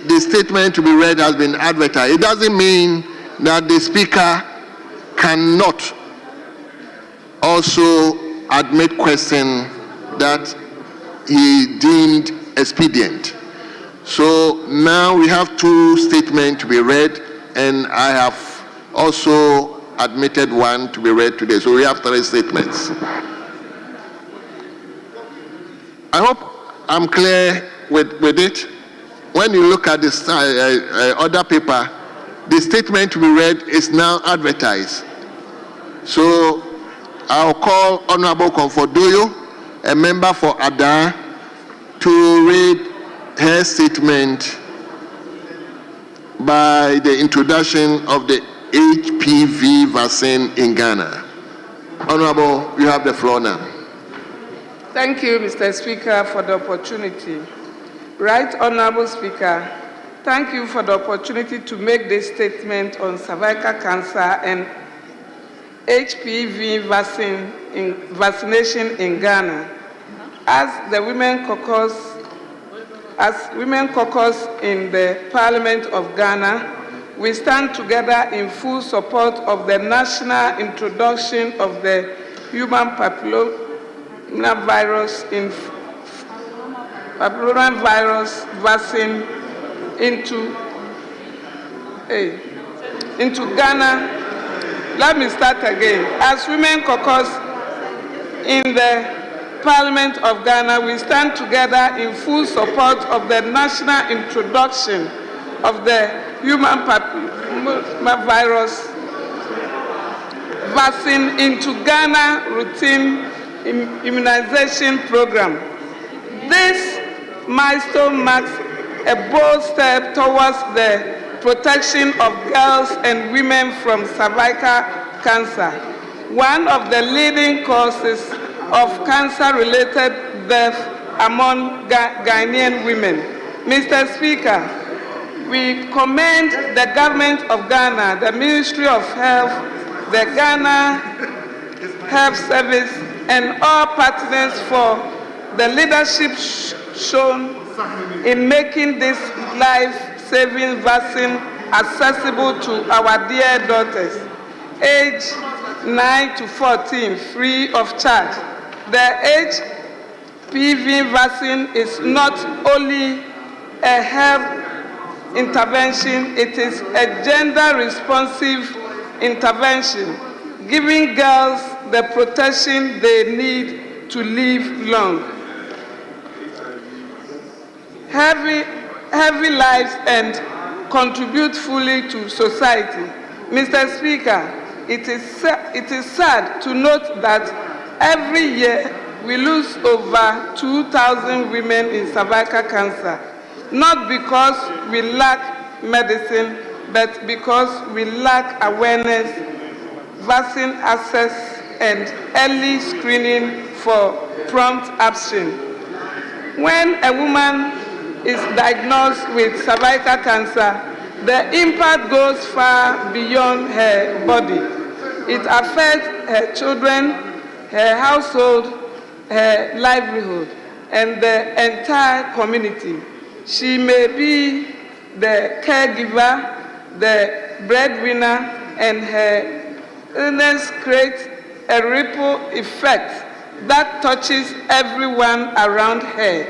S10: the statement to be read has been advertised. It doesn't mean that the Speaker cannot also admit question that he deemed expedient. So now we have two statements to be read, and I have also admitted one to be read today. So we have 3 statements. I hope I'm clear with it. When you look at this order paper, the statement to be read is now advertised. So I'll call Honourable Comfordoyo, a member for Ada, to read her statement by the introduction of the HPV vaccine in Ghana. Honourable, you have the floor now.
S6: Thank you, Mr. Speaker, for the opportunity. Right Honourable Speaker, thank you for the opportunity to make this statement on cervical cancer and HPV vaccination in Ghana. As Women Caucus in the Parliament of Ghana, we stand together in full support of the national introduction of the human papillomavirus vaccine into Ghana. Let me start again. As Women Caucus in the Parliament of Ghana, we stand together in full support of the national introduction of the human papillomavirus vaccine into Ghana routine immunization program. This milestone marks a bold step towards the protection of girls and women from cervical cancer, one of the leading causes of cancer-related death among Ghanaian women. Mr. Speaker, we commend the government of Ghana, the Ministry of Health, the Ghana Health Service, and all partners for the leadership shown in making this life-saving vaccine accessible to our dear daughters, aged 9 to 14, free of charge. The HPV vaccine is not only a health intervention, it is a gender-responsive intervention, giving girls the protection they need to live long, heavy lives and contribute fully to society. Mr. Speaker, it is sad to note that every year we lose over 2,000 women in cervical cancer, not because we lack medicine, but because we lack awareness, vaccine access, and early screening for prompt action. When a woman is diagnosed with cervical cancer, the impact goes far beyond her body. It affects her children, her household, her livelihood, and the entire community. She may be the caregiver, the breadwinner, and her illness creates a ripple effect that touches everyone around her.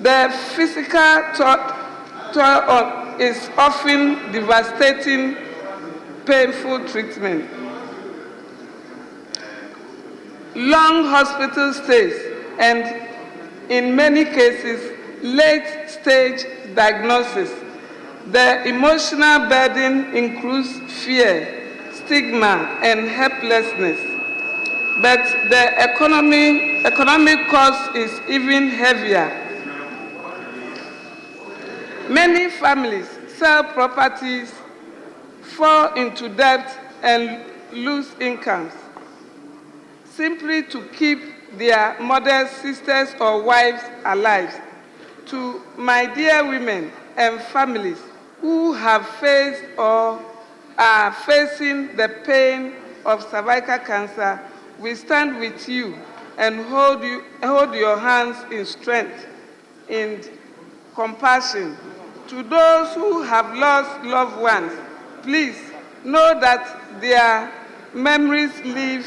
S6: The physical toll is often devastating, painful treatment, long hospital stays, and in many cases, late-stage diagnosis. The emotional burden includes fear, stigma, and helplessness. But the economic cost is even heavier. Many families sell properties, fall into debt, and lose incomes simply to keep their mothers, sisters, or wives alive. To my dear women and families who have faced or are facing the pain of cervical cancer, we stand with you and hold your hands in strength, in compassion. To those who have lost loved ones, please know that their memories live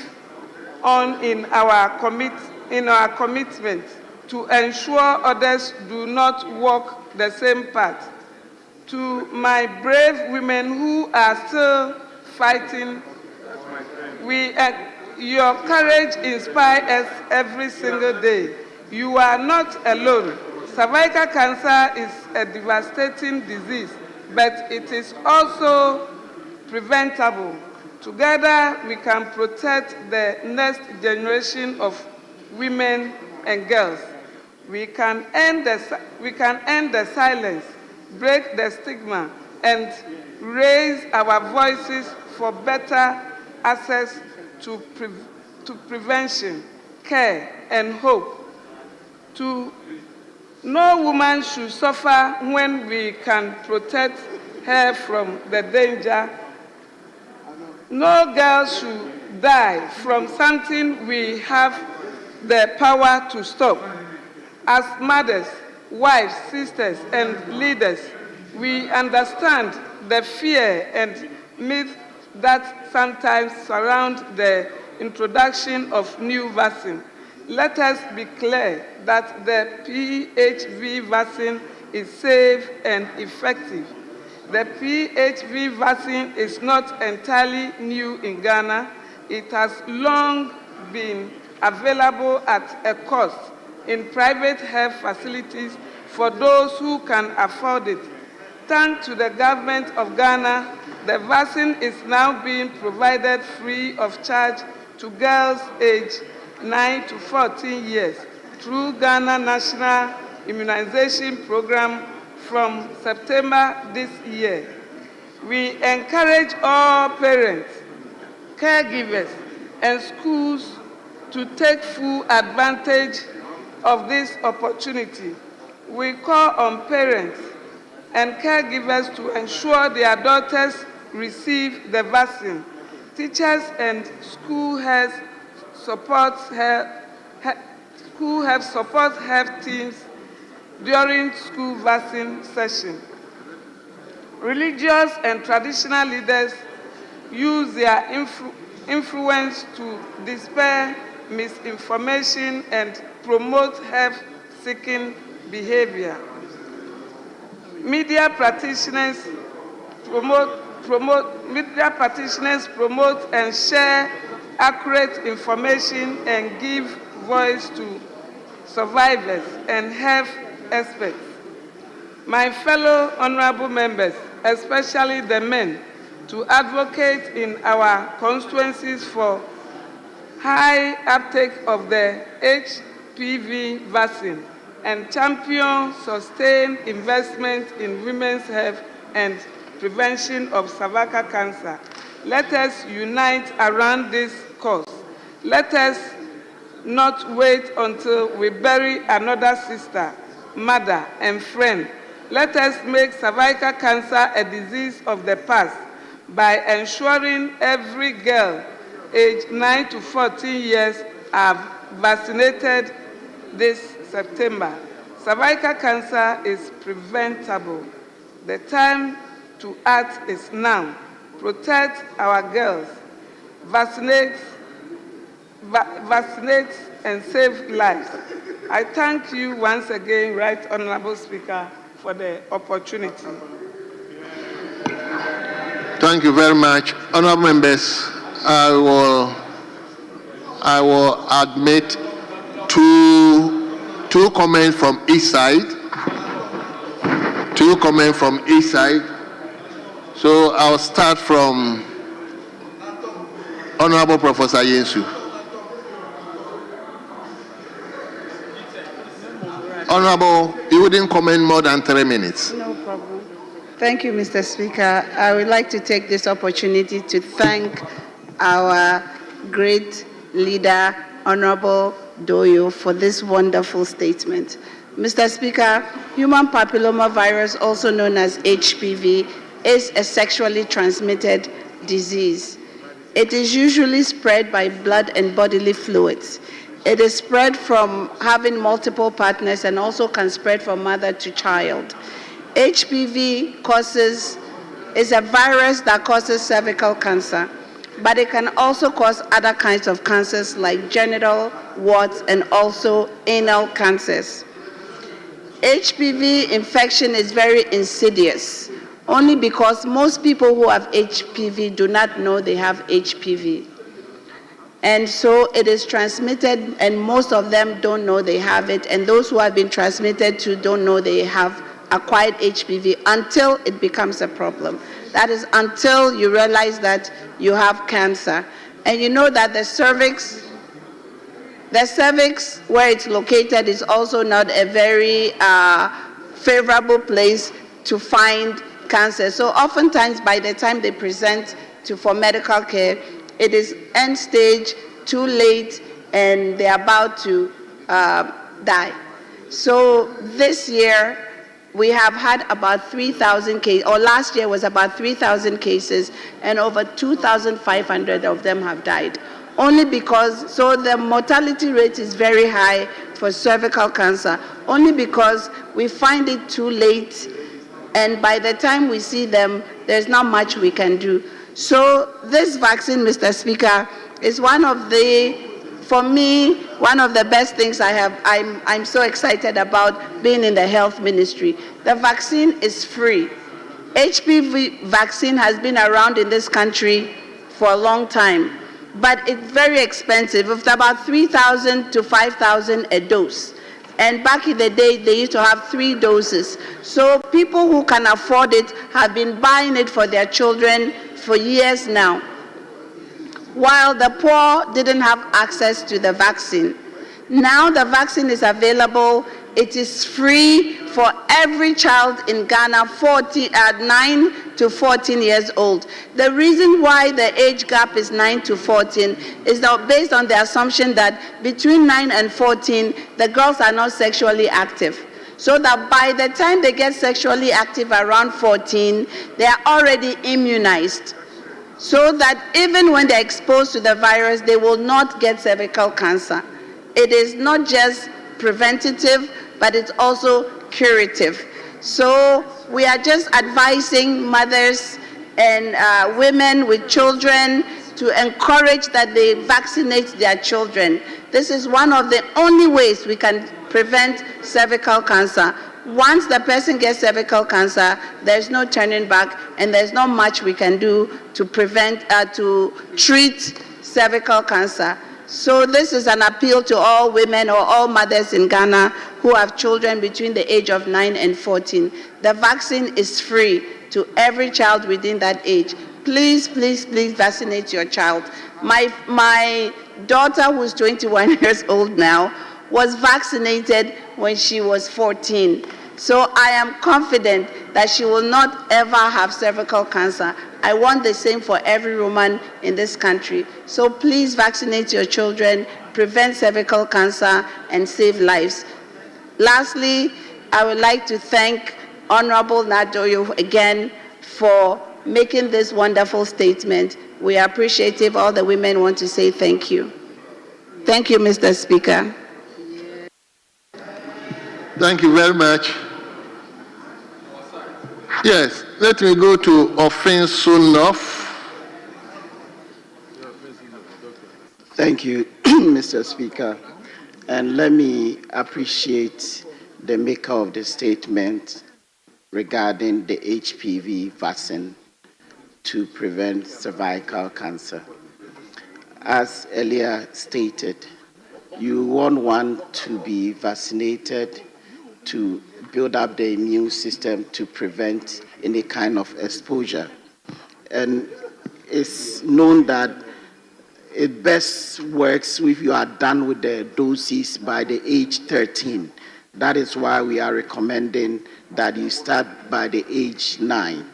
S6: on in our commitment to ensure others do not walk the same path. To my brave women who are still fighting, your courage inspires us every single day. You are not alone. Cervical cancer is a devastating disease, but it is also preventable. Together, we can protect the next generation of women and girls. We can end the silence, break the stigma, and raise our voices for better access to prevention, care, and hope. No woman should suffer when we can protect her from the danger. No girl should die from something we have the power to stop. As mothers, wives, sisters, and leaders, we understand the fear and myth that sometimes surround the introduction of new vaccine. Let us be clear that the PHV vaccine is safe and effective. The PHV vaccine is not entirely new in Ghana. It has long been available at a cost in private health facilities for those who can afford it. Thanks to the government of Ghana, the vaccine is now being provided free of charge to girls aged 9 to 14 years through Ghana National Immunization Program from September this year. We encourage all parents, caregivers, and schools to take full advantage of this opportunity. We call on parents and caregivers to ensure their daughters receive the vaccine. Teachers and school health support health teams during school vaccine session. Religious and traditional leaders use their influence to dispel misinformation and promote health-seeking behavior. Media practitioners promote and share accurate information and give voice to survivors and health experts. My fellow honorable members, especially the men, to advocate in our constituencies for high uptake of the HPV vaccine and champion sustained investment in women's health and prevention of cervical cancer. Let us unite around this cause. Let us not wait until we bury another sister, mother, and friend. Let us make cervical cancer a disease of the past by ensuring every girl aged 9 to 14 years are vaccinated this September. Cervical cancer is preventable. The time to act is now. Protect our girls. Vaccinate and save lives. I thank you once again, Right Honorable Speaker, for the opportunity.
S10: Thank you very much. Honorable members, I will admit two comments from each side. Two comments from each side. So I'll start from Honorable Professor Yensu. Honorable, you wouldn't comment more than 3 minutes.
S1: No problem. Thank you, Mr. Speaker. I would like to take this opportunity to thank our great leader, Honorable Doyo, for this wonderful statement. Mr. Speaker, human papilloma virus, also known as HPV, is a sexually transmitted disease. It is usually spread by blood and bodily fluids. It is spread from having multiple partners and also can spread from mother to child. HPV is a virus that causes cervical cancer, but it can also cause other kinds of cancers like genital warts and also anal cancers. HPV infection is very insidious, only because most people who have HPV do not know they have HPV. And so it is transmitted, and most of them don't know they have it, and those who have been transmitted to don't know they have acquired HPV until it becomes a problem. That is until you realize that you have cancer. And you know that the cervix where it's located is also not a very favorable place to find cancer. So oftentimes by the time they present for medical care, it is end stage, too late, and they're about to die. So this year, we have had about 3,000 cases, or last year was about 3,000 cases, and over 2,500 of them have died. Only because, so the mortality rate is very high for cervical cancer, only because we find it too late, and by the time we see them, there's not much we can do. So this vaccine, Mr. Speaker, is one of the, for me, one of the best things I'm so excited about being in the health ministry. The vaccine is free. HPV vaccine has been around in this country for a long time, but it's very expensive. It's about 3,000 to 5,000 a dose. And back in the day, they used to have 3 doses. So people who can afford it have been buying it for their children for years now, while the poor didn't have access to the vaccine. Now the vaccine is available. It is free for every child in Ghana 9 to 14 years old. The reason why the age gap is 9 to 14 is that based on the assumption that between 9 and 14, the girls are not sexually active. So that by the time they get sexually active around 14, they are already immunized. So that even when they're exposed to the virus, they will not get cervical cancer. It is not just preventative, but it's also curative. So we are just advising mothers and women with children to encourage that they vaccinate their children. This is one of the only ways we can prevent cervical cancer. Once the person gets cervical cancer, there's no turning back, and there's not much we can do to to treat cervical cancer. So this is an appeal to all women or all mothers in Ghana who have children between the age of 9 and 14. The vaccine is free to every child within that age. Please, please, please vaccinate your child. My daughter, who's 21 years old now, was vaccinated when she was 14. So I am confident that she will not ever have cervical cancer. I want the same for every woman in this country. So please vaccinate your children, prevent cervical cancer, and save lives. Lastly, I would like to thank Honorable Nadoyo again for making this wonderful statement. We are appreciative. All the women want to say thank you. Thank you, Mr. Speaker.
S10: Thank you very much. Yes, let me go to Offensunov.
S3: Thank you, Mr. Speaker. And let me appreciate the maker of the statement regarding the HPV vaccine to prevent cervical cancer. As earlier stated, you want one to be vaccinated to build up the immune system to prevent any kind of exposure. And it's known that it best works if you are done with the doses by the age 13. That is why we are recommending that you start by the age 9.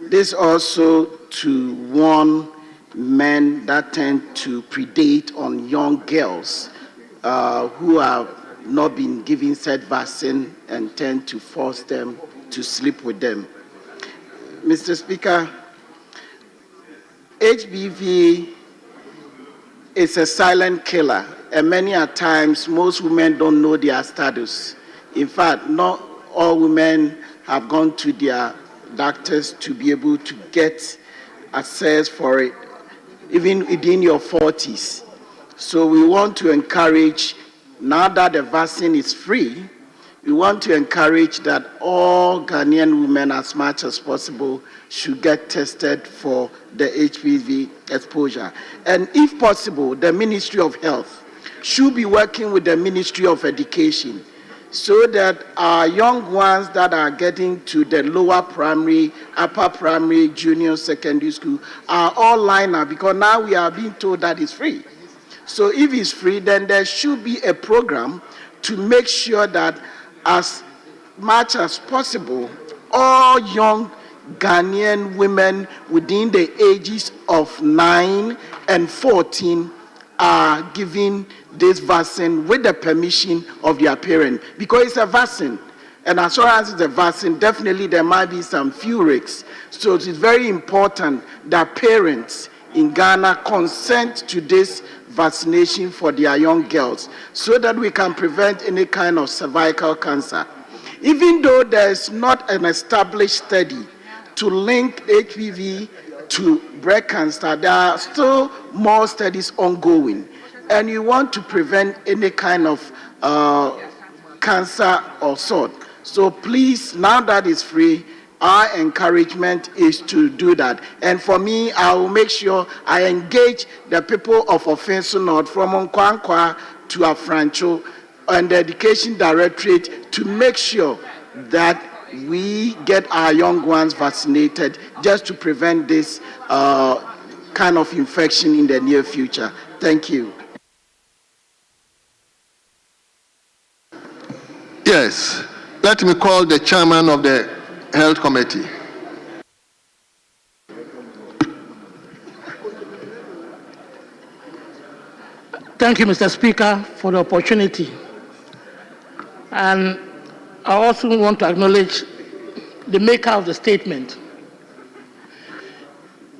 S3: This also to warn men that tend to predate on young girls who have not been given said vaccine and tend to force them to sleep with them. Mr. Speaker, HPV is a silent killer, and many a times most women don't know their status. In fact, not all women have gone to their doctors to be able to get access for it, even within your 40s. So we want to encourage, now that the vaccine is free, we want to encourage that all Ghanaian women, as much as possible, should get tested for the HPV exposure. And if possible, the Ministry of Health should be working with the Ministry of Education so that our young ones that are getting to the lower primary, upper primary, junior secondary school are all lined up, because now we are being told that it's free. So if it's free, then there should be a program to make sure that as much as possible, all young Ghanaian women within the ages of 9 and 14 are given this vaccine with the permission of their parent, because it's a vaccine. And as far as it's a vaccine, definitely there might be some few risks. So it is very important that parents in Ghana consent to this vaccination for their young girls so that we can prevent any kind of cervical cancer. Even though there is not an established study to link HPV to breast cancer, there are still more studies ongoing. And you want to prevent any kind of cancer or sort. So please, now that it's free, our encouragement is to do that. And for me, I will make sure I engage the people of Offenso North from Nkwankwa to Afrancho and the Education Directorate to make sure that we get our young ones vaccinated just to prevent this kind of infection in the near future. Thank you.
S10: Yes, let me call the chairman of the Health Committee.
S7: Thank you, Mr. Speaker, for the opportunity. And I also want to acknowledge the maker of the statement.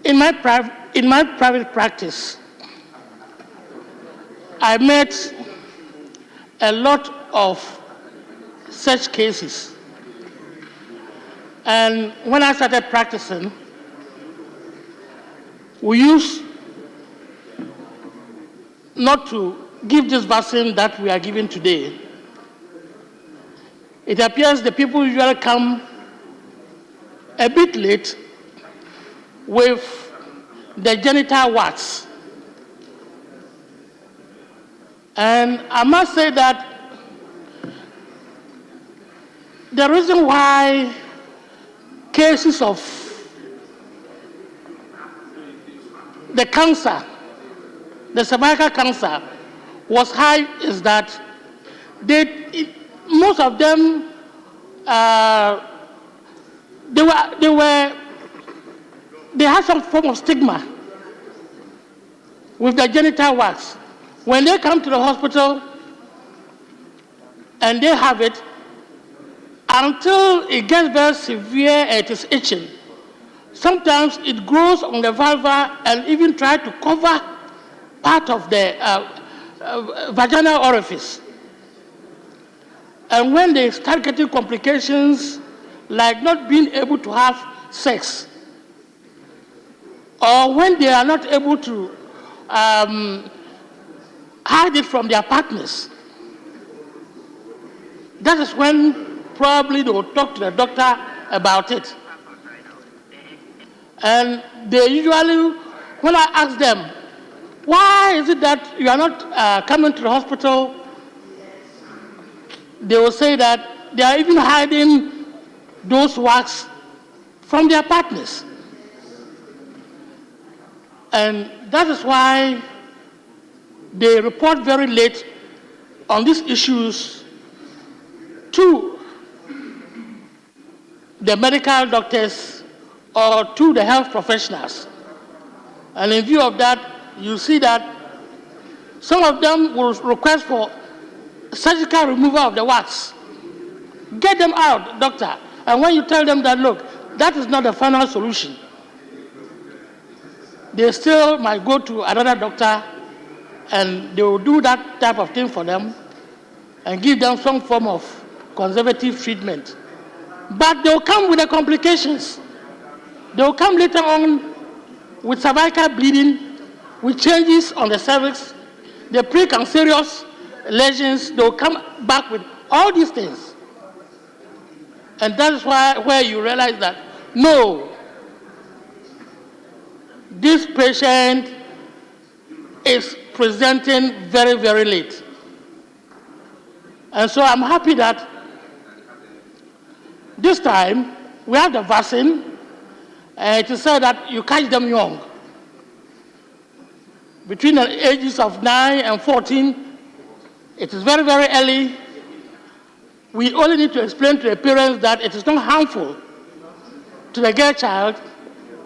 S7: In my private practice, I met a lot of such cases. And when I started practicing, we used not to give this vaccine that we are giving today. It appears the people usually come a bit late with the genital warts. And I must say that the reason why cases of the cancer, the cervical cancer, was high is that most of them they had some form of stigma with the genital warts. When they come to the hospital and they have it, until it gets very severe and it is itching, sometimes it grows on the vulva and even try to cover part of the vaginal orifice. And when they start getting complications like not being able to have sex, or when they are not able to hide it from their partners, that is when probably they will talk to the doctor about it. And they usually, when I ask them, why is it that you are not coming to the hospital, they will say that they are even hiding those warts from their partners. And that is why they report very late on these issues to the medical doctors or to the health professionals. And in view of that, you see that some of them will request for surgical removal of the warts. Get them out, doctor. And when you tell them that, look, that is not the final solution, they still might go to another doctor and they will do that type of thing for them and give them some form of conservative treatment. But they will come with the complications. They will come later on with cervical bleeding, with changes on the cervix, the precancerous lesions. They will come back with all these things. And that is where you realize that, no, this patient is presenting very, very late. And so I'm happy that this time we have the vaccine, and it is said that you catch them young. Between the ages of 9 and 14, it is very, very early. We only need to explain to the parents that it is not harmful to the girl child,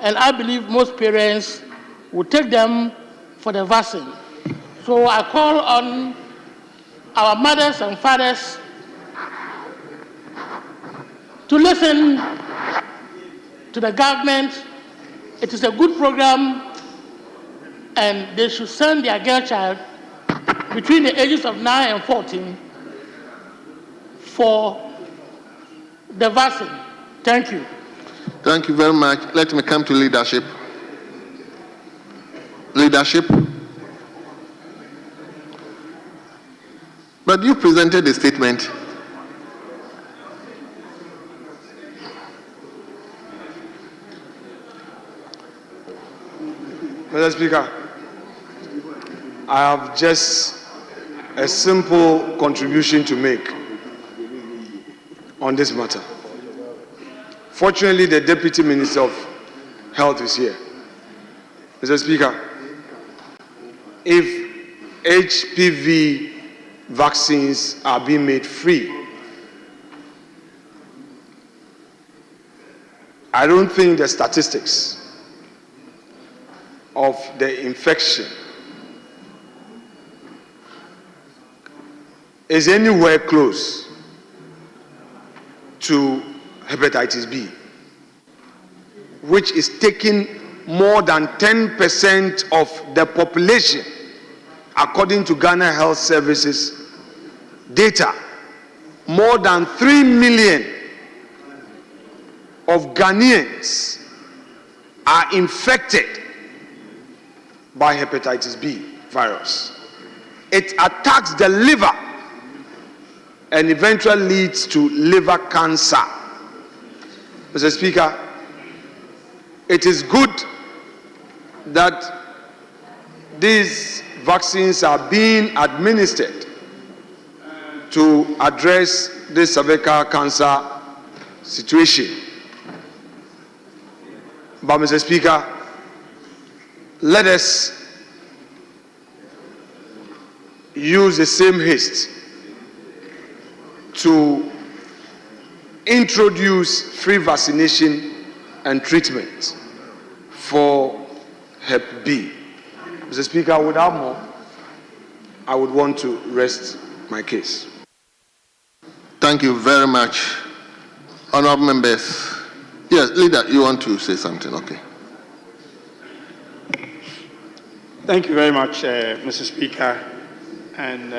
S7: and I believe most parents will take them for the vaccine. So I call on our mothers and fathers to listen to the government. It is a good program, and they should send their girl child between the ages of 9 and 14 for the vaccine. Thank you.
S10: Thank you very much. Let me come to leadership. Leadership. But you presented a statement.
S2: Mr. Speaker, I have just a simple contribution to make on this matter. Fortunately, the Deputy Minister of Health is here. Mr. Speaker, if HPV vaccines are being made free, I don't think the statistics of the infection is anywhere close to hepatitis B, which is taking more than 10% of the population, according to Ghana Health Services data. more than 3 million of Ghanaians are infected by hepatitis B virus. It attacks the liver and eventually leads to liver cancer. Mr. Speaker, it is good that these vaccines are being administered to address this cervical cancer situation. But, Mr. Speaker, let us use the same haste to introduce free vaccination and treatment for Hep B. Mr. Speaker, without more, I would want to rest my case.
S10: Thank you very much. Honorable members. Yes, Leader, you want to say something? Okay.
S11: Thank you very much, Mr. Speaker. And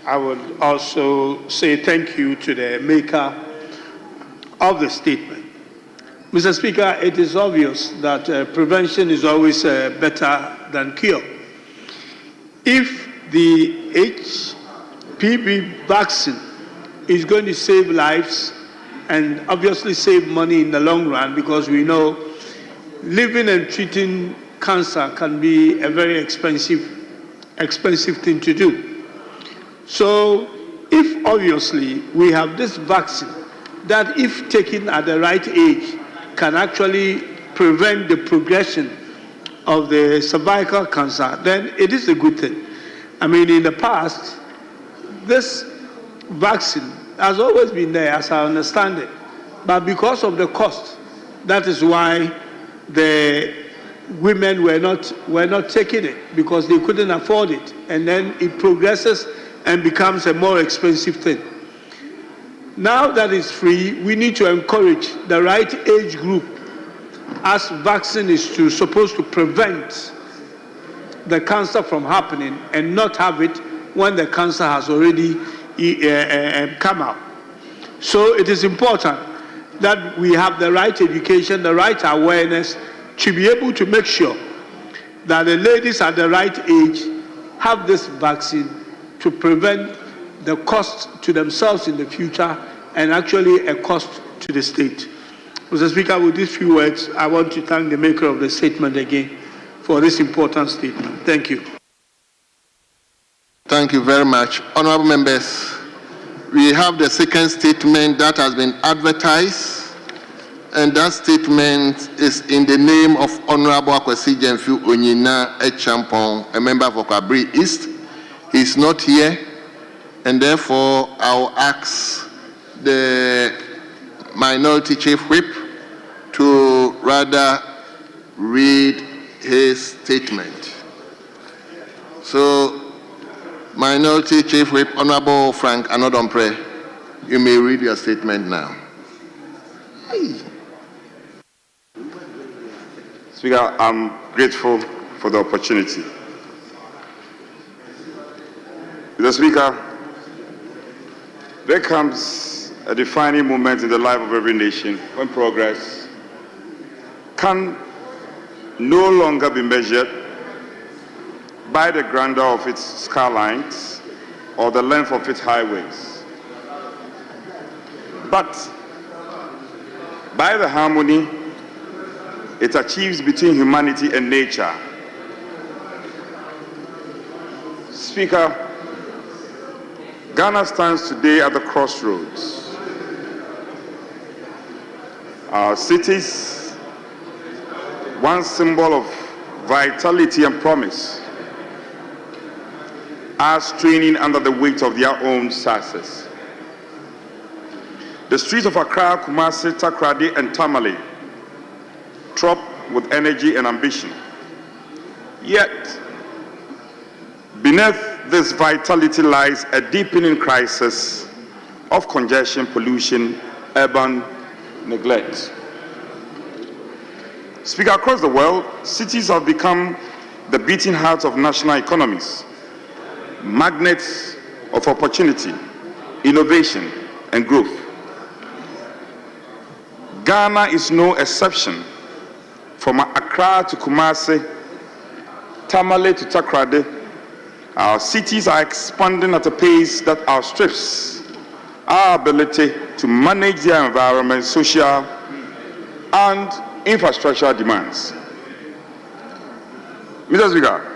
S11: I would also say thank you to the maker of the statement. Mr. Speaker, it is obvious that prevention is always better than cure. If the HPV vaccine is going to save lives and obviously save money in the long run, because we know living and treating cancer can be a very expensive thing to do. So if obviously we have this vaccine that if taken at the right age can actually prevent the progression of the cervical cancer, then it is a good thing. I mean, in the past, this vaccine has always been there, as I understand it. But because of the cost, that is why the women were not taking it, because they couldn't afford it. And then it progresses and becomes a more expensive thing. Now that it's free, we need to encourage the right age group, as vaccine is supposed to prevent the cancer from happening and not have it when the cancer has already come out. So it is important that we have the right education, the right awareness to be able to make sure that the ladies at the right age have this vaccine to prevent the cost to themselves in the future and actually a cost to the state. Mr. Speaker, with these few words, I want to thank the maker of the statement again for this important statement. Thank you.
S10: Thank you very much. Honorable members, we have the second statement that has been advertised, and that statement is in the name of Honorable Akwasi Jemfi Onyina Echampong, a member for Kabri East. He is not here, and therefore I'll ask the Minority Chief Whip to rather read his statement. So, Minority Chief Whip, Honorable Frank Anodompre, you may read your statement now.
S9: Speaker, I'm grateful for the opportunity. Mr. Speaker, there comes a defining moment in the life of every nation when progress can no longer be measured by the grandeur of its skylines or the length of its highways, but by the harmony it achieves between humanity and nature. Speaker, Ghana stands today at the crossroads. Our cities, one symbol of vitality and promise, are straining under the weight of their own success. The streets of Accra, Kumasi, Takoradi, and Tamale throb with energy and ambition. Yet, beneath this vitality lies a deepening crisis of congestion, pollution, urban neglect. Speaker, across the world, cities have become the beating hearts of national economies, magnets of opportunity, innovation, and growth. Ghana is no exception. From Accra to Kumasi, Tamale to Takoradi, our cities are expanding at a pace that outstrips our ability to manage their environment, social, and infrastructural demands. Mr. Speaker,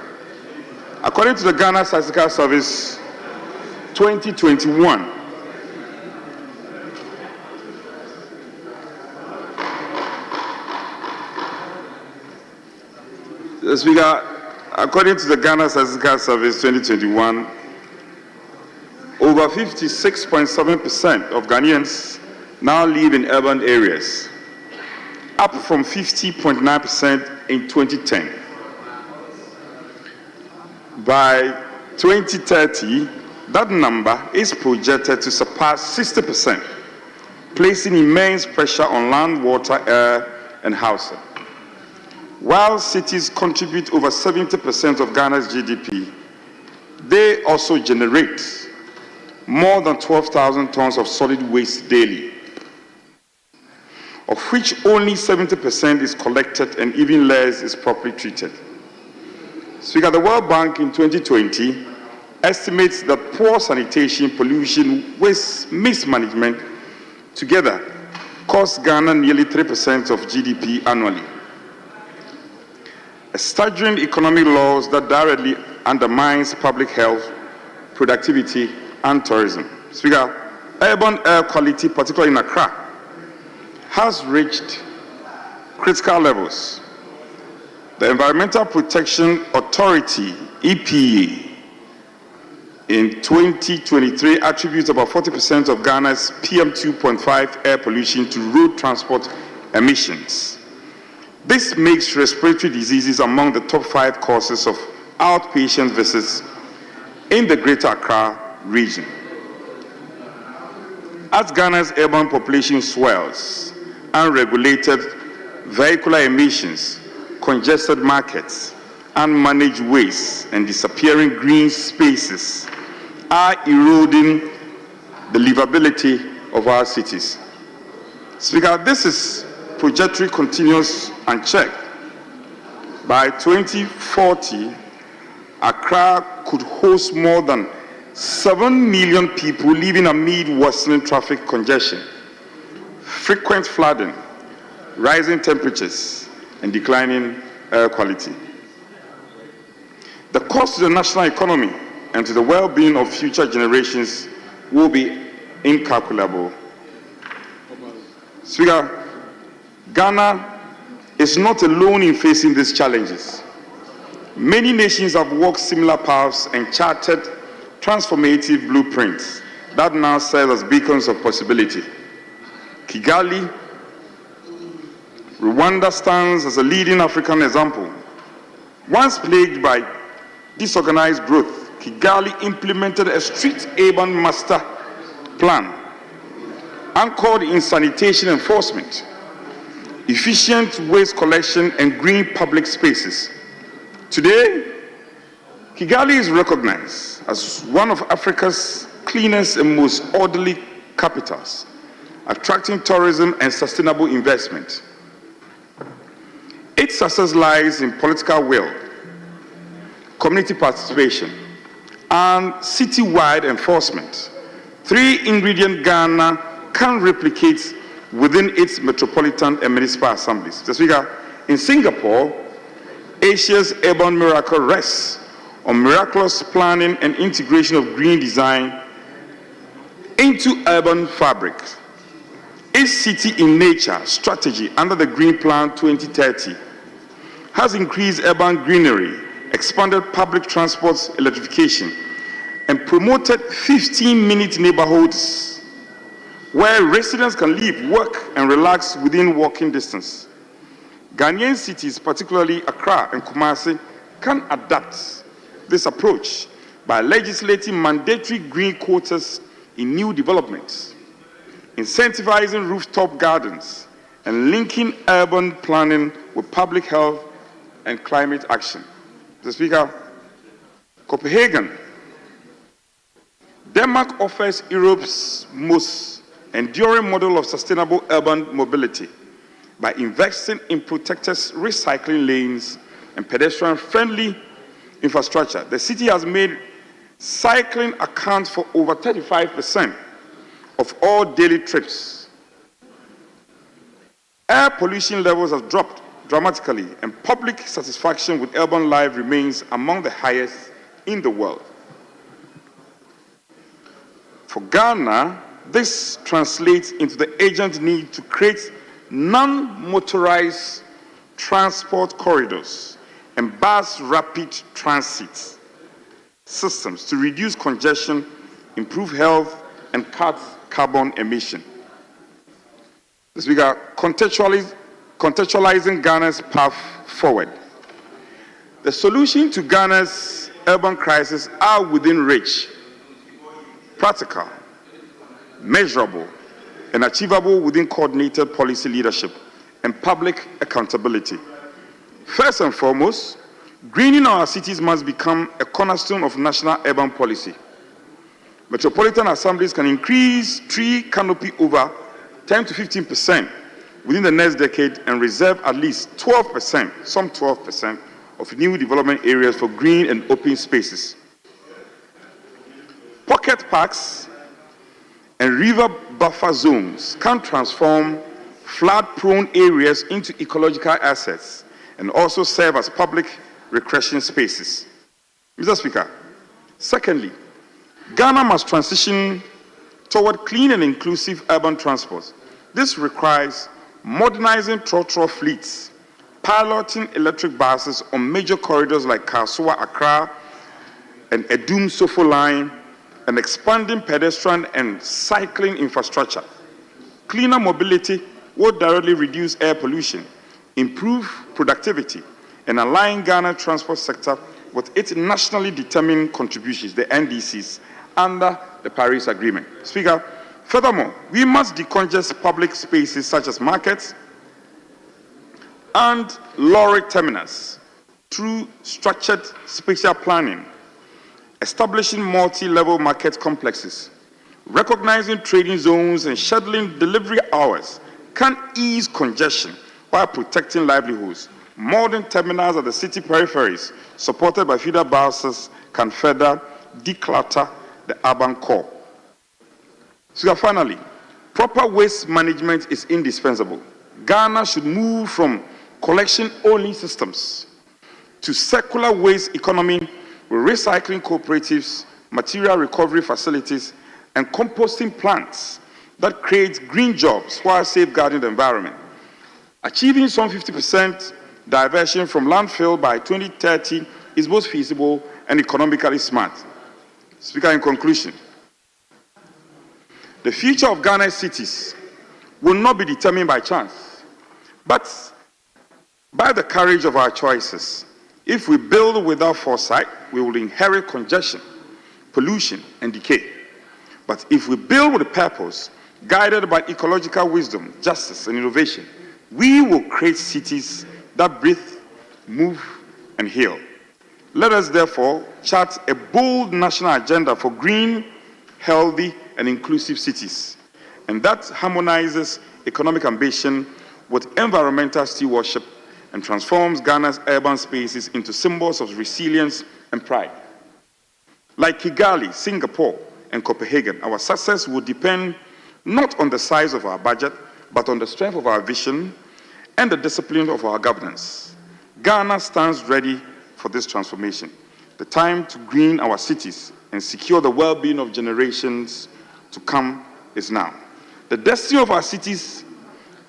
S9: according to the Ghana Statistical Service 2021, Mr. Speaker, according to the Ghana Statistical Service 2021, over 56.7% of Ghanaians now live in urban areas, up from 50.9% in 2010. By 2030, that number is projected to surpass 60%, placing immense pressure on land, water, air, and housing. While cities contribute over 70% of Ghana's GDP, they also generate more than 12,000 tons of solid waste daily, of which only 70% is collected and even less is properly treated. Speaker, the World Bank in 2020 estimates that poor sanitation, pollution, waste mismanagement together cost Ghana nearly 3% of GDP annually. A staggering economic loss that directly undermines public health, productivity, and tourism. Speaker, urban air quality, particularly in Accra, has reached critical levels. The Environmental Protection Authority, EPA, in 2023 attributes about 40% of Ghana's PM2.5 air pollution to road transport emissions. This makes respiratory diseases among the top 5 causes of outpatient visits in the Greater Accra region. As Ghana's urban population swells, unregulated vehicular emissions, congested markets, unmanaged waste, and disappearing green spaces are eroding the livability of our cities. Speaker, this is trajectory continues unchecked. By 2040, Accra could host more than 7 million people living amid worsening traffic congestion, frequent flooding, rising temperatures, and declining air quality. The cost to the national economy and to the well-being of future generations will be incalculable. Speaker, Ghana is not alone in facing these challenges. Many nations have walked similar paths and charted transformative blueprints that now serve as beacons of possibility. Kigali, Rwanda stands as a leading African example. Once plagued by disorganized growth, Kigali implemented a strict urban master plan anchored in sanitation enforcement, efficient waste collection, and green public spaces. Today, Kigali is recognized as one of Africa's cleanest and most orderly capitals, attracting tourism and sustainable investment. Its success lies in political will, community participation, and citywide enforcement. 3 ingredients Ghana can replicate within its metropolitan and municipal assemblies. Mr. Speaker, in Singapore, Asia's urban miracle rests on miraculous planning and integration of green design into urban fabric. Its city in nature strategy under the Green Plan 2030 has increased urban greenery, expanded public transport electrification, and promoted 15-minute neighborhoods where residents can live, work, and relax within walking distance. Ghanaian cities, particularly Accra and Kumasi, can adapt this approach by legislating mandatory green quotas in new developments, incentivizing rooftop gardens, and linking urban planning with public health and climate action. Mr. Speaker, Copenhagen, Denmark offers Europe's most enduring model of sustainable urban mobility by investing in protected recycling lanes and pedestrian-friendly infrastructure. The city has made cycling account for over 35% of all daily trips. Air pollution levels have dropped dramatically, and public satisfaction with urban life remains among the highest in the world. For Ghana, this translates into the urgent need to create non-motorized transport corridors and bus rapid transit systems to reduce congestion, improve health, and cut carbon emission. Mr. Speaker, contextualizing Ghana's path forward. The solution to Ghana's urban crisis are within reach, practical, measurable, and achievable within coordinated policy leadership and public accountability. First and foremost, greening our cities must become a cornerstone of national urban policy. Metropolitan assemblies can increase tree canopy over 10 to 15% within the next decade and reserve at least 12%, some 12% of new development areas for green and open spaces. Pocket parks and river buffer zones can transform flood-prone areas into ecological assets and also serve as public recreation spaces. Mr. Speaker, secondly, Ghana must transition toward clean and inclusive urban transport. This requires modernizing trotro fleets, piloting electric buses on major corridors like Kasoa-Accra and Edum-Sofo line, and expanding pedestrian and cycling infrastructure. Cleaner mobility will directly reduce air pollution, improve productivity, and align Ghana's transport sector with its nationally determined contributions, the NDCs, under the Paris Agreement. Speaker, furthermore, we must decongest public spaces such as markets and lorry terminals through structured spatial planning, establishing multi-level market complexes, recognizing trading zones and scheduling delivery hours can ease congestion while protecting livelihoods. Modern terminals at the city peripheries, supported by feeder buses, can further declutter the urban core. So finally, proper waste management is indispensable. Ghana should move from collection-only systems to circular waste economy with recycling cooperatives, material recovery facilities, and composting plants that create green jobs while safeguarding the environment. Achieving some 50% diversion from landfill by 2030 is both feasible and economically smart. Speaker, in conclusion, the future of Ghana's cities will not be determined by chance, but by the courage of our choices. If we build without foresight, we will inherit congestion, pollution, and decay. But if we build with a purpose, guided by ecological wisdom, justice, and innovation, we will create cities that breathe, move, and heal. Let us therefore chart a bold national agenda for green, healthy, and inclusive cities, and that harmonizes economic ambition with environmental stewardship and transforms Ghana's urban spaces into symbols of resilience and pride. Like Kigali, Singapore, and Copenhagen, our success will depend not on the size of our budget, but on the strength of our vision and the discipline of our governance. Ghana stands ready for this transformation. The time to green our cities and secure the well-being of generations to come is now. The destiny of our cities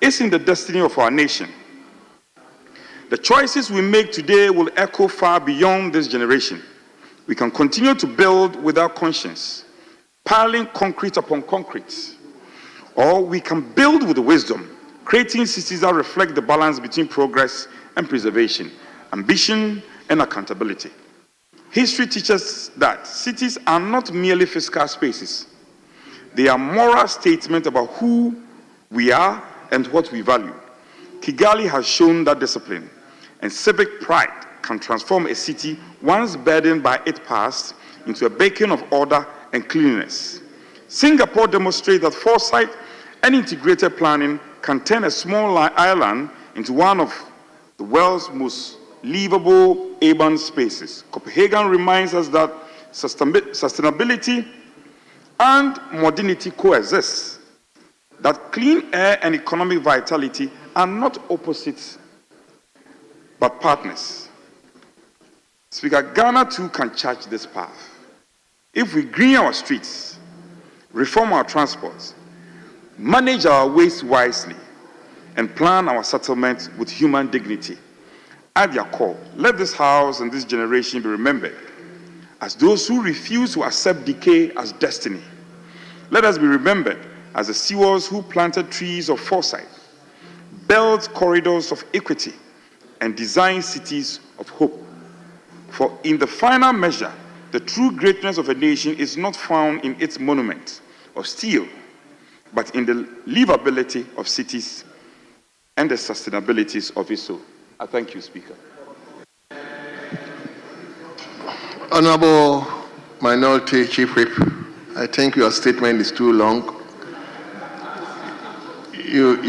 S9: is in the destiny of our nation. The choices we make today will echo far beyond this generation. We can continue to build without conscience, piling concrete upon concrete, or we can build with wisdom, creating cities that reflect the balance between progress and preservation, ambition and accountability. History teaches that cities are not merely physical spaces. They are moral statements about who we are and what we value. Kigali has shown that discipline and civic pride can transform a city once burdened by its past into a beacon of order and cleanliness. Singapore demonstrates that foresight and integrated planning can turn a small island into one of the world's most livable urban spaces. Copenhagen reminds us that sustainability and modernity coexist, that clean air and economic vitality are not opposites, but partners. Speaker, Ghana too can charge this path. If we green our streets, reform our transports, manage our waste wisely, and plan our settlements with human dignity at their core, let this house and this generation be remembered as those who refuse to accept decay as destiny. Let us be remembered as the sewers who planted trees of foresight, built corridors of equity, and designed cities of hope. For in the final measure, the true greatness of a nation is not found in its monuments of steel, but in the livability of cities and the sustainability of its soul. I thank you, Speaker.
S10: Honorable Minority Chief Whip, I think your statement is too long. You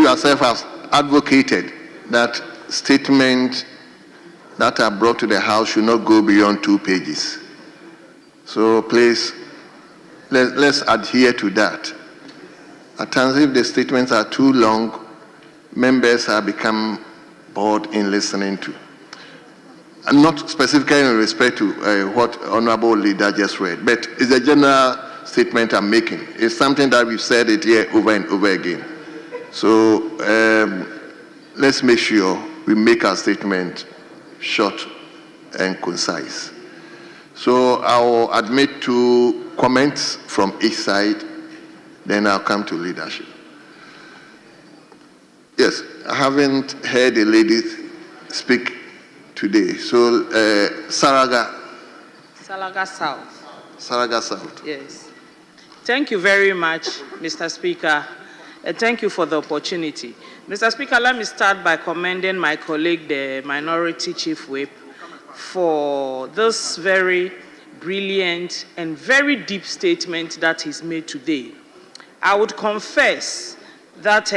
S10: yourself have advocated that statements that are brought to the House should not go beyond 2 pages. So please, let's adhere to that. At times, if the statements are too long, members have become bored in listening to. And not specifically in respect to what Honorable Leader just read, but it's a general statement I'm making. It's something that we've said it here over and over again. So let's make sure we make our statement short and concise. So I'll admit to comments from each side, then I'll come to leadership. Yes, I haven't heard the ladies speak today. So Saraga
S12: South.
S10: Saraga South.
S12: Yes. Thank you very much, Mr. Speaker. Thank you for the opportunity. Mr. Speaker, let me start by commending my colleague, the Minority Chief Whip, for this very brilliant and very deep statement that he's made today. I would confess that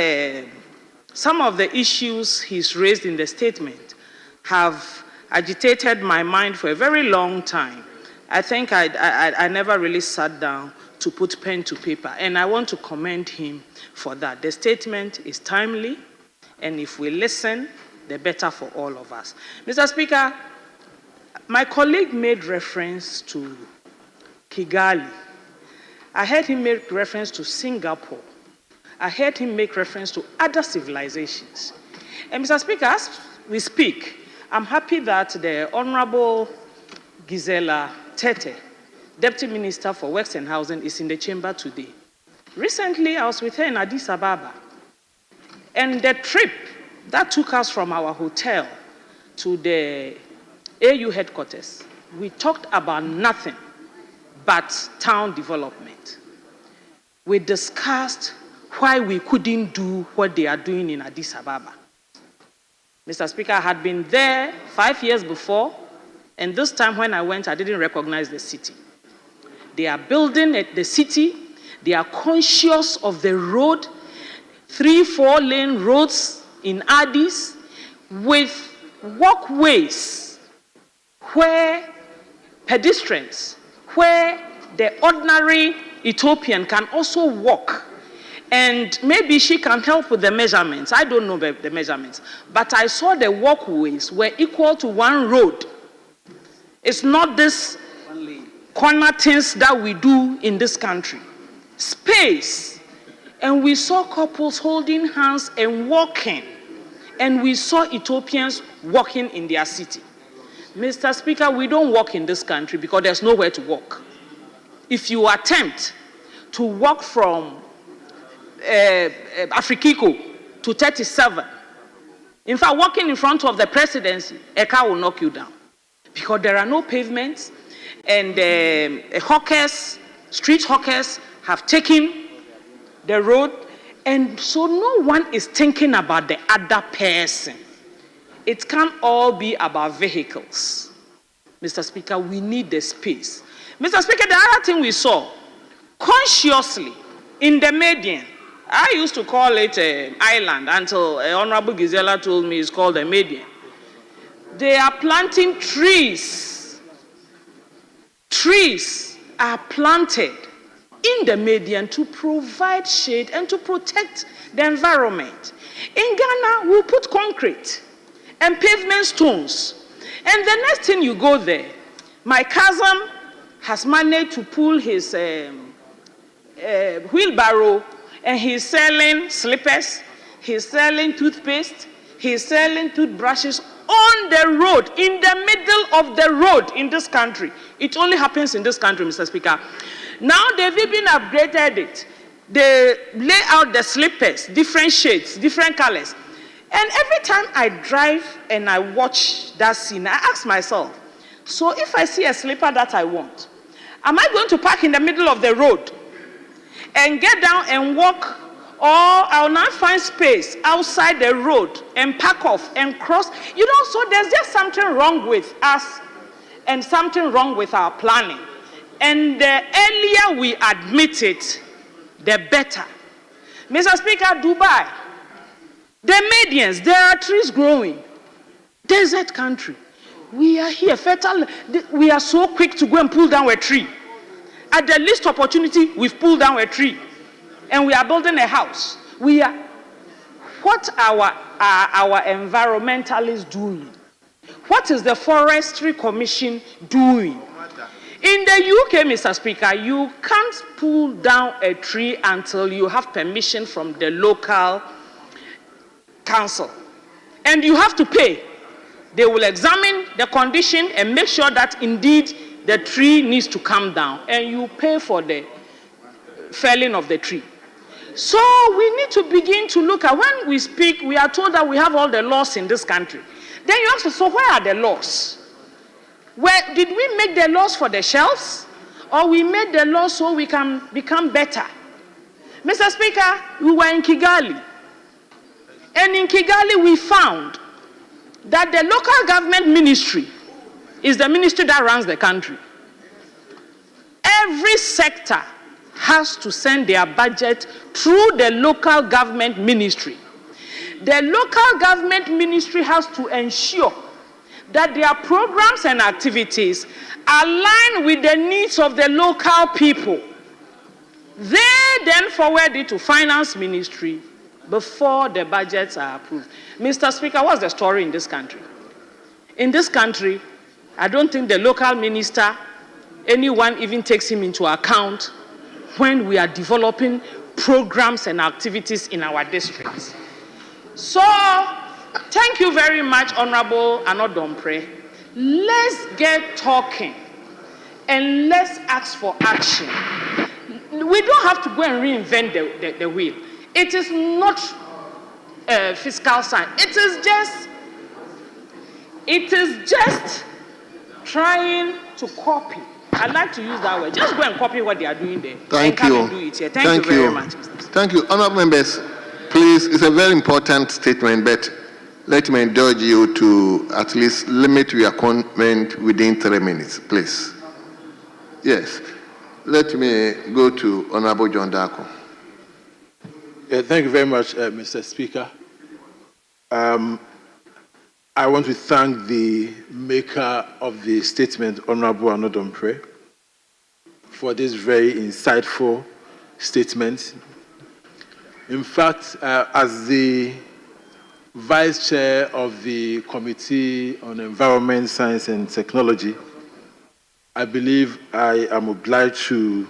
S12: some of the issues he's raised in the statement have agitated my mind for a very long time. I think I never really sat down to put pen to paper, and I want to commend him for that. The statement is timely, and if we listen, the better for all of us. Mr. Speaker, my colleague made reference to Kigali. I heard him make reference to Singapore. I heard him make reference to other civilizations. And Mr. Speaker, as we speak, I'm happy that the Honorable Gisela Tete, Deputy Minister for Works and Housing, is in the chamber today. Recently, I was with her in Addis Ababa, and the trip that took us from our hotel to the AU headquarters, we talked about nothing but town development. We discussed why we couldn't do what they are doing in Addis Ababa. Mr. Speaker, I had been there 5 years before, and this time when I went, I didn't recognize the city. They are building the city. They are conscious of the road, 3-4 lane roads in Addis with walkways where pedestrians, where the ordinary Ethiopian can also walk. And maybe she can help with the measurements. I don't know the measurements. But I saw the walkways were equal to one road. It's not this corner things that we do in this country. Space. And we saw couples holding hands and walking. And we saw Ethiopians walking in their city. Mr. Speaker, we don't walk in this country because there's nowhere to walk. If you attempt to walk from Afrikiko to 37, in fact, walking in front of the presidency, a car will knock you down. Because there are no pavements, and hawkers, street hawkers have taken the road, and so no one is thinking about the other person. It can't all be about vehicles. Mr. Speaker, we need the space. Mr. Speaker, the other thing we saw, consciously, in the median, I used to call it an island until Honorable Gisela told me it's called a median. They are planting trees. Trees are planted in the median to provide shade and to protect the environment. In Ghana, we'll put concrete and pavement stones. And the next thing you go there, my cousin has managed to pull his wheelbarrow, and he's selling slippers, he's selling toothpaste, he's selling toothbrushes on the road, in the middle of the road in this country. It only happens in this country, Mr. Speaker. Now they've even upgraded it. They lay out the slippers, different shades, different colors. And every time I drive and I watch that scene, I ask myself, so if I see a slipper that I want, am I going to park in the middle of the road and get down and walk, or I'll not find space outside the road and park off and cross? You know, so there's just something wrong with us and something wrong with our planning. And the earlier we admit it, the better. Mr. Speaker, Dubai, the medians, there are trees growing. Desert country. We are here, fertile. We are so quick to go and pull down a tree. At the least opportunity, we've pulled down a tree. And we are building a house. We are. What are our environmentalists doing? What is the Forestry Commission doing? In the UK, Mr. Speaker, you can't pull down a tree until you have permission from the local council. And you have to pay. They will examine the condition and make sure that indeed the tree needs to come down. And you pay for the felling of the tree. So we need to begin to look at, when we speak, we are told that we have all the laws in this country. Then you ask, so where are the laws? Where did we make the laws for the shelves? Or we made the laws so we can become better? Mr. Speaker, we were in Kigali. And in Kigali, we found that the local government ministry is the ministry that runs the country. Every sector has to send their budget through the local government ministry. The local government ministry has to ensure that their programs and activities align with the needs of the local people. They then forward it to finance ministry before the budgets are approved. Mr. Speaker, what's the story in this country? In this country, I don't think the local minister, anyone even takes him into account when we are developing programs and activities in our districts. So, thank you very much, Honorable Anodompre. Let's get talking and let's ask for action. We don't have to go and reinvent the wheel. It is not fiscal science. It is just trying to copy. I like to use that word. Just go and copy what they are doing there.
S10: Thank
S12: and
S10: you.
S12: Come and do it here. Thank you very much, Mr.
S10: Thank you. Honourable members, please, it's a very important statement, but let me indulge you to at least limit your comment within 3 minutes, please. Yes. Let me go to Honourable John Darko.
S17: Thank you very much, Mr. Speaker. I want to thank the maker of the statement, Honorable Anodompre, for this very insightful statement. In fact, as the Vice Chair of the Committee on Environment, Science and Technology, I believe I am obliged to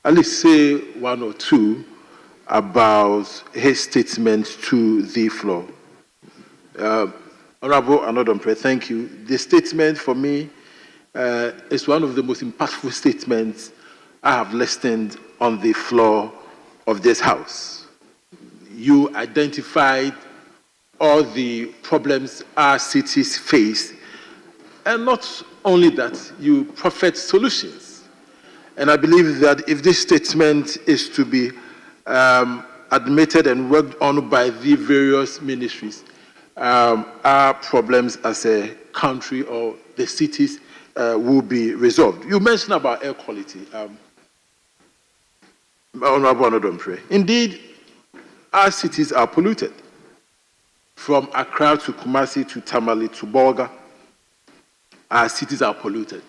S17: at least say one or two about his statement to the floor. Honorable Anodompre, thank you. The statement for me is one of the most impactful statements I have listened on the floor of this House. You identified all the problems our cities face, and not only that, you proffered solutions. And I believe that if this statement is to be admitted and worked on by the various ministries, our problems as a country or the cities will be resolved. You mentioned about air quality, Honorable Anodompre. Indeed,
S14: our cities are polluted. From Accra to Kumasi to Tamale to Bolga, our cities are polluted.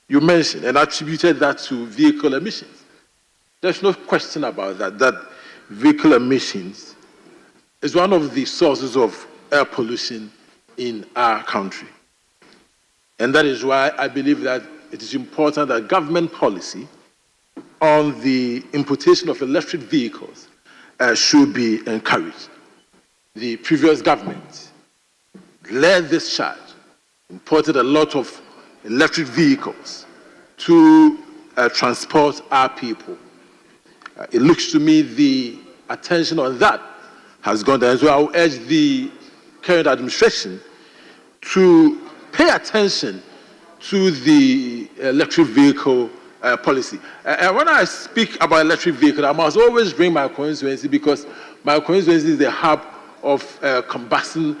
S14: You mentioned and attributed that to vehicle emissions. There's no question about that, that vehicle emissions is one of the sources of air pollution in our country. And that is why I believe that it is important that government policy on the importation of electric vehicles should be encouraged. The previous government led this charge, imported a lot of electric vehicles to transport our people. It looks to me the attention on that has gone down. So I will urge the current administration to pay attention to the electric vehicle policy. And when I speak about electric vehicle, I must always bring my constituency, because my constituency is the hub of combustion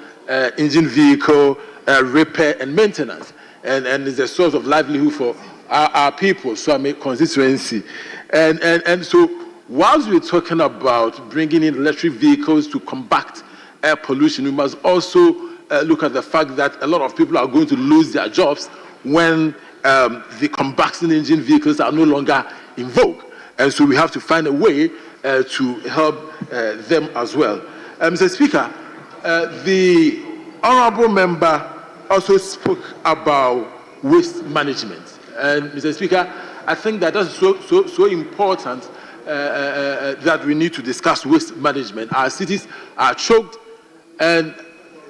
S14: engine vehicle repair and maintenance, and is a source of livelihood for our people. So I'm a constituency, and so whilst we're talking about bringing in electric vehicles to combat air pollution, we must also look at the fact that a lot of people are going to lose their jobs when the combustion engine vehicles are no longer in vogue. And so we have to find a way to help them as well. Mr. Speaker, the honorable member also spoke about waste management. And Mr. Speaker, I think that that's so important that we need to discuss waste management. Our cities are choked, and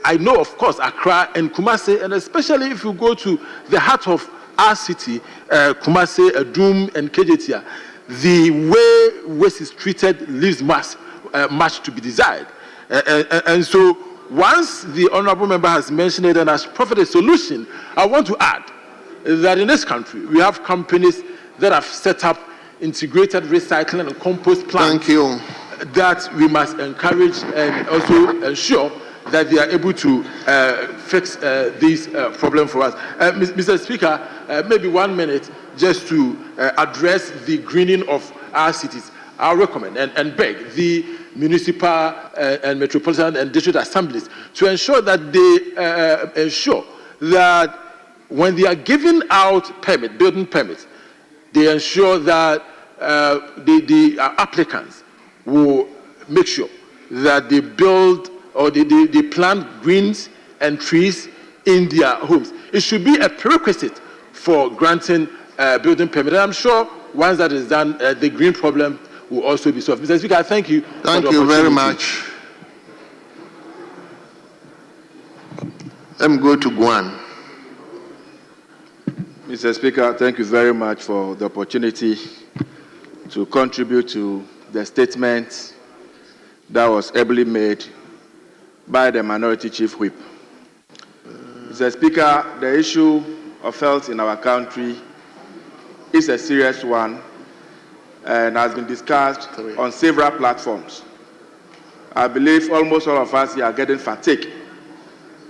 S14: I know, of course, Accra and Kumasi, and especially if you go to the heart of our city, Kumasi, Adum, and Kejetia, the way waste is treated leaves much to be desired. And so once the honorable member has mentioned it and has proffered a solution, I want to add that in this country, we have companies that have set up integrated recycling and compost plants.
S10: Thank you.
S14: That we must encourage and also ensure that they are able to fix this problem for us. Mr. Speaker, maybe 1 minute just to address the greening of our cities. I recommend and beg the municipal and metropolitan and district assemblies to ensure that they ensure that when they are giving out building permits, they ensure that the applicants will make sure that they build or they plant greens and trees in their homes. It should be a prerequisite for granting building permit. And I'm sure once that is done, the green problem will also be solved. Mr. Speaker, thank you.
S10: Thank you very much. Let me go to Guan.
S19: Mr. Speaker, thank you very much for the opportunity to contribute to the statement that was ably made by the Minority Chief Whip. Mr. Speaker, the issue of health in our country is a serious one and has been discussed on several platforms. I believe almost all of us here are getting fatigued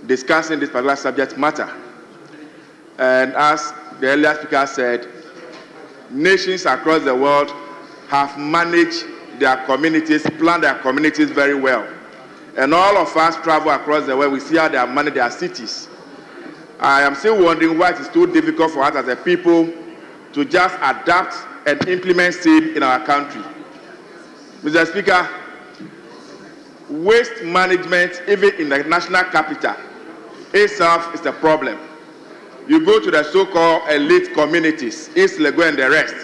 S19: discussing this particular subject matter. And as the earlier speaker said, nations across the world have managed their communities, planned their communities very well. And all of us travel across the world, we see how they have managed their cities. I am still wondering why it is too difficult for us as a people to just adapt and implement same in our country. Mr. Speaker, waste management, even in the national capital, itself is a problem. You go to the so-called elite communities, East Lego and the rest,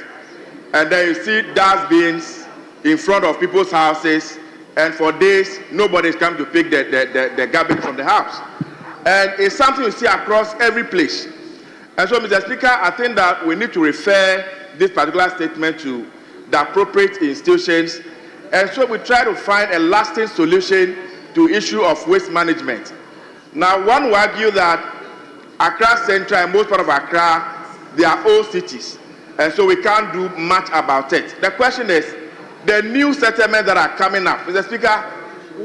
S19: and then you see dustbins in front of people's houses, and for days, nobody's come to pick the garbage from the house. And it's something you see across every place. And so, Mr. Speaker, I think that we need to refer this particular statement to the appropriate institutions, and so we try to find a lasting solution to the issue of waste management. Now, one will argue that Accra Central and most part of Accra, they are old cities, and so we can't do much about it. The question is, the new settlements that are coming up, Mr. Speaker,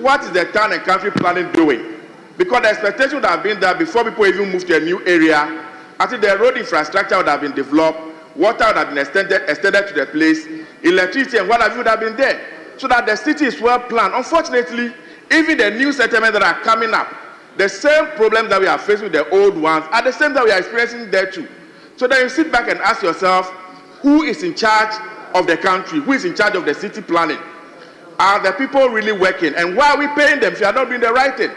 S19: what is the town and country planning doing? Because the expectation would have been that before people even move to a new area, I think the road infrastructure would have been developed, water would have been extended to the place, electricity and what have you would have been there.
S8: so that the city is well planned. Unfortunately, even the new settlements that are coming up, the same problems that we are facing with the old ones are the same that we are experiencing there too. So then you sit back and ask yourself, who is in charge of the country? Who is in charge of the city planning? Are the people really working? And why are we paying them if you are not doing the right thing?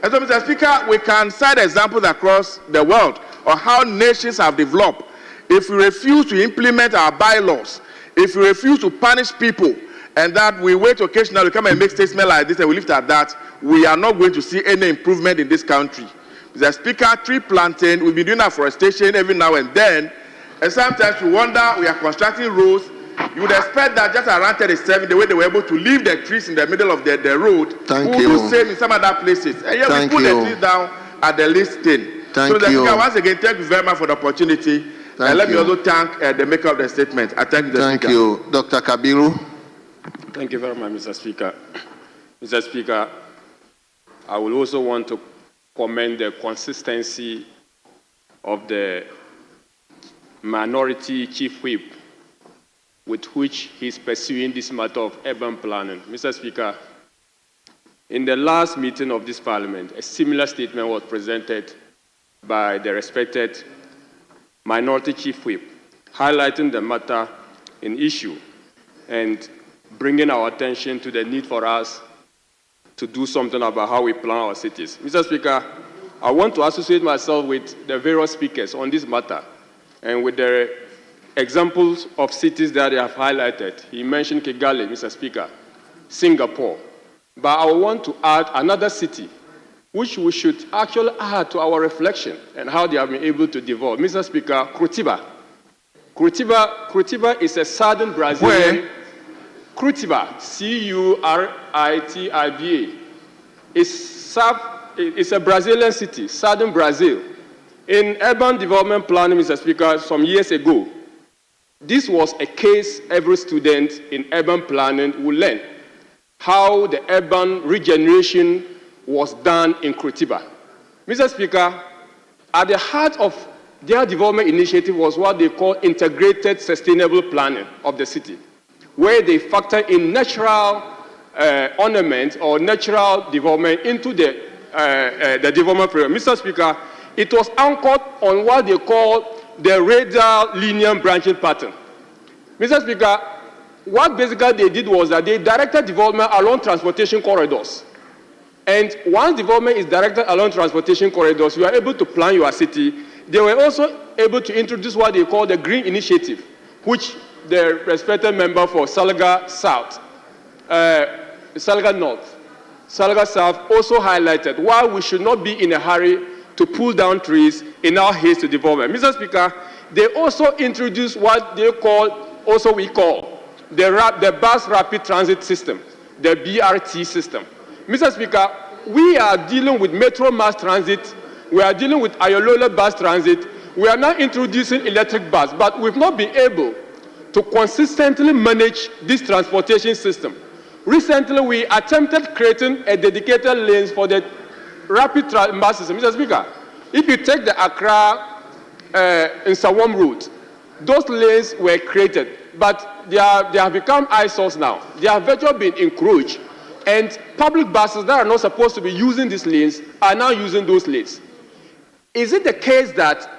S8: And so, Mr. Speaker, we can cite examples across the world of how nations have developed. If we refuse to implement our bylaws, if we refuse to punish people, and that we wait occasionally to come and make statements like this and we leave it at that, we are not going to see any improvement in this country. Mr. Speaker, tree planting, we've been doing afforestation every now and then, and sometimes we wonder, we are constructing roads. You would expect that just around 37, the way they were able to leave the trees in the middle of the road,
S10: Thank
S8: we
S10: you.
S8: do the same in some other places. And yet we put the trees down at the least thing.
S10: Thank
S8: so, Mr.
S10: you.
S8: Speaker, once again, thank you very much for the opportunity. And let me also thank the maker of the statement. I thank you, Mr. Speaker.
S10: Thank you. Dr. Kabiru.
S18: Thank you very much, Mr. Speaker. Mr. Speaker, I will also want to commend the consistency of the minority chief whip with which he is pursuing this matter of urban planning. Mr. Speaker, in the last meeting of this parliament, a similar statement was presented by the respected minority chief whip, highlighting the matter in issue and bringing our attention to the need for us to do something about how we plan our cities. Mr. Speaker, I want to associate myself with the various speakers on this matter and with the examples of cities that they have highlighted. He mentioned Kigali, Mr. Speaker, Singapore. But I want to add another city which we should actually add to our reflection and how they have been able to develop. Mr. Speaker, Curitiba. Curitiba is a southern Brazilian. Curitiba, C-U-R-I-T-I-B-A. It's a Brazilian city, southern Brazil. In urban development planning, Mr. Speaker, some years ago, this was a case every student in urban planning would learn, how the urban regeneration was done in Curitiba. Mr. Speaker, at the heart of their development initiative was what they call integrated sustainable planning of the city, where they factor in natural ornament or natural development into the development program. Mr. Speaker, it was anchored on what they call the radial linear branching pattern. Mr. Speaker, what basically they did was that they directed development along transportation corridors. And once development is directed along transportation corridors, you are able to plan your city. They were also able to introduce what they call the Green Initiative, which the respected member for Salaga South, Salaga North, Salaga South also highlighted why we should not be in a hurry to pull down trees in our haste to development. Mr. Speaker, they also introduced what they call, we call the bus rapid transit system, the BRT system. Mr. Speaker, we are dealing with Metro Mass Transit, we are dealing with Ayolola Bus Transit, we are now introducing electric bus, but we've not been able to consistently manage this transportation system. Recently, we attempted creating a dedicated lanes for the rapid bus system. Mr. Speaker, if you take the Accra and Sawam route, those lanes were created, but they have become eyesores now. They have virtually been encroached, and public buses that are not supposed to be using these lanes are now using those lanes. Is it the case that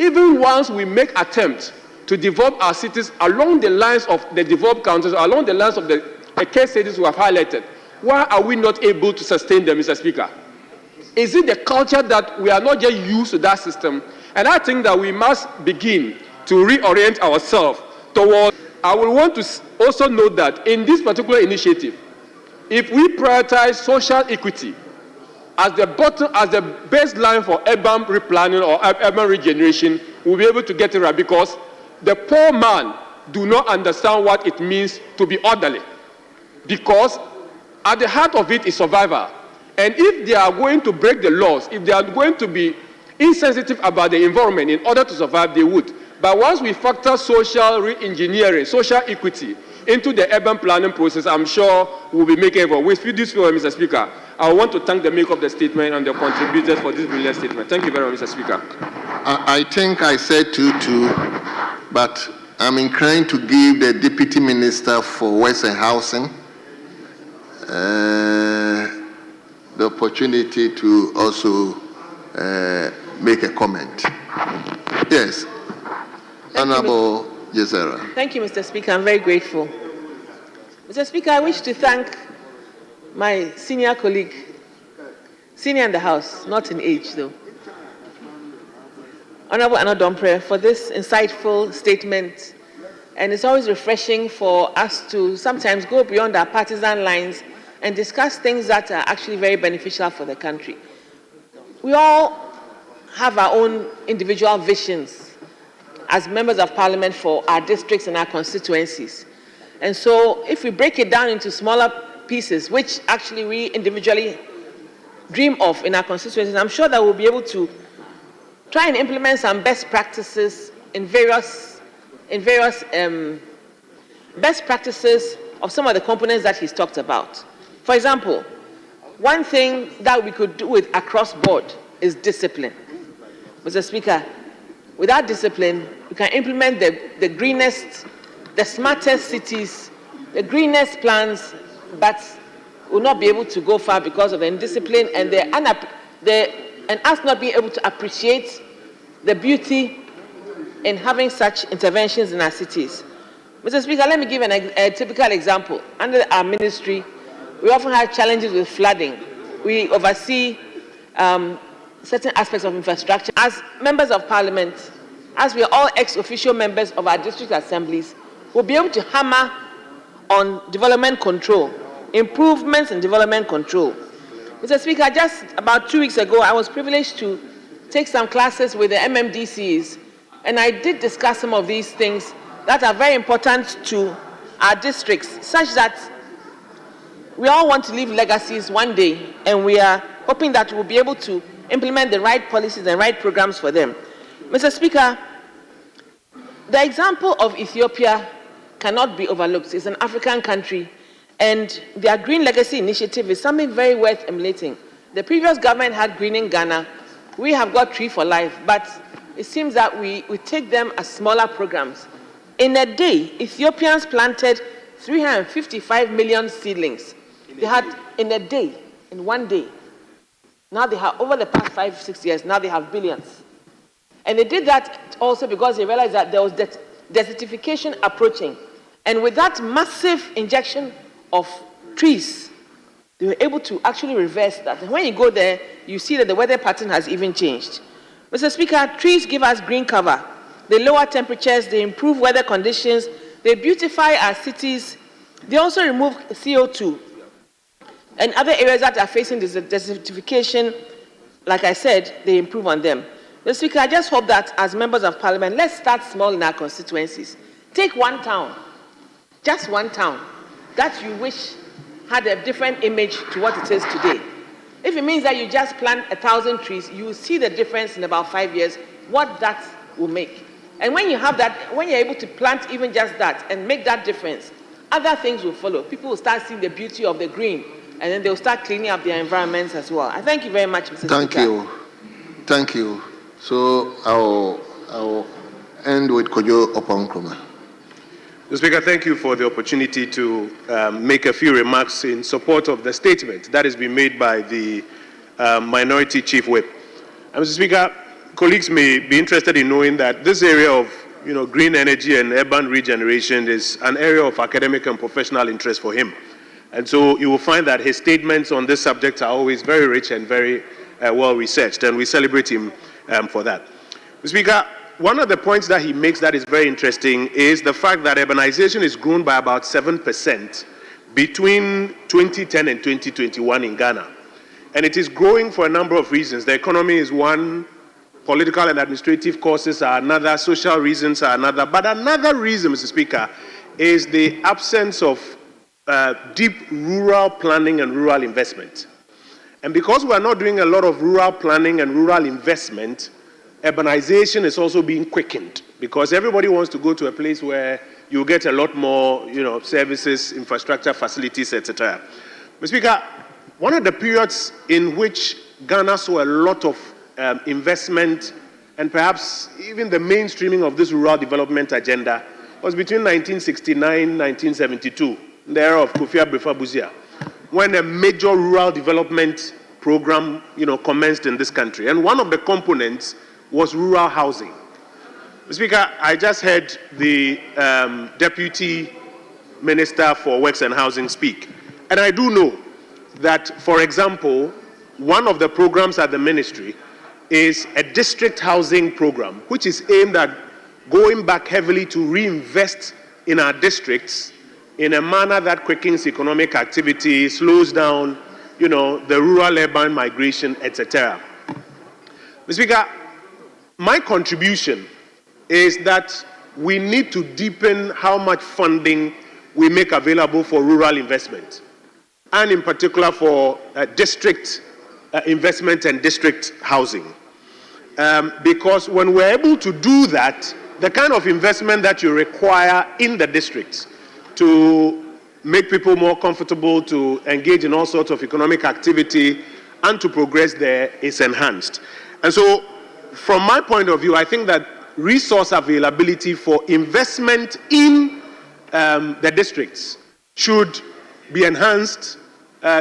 S18: even once we make attempts to develop our cities along the lines of the developed countries, along the lines of the case cities we have highlighted, why are we not able to sustain them, Mr. Speaker? Is it the culture that we are not just used to that system? And I think that we must begin to reorient ourselves towards. I will want to also note that in this particular initiative, if we prioritize social equity as the baseline for urban replanning or urban regeneration, we'll be able to get it right, because the poor man do not understand what it means to be orderly, because at the heart of it is survival. And if they are going to break the laws, if they are going to be insensitive about the environment in order to survive, they would. But once we factor social re-engineering, social equity into the urban planning process, I'm sure we'll be making it. With this, Mr. Speaker, I want to thank the maker of the statement and the contributors for this brilliant statement. Thank you very much, Mr. Speaker.
S10: I think I said 2-2, but I'm inclined to give the Deputy Minister for Works and Housing the opportunity to also make a comment. Yes. Honorable Yezera.
S13: Thank you, Mr. Speaker. I'm very grateful. Mr. Speaker, I wish to thank my senior colleague, senior in the House, not in age though, Honorable Anna Dompre, for this insightful statement. And it's always refreshing for us to sometimes go beyond our partisan lines and discuss things that are actually very beneficial for the country. We all have our own individual visions as members of parliament for our districts and our constituencies. And so if we break it down into smaller pieces, which actually we individually dream of in our constituencies, I'm sure that we'll be able to try and implement some best practices in various best practices of some of the components that he's talked about. For example, one thing that we could do with across board is discipline. Mr. Speaker, without discipline, we can implement the greenest, the smartest cities, the greenest plans, but will not be able to go far because of the indiscipline and us not being able to appreciate the beauty in having such interventions in our cities. Mr. Speaker, let me give a typical example. Under our ministry, we often have challenges with flooding. We oversee certain aspects of infrastructure. As members of parliament, as we are all ex-officio members of our district assemblies, we'll be able to hammer on development control, improvements in development control. Mr. Speaker, just about 2 weeks ago, I was privileged to take some classes with the MMDCs, and I did discuss some of these things that are very important to our districts, such that we all want to leave legacies one day, and we are hoping that we'll be able to implement the right policies and right programs for them. Mr. Speaker, the example of Ethiopia cannot be overlooked. It's an African country, and their Green Legacy Initiative is something very worth emulating. The previous government had Greening Ghana. We have got Tree for Life, but it seems that we take them as smaller programs. In a day, Ethiopians planted 355 million seedlings. They had, in a day, in one day. Now they have, over the past 5-6 years, now they have billions. And they did that also because they realized that there was desertification approaching. And with that massive injection of trees, they were able to actually reverse that. And when you go there, you see that the weather pattern has even changed. Mr. Speaker, trees give us green cover. They lower temperatures, they improve weather conditions, they beautify our cities. They also remove CO2. And other areas that are facing desertification, like I said, they improve on them. Mr. Speaker, I just hope that as members of parliament, let's start small in our constituencies. Take one town, just one town, that you wish had a different image to what it is today. If it means that you just plant 1,000 trees, you will see the difference in about 5 years, what that will make. And when you have that, when you're able to plant even just that and make that difference, other things will follow. People will start seeing the beauty of the green, and then they'll start cleaning up their environments as well. I thank you very much, Mr.
S10: Thank
S13: Speaker.
S10: you. Thank you. So I'll end with Kojo Oponkroma.
S16: Mr. Speaker, thank you for the opportunity to make a few remarks in support of the statement that has been made by the Minority Chief Whip. Mr. Speaker, colleagues may be interested in knowing that this area of green energy and urban regeneration is an area of academic and professional interest for him. And so you will find that his statements on this subject are always very rich and very well researched, and we celebrate him for that. Mr. Speaker, one of the points that he makes that is very interesting is the fact that urbanization is grown by about 7% between 2010 and 2021 in Ghana. And it is growing for a number of reasons. The economy is one, political and administrative causes are another, social reasons are another. But another reason, Mr. Speaker, is the absence of deep rural planning and rural investment. And because we are not doing a lot of rural planning and rural investment, urbanization is also being quickened, because everybody wants to go to a place where you get a lot more, services, infrastructure, facilities, etc. Mr. Speaker, one of the periods in which Ghana saw a lot of investment and perhaps even the mainstreaming of this rural development agenda was between 1969 and 1972, the era of Kofi Abrefa Buzia, when a major rural development program, commenced in this country. And one of the components was rural housing. Mr. Speaker, I just heard the Deputy Minister for Works and Housing speak. And I do know that, for example, one of the programs at the ministry is a district housing program, which is aimed at going back heavily to reinvest in our districts in a manner that quickens economic activity, slows down, the rural-urban migration, etc. Mr. Speaker, my contribution is that we need to deepen how much funding we make available for rural investment, and in particular for district investment and district housing. Because when we're able to do that, the kind of investment that you require in the districts to make people more comfortable to engage in all sorts of economic activity and to progress there is enhanced. And so, from my point of view, I think that resource availability for investment in the districts should be enhanced,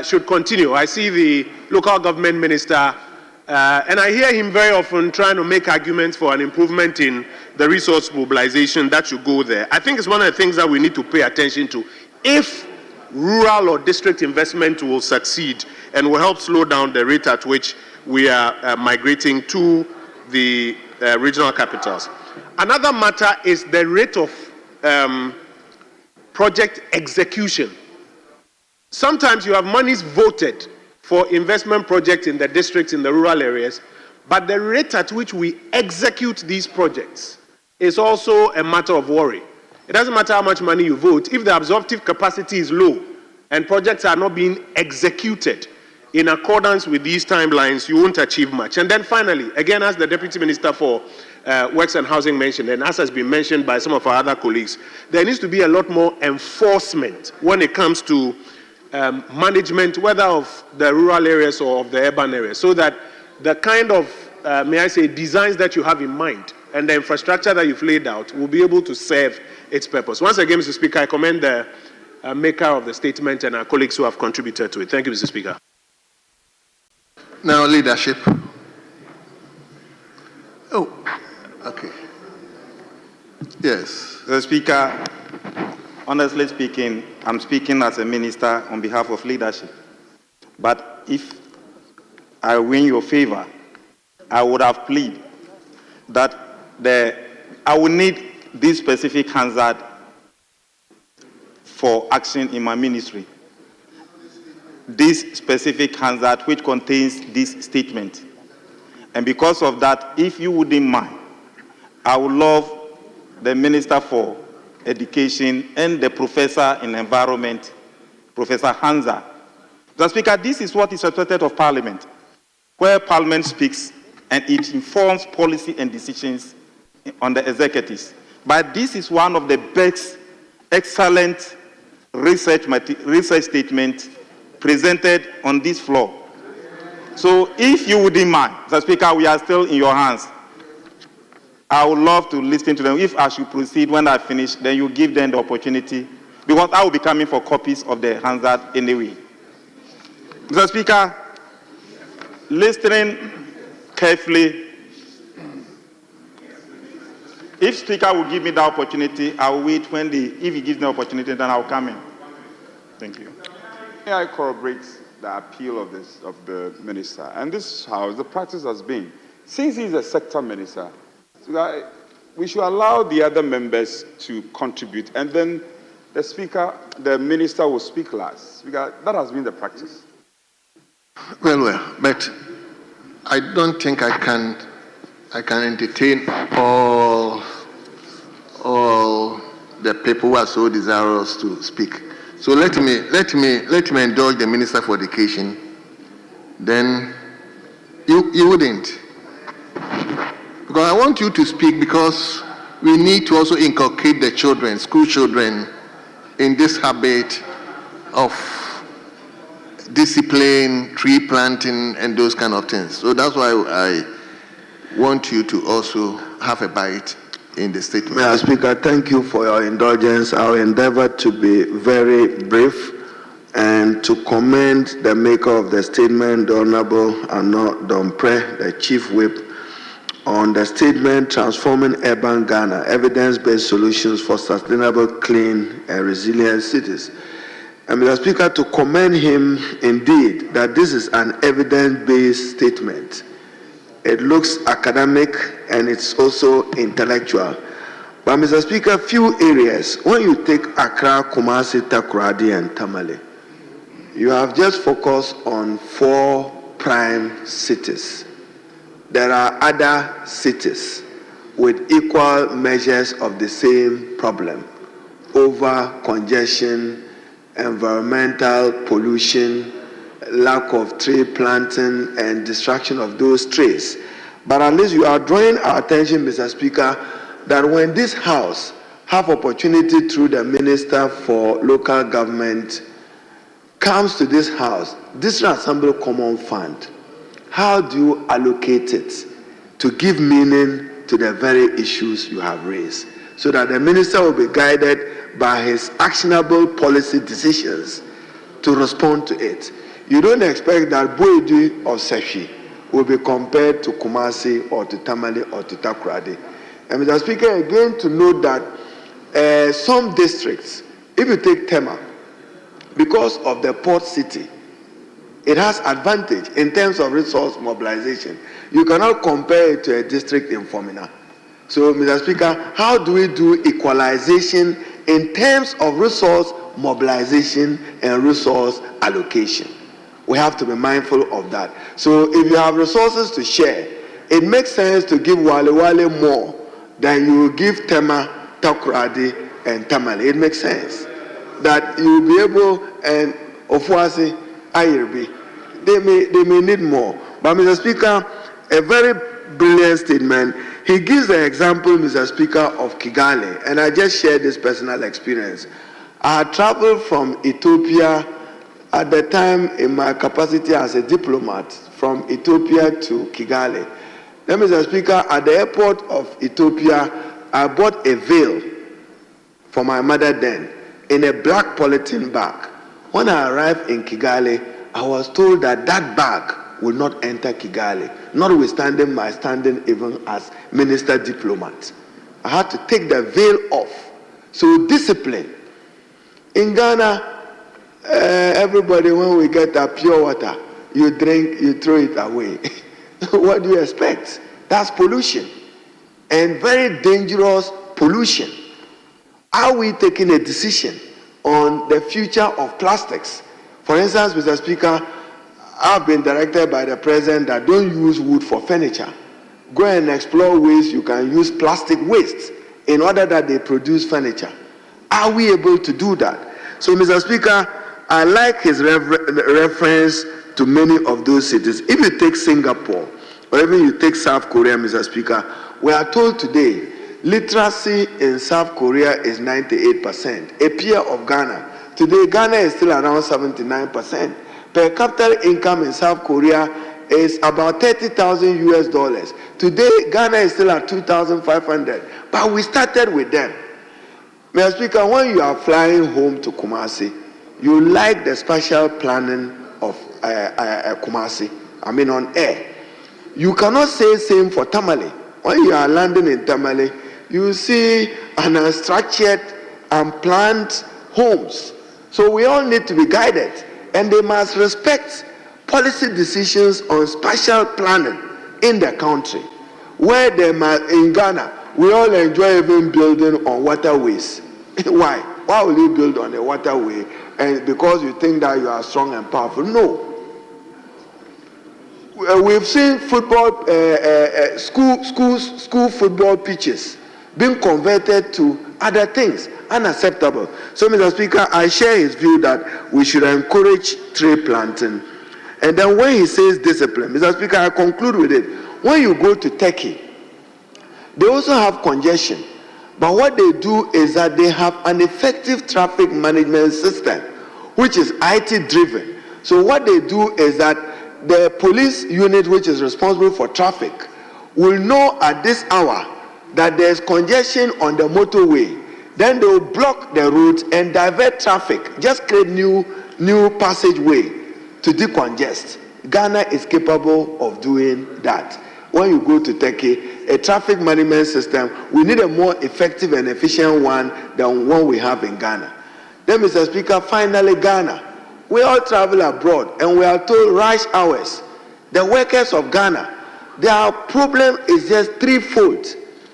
S16: should continue. I see the local government minister, and I hear him very often trying to make arguments for an improvement in the resource mobilization that should go there. I think it's one of the things that we need to pay attention to. If rural or district investment will succeed and will help slow down the rate at which we are migrating to the regional capitals. Another matter is the rate of project execution. Sometimes you have monies voted for investment projects in the districts, in the rural areas, but the rate at which we execute these projects is also a matter of worry. It doesn't matter how much money you vote, if the absorptive capacity is low and projects are not being executed in accordance with these timelines, you won't achieve much. And then finally, again, as the Deputy Minister for Works and Housing mentioned, and as has been mentioned by some of our other colleagues, there needs to be a lot more enforcement when it comes to management, whether of the rural areas or of the urban areas, so that the kind of, may I say, designs that you have in mind and the infrastructure that you've laid out will be able to serve its purpose. Once again, Mr. Speaker, I commend the maker of the statement and our colleagues who have contributed to it. Thank you, Mr. Speaker.
S10: Now, leadership. Oh, okay. Yes.
S4: Mr. Speaker, honestly speaking, I'm speaking as a minister on behalf of leadership. But if I win your favor, I would have pleaded that I would need this specific hazard for action in my ministry. This specific hazard which contains this statement. And because of that, if you wouldn't mind, I would love the Minister for Education and the Professor in Environment, Professor Hansa. Mr. Speaker, this is what is expected of Parliament, where Parliament speaks and it informs policy and decisions on the executives. But this is one of the best, excellent research statements presented on this floor. So if you wouldn't mind, Mr. Speaker, we are still in your hands. I would love to listen to them. If I should proceed when I finish, then you give them the opportunity, because I will be coming for copies of the hazard anyway. Mr. Speaker, listening carefully, if Speaker will give me the opportunity, I will wait if he gives me the opportunity, then I will come in. Thank you.
S9: May I corroborate the appeal of the minister? And this is how the practice has been. Since he's a sector minister, we should allow the other members to contribute, and then the minister will speak last. Because that has been the practice.
S10: Well, but I don't think I can entertain all the people who are so desirous to speak. So let me indulge the Minister for Education. Then you wouldn't. Because I want you to speak, because we need to also inculcate the children, school children, in this habit of discipline, tree planting, and those kind of things. So that's why I want you to also have a bite in the statement.
S3: Mr. Speaker, thank you for your indulgence. I'll endeavor to be very brief
S2: and to commend the maker of the statement, the Honorable Arnaud Dompre, the Chief Whip, on the statement Transforming Urban Ghana, Evidence-Based Solutions for Sustainable, Clean and Resilient Cities. And Mr. Speaker, to commend him indeed that this is an evidence-based statement. It looks academic and it's also intellectual. But Mr. Speaker, few areas, when you take Accra, Kumasi, Takoradi and Tamale, you have just focused on 4 prime cities. There are other cities with equal measures of the same problem: over congestion, environmental pollution, lack of tree planting, and destruction of those trees. But at least you are drawing our attention, Mr. Speaker, that when this House have opportunity through the Minister for Local Government comes to this House, District Assembly Common Fund, how do you allocate it to give meaning to the very issues you have raised, so that the Minister will be guided by his actionable policy decisions to respond to it? You don't expect that Boedu or Seshi will be compared to Kumasi or to Tamale or to Takoradi. And Mr. Speaker, again to note that some districts, if you take Tema, because of the port city, it has advantage in terms of resource mobilization. You cannot compare it to a district in Fomina. So, Mr. Speaker, how do we do equalization in terms of resource mobilization and resource allocation? We have to be mindful of that. So, if you have resources to share, it makes sense to give Wale more than you give Tema, Takoradi, and Tamale. It makes sense that you will be able, and Ofuasi, Ayirbi, they may need more. But Mr. Speaker, a very brilliant statement. He gives the example, Mr. Speaker, of Kigali, and I just shared this personal experience. I had traveled from Ethiopia at the time in my capacity as a diplomat from Ethiopia to Kigali. Then, Mr. Speaker, at the airport of Ethiopia, I bought a veil for my mother then in a black polythene bag. When I arrived in Kigali, I was told that that bag will not enter Kigali, notwithstanding my standing even as minister diplomat. I had to take the veil off. So discipline. In Ghana, everybody, when we get that pure water, you drink, you throw it away. What do you expect? That's pollution, and very dangerous pollution. Are we taking a decision on the future of plastics? For instance, Mr. Speaker, I've been directed by the President that don't use wood for furniture. Go and explore ways you can use plastic waste in order that they produce furniture. Are we able to do that? So, Mr. Speaker, I like his reference to many of those cities. If you take Singapore, or even you take South Korea, Mr. Speaker, we are told today literacy in South Korea is 98%, a peer of Ghana. Today, Ghana is still around 79%. Per capita income in South Korea is about $30,000 US. Today, Ghana is still at 2,500, but we started with them. Mr. Speaker, when you are flying home to Kumasi, you like the spatial planning of Kumasi, on air. You cannot say same for Tamale. When you are landing in Tamale, you see an unstructured and planned homes. So we all need to be guided, and they must respect policy decisions on spatial planning in the country. Where they must, in Ghana, we all enjoy even building on waterways. Why? Why will you build on a waterway? And because you think that you are strong and powerful? No. We've seen football, school football pitches being converted to other things. Unacceptable. So, Mr. Speaker, I share his view that we should encourage tree planting. And then when he says discipline, Mr. Speaker, I conclude with it. When you go to Turkey, they also have congestion. But what they do is that they have an effective traffic management system, which is IT driven. So what they do is that the police unit, which is responsible for traffic, will know at this hour that there's congestion on the motorway. Then they will block the route and divert traffic, just create new new passageway to decongest. Ghana is capable of doing that. When you go to Turkey, a traffic management system, we need a more effective and efficient one than one we have in Ghana. Then, Mr. Speaker, finally, Ghana. We all travel abroad and we are told rush hours. The workers of Ghana, their problem is just threefold.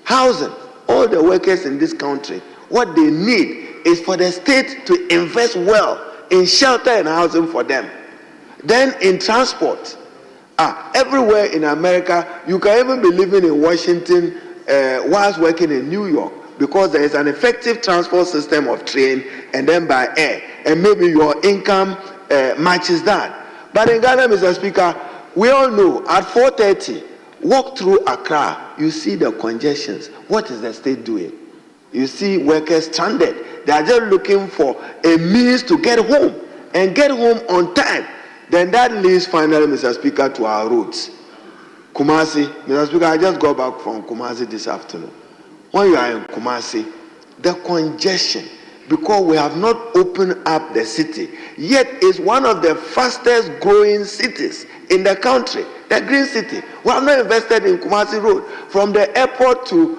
S2: Housing. All the workers in this country, what they need is for the state to invest well in shelter and housing for them. Then in transport. Everywhere in America, you can even be living in Washington whilst working in New York, because there is an effective transport system of train and then by air, and maybe your income matches that. But in Ghana, Mr. Speaker, we all know at 4:30, walk through Accra, you see the congestions. What is the state doing? You see workers stranded. They are just looking for a means to get home and get home on time. Then that leads finally, Mr. Speaker, to our roads. Kumasi, Mr. Speaker, I just got back from Kumasi this afternoon. When you are in Kumasi, the congestion, because we have not opened up the city, yet it's one of the fastest growing cities in the country, the green city. We have not invested in Kumasi Road. From the airport to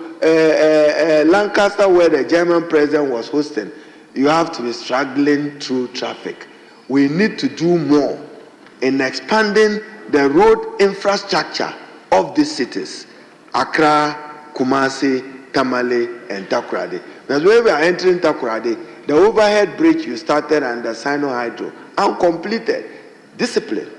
S2: Lancaster, where the German president was hosting, you have to be struggling through traffic. We need to do more in expanding the road infrastructure of these cities: Accra, Kumasi, Tamale, and Takoradi. Because when we are entering Takoradi, the overhead bridge you started under Sino Hydro, uncompleted. Discipline.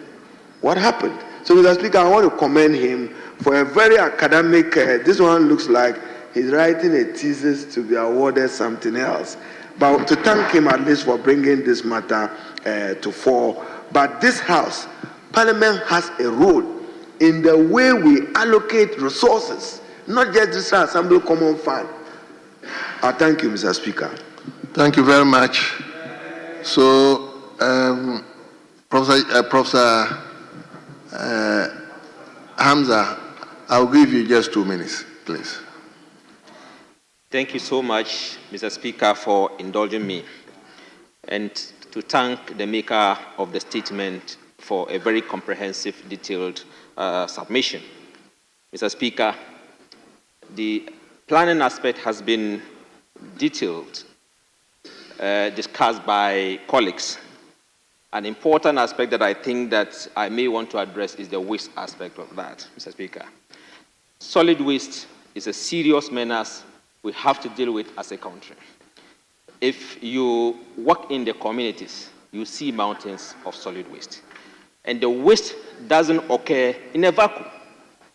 S2: What happened? So, Mr. Speaker, I want to commend him for a very academic, this one looks like he's writing a thesis to be awarded something else. But to thank him at least for bringing this matter to fore. But this House, Parliament has a role in the way we allocate resources, not just this Assembly Common Fund. I thank you, Mr. Speaker.
S10: Thank you very much. So, Professor Hamza, I'll give you just 2 minutes, please.
S21: Thank you so much, Mr. Speaker, for indulging me, and to thank the maker of the statement for a very comprehensive, detailed submission. Mr. Speaker, the planning aspect has been detailed, discussed by colleagues. An important aspect that I think that I may want to address is the waste aspect of that, Mr. Speaker. Solid waste is a serious menace we have to deal with as a country. If you walk in the communities, you see mountains of solid waste. And the waste doesn't occur in a vacuum.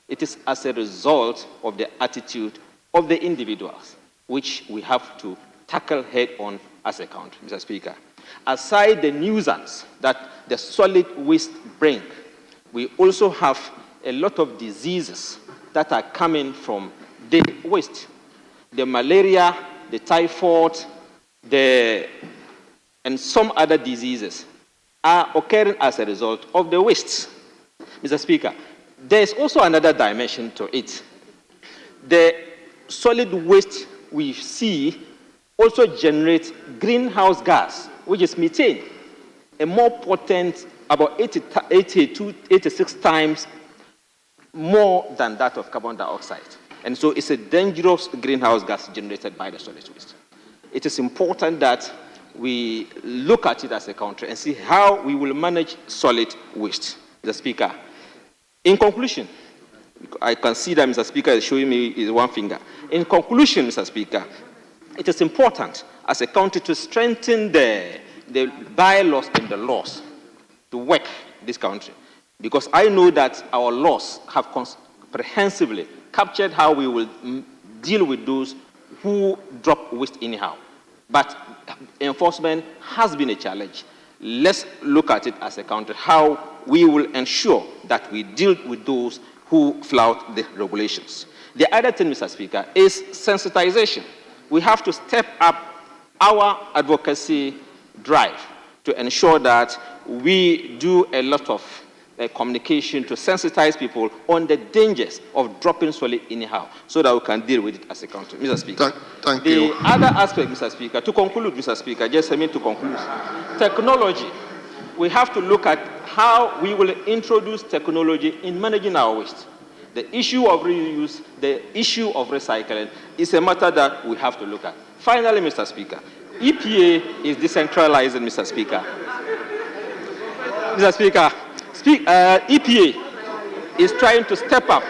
S21: It is as a result of the attitude of the individuals, which we have to tackle head on as a country, Mr. Speaker. Aside the nuisance that the solid waste bring, we also have a lot of diseases that are coming from the waste. The malaria, the typhoid, and some other diseases are occurring as a result of the waste. Mr. Speaker, there is also another dimension to it. The solid waste we see also generates greenhouse gas, which is methane, a more potent, about 80 to 86 times more than that of carbon dioxide. And so it's a dangerous greenhouse gas generated by the solid waste. It is important that we look at it as a country and see how we will manage solid waste. Mr. Speaker, in conclusion, I can see that Mr. Speaker is showing me his one finger. In conclusion, Mr. Speaker, it is important as a country to strengthen the bylaws and the laws to work in this country, because I know that our laws have comprehensively captured how we will deal with those who drop waste anyhow. But enforcement has been a challenge. Let's look at it as a country, how we will ensure that we deal with those who flout the regulations. The other thing, Mr. Speaker, is sensitization. We have to step up our advocacy drive to ensure that we do a lot of communication to sensitize people on the dangers of dropping solid anyhow, so that we can deal with it as a country. Mr. Speaker.
S10: Thank you.
S21: The other aspect, Mr. Speaker, to conclude, Mr. Speaker, just I mean to conclude, technology we have to look at how we will introduce technology in managing our waste. The issue of reuse, the issue of recycling is a matter that we have to look at. Finally, Mr. Speaker, EPA is decentralizing, Mr. Speaker. Mr. Speaker, EPA is trying to step up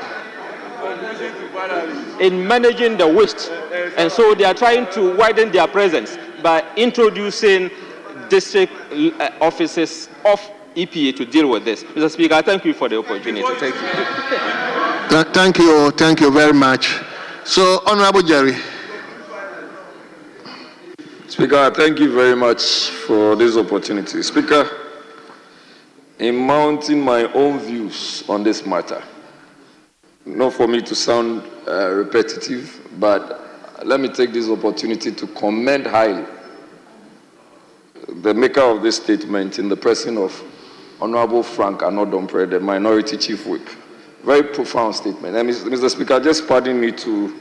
S21: in managing the waste, and so they are trying to widen their presence by introducing district offices of EPA to deal with this. Mr. Speaker, thank you for the opportunity. Thank you.
S10: Thank you very much. So, Honorable Jerry.
S20: Speaker, thank you very much for this opportunity. Speaker, in mounting my own views on this matter, not for me to sound repetitive, but let me take this opportunity to commend highly the maker of this statement in the person of Honorable Frank Anodompre, the Minority Chief Whip. Very profound statement. And Mr. Speaker, just pardon me to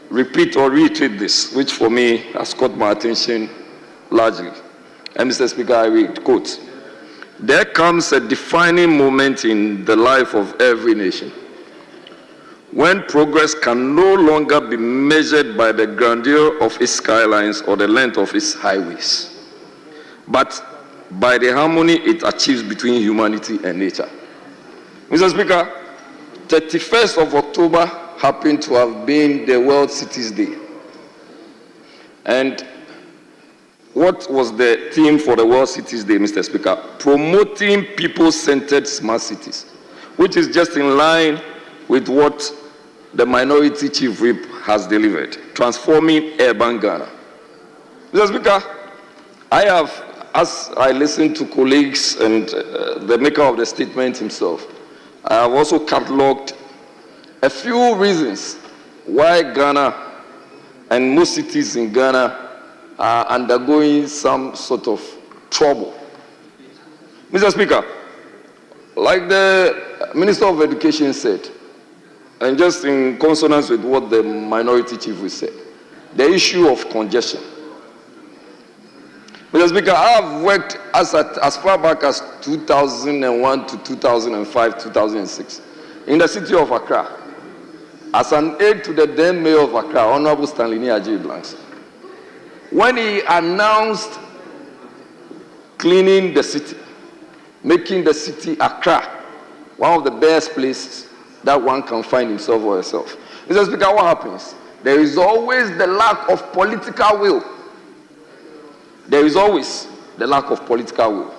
S20: repeat or reiterate this, which for me has caught my attention largely. And Mr. Speaker, I read, quote, "There comes a defining moment in the life of every nation when progress can no longer be measured by the grandeur of its skylines or the length of its highways, but by the harmony it achieves between humanity and nature." Mr. Speaker, 31st of October happened to have been the World Cities Day. And what was the theme for the World Cities Day, Mr. Speaker? Promoting people-centered smart cities, which is just in line with what the Minority Chief Whip has delivered, transforming urban Ghana. Mr. Speaker, I have, as I listen to colleagues and the maker of the statement himself, I have also cataloged a few reasons why Ghana and most cities in Ghana are undergoing some sort of trouble. Mr. Speaker, like the Minister of Education said, and just in consonance with what the Minority Chief will say, the issue of congestion. Mr. Speaker, I have worked as far back as 2001 to 2005, 2006 in the city of Accra as an aide to the then mayor of Accra, Honorable Stanley Niaji Blanks. When he announced cleaning the city, making the city Accra one of the best places that one can find himself or herself. Mr. Speaker, what happens? There is always the lack of political will. There is always the lack of political will.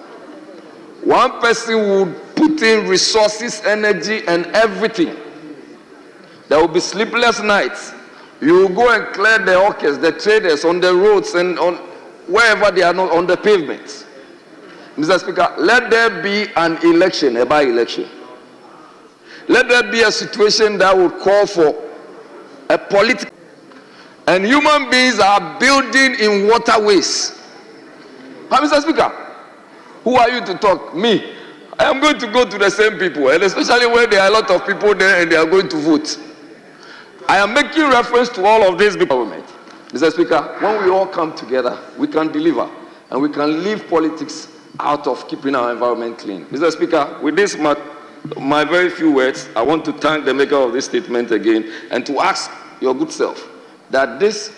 S20: One person would put in resources, energy, and everything. There will be sleepless nights. You will go and clear the hawkers, the traders on the roads and on wherever they are not on the pavements. Mr. Speaker, let there be an election, a by-election. Let there be a situation that would call for a political. And human beings are building in waterways. Mr. Speaker, who are you to talk? Me. I am going to go to the same people, and especially when there are a lot of people there and they are going to vote. I am making reference to all of this government. Mr. Speaker, when we all come together, we can deliver, and we can leave politics out of keeping our environment clean. Mr. Speaker, with this, my very few words, I want to thank the maker of this statement again, and to ask your good self that this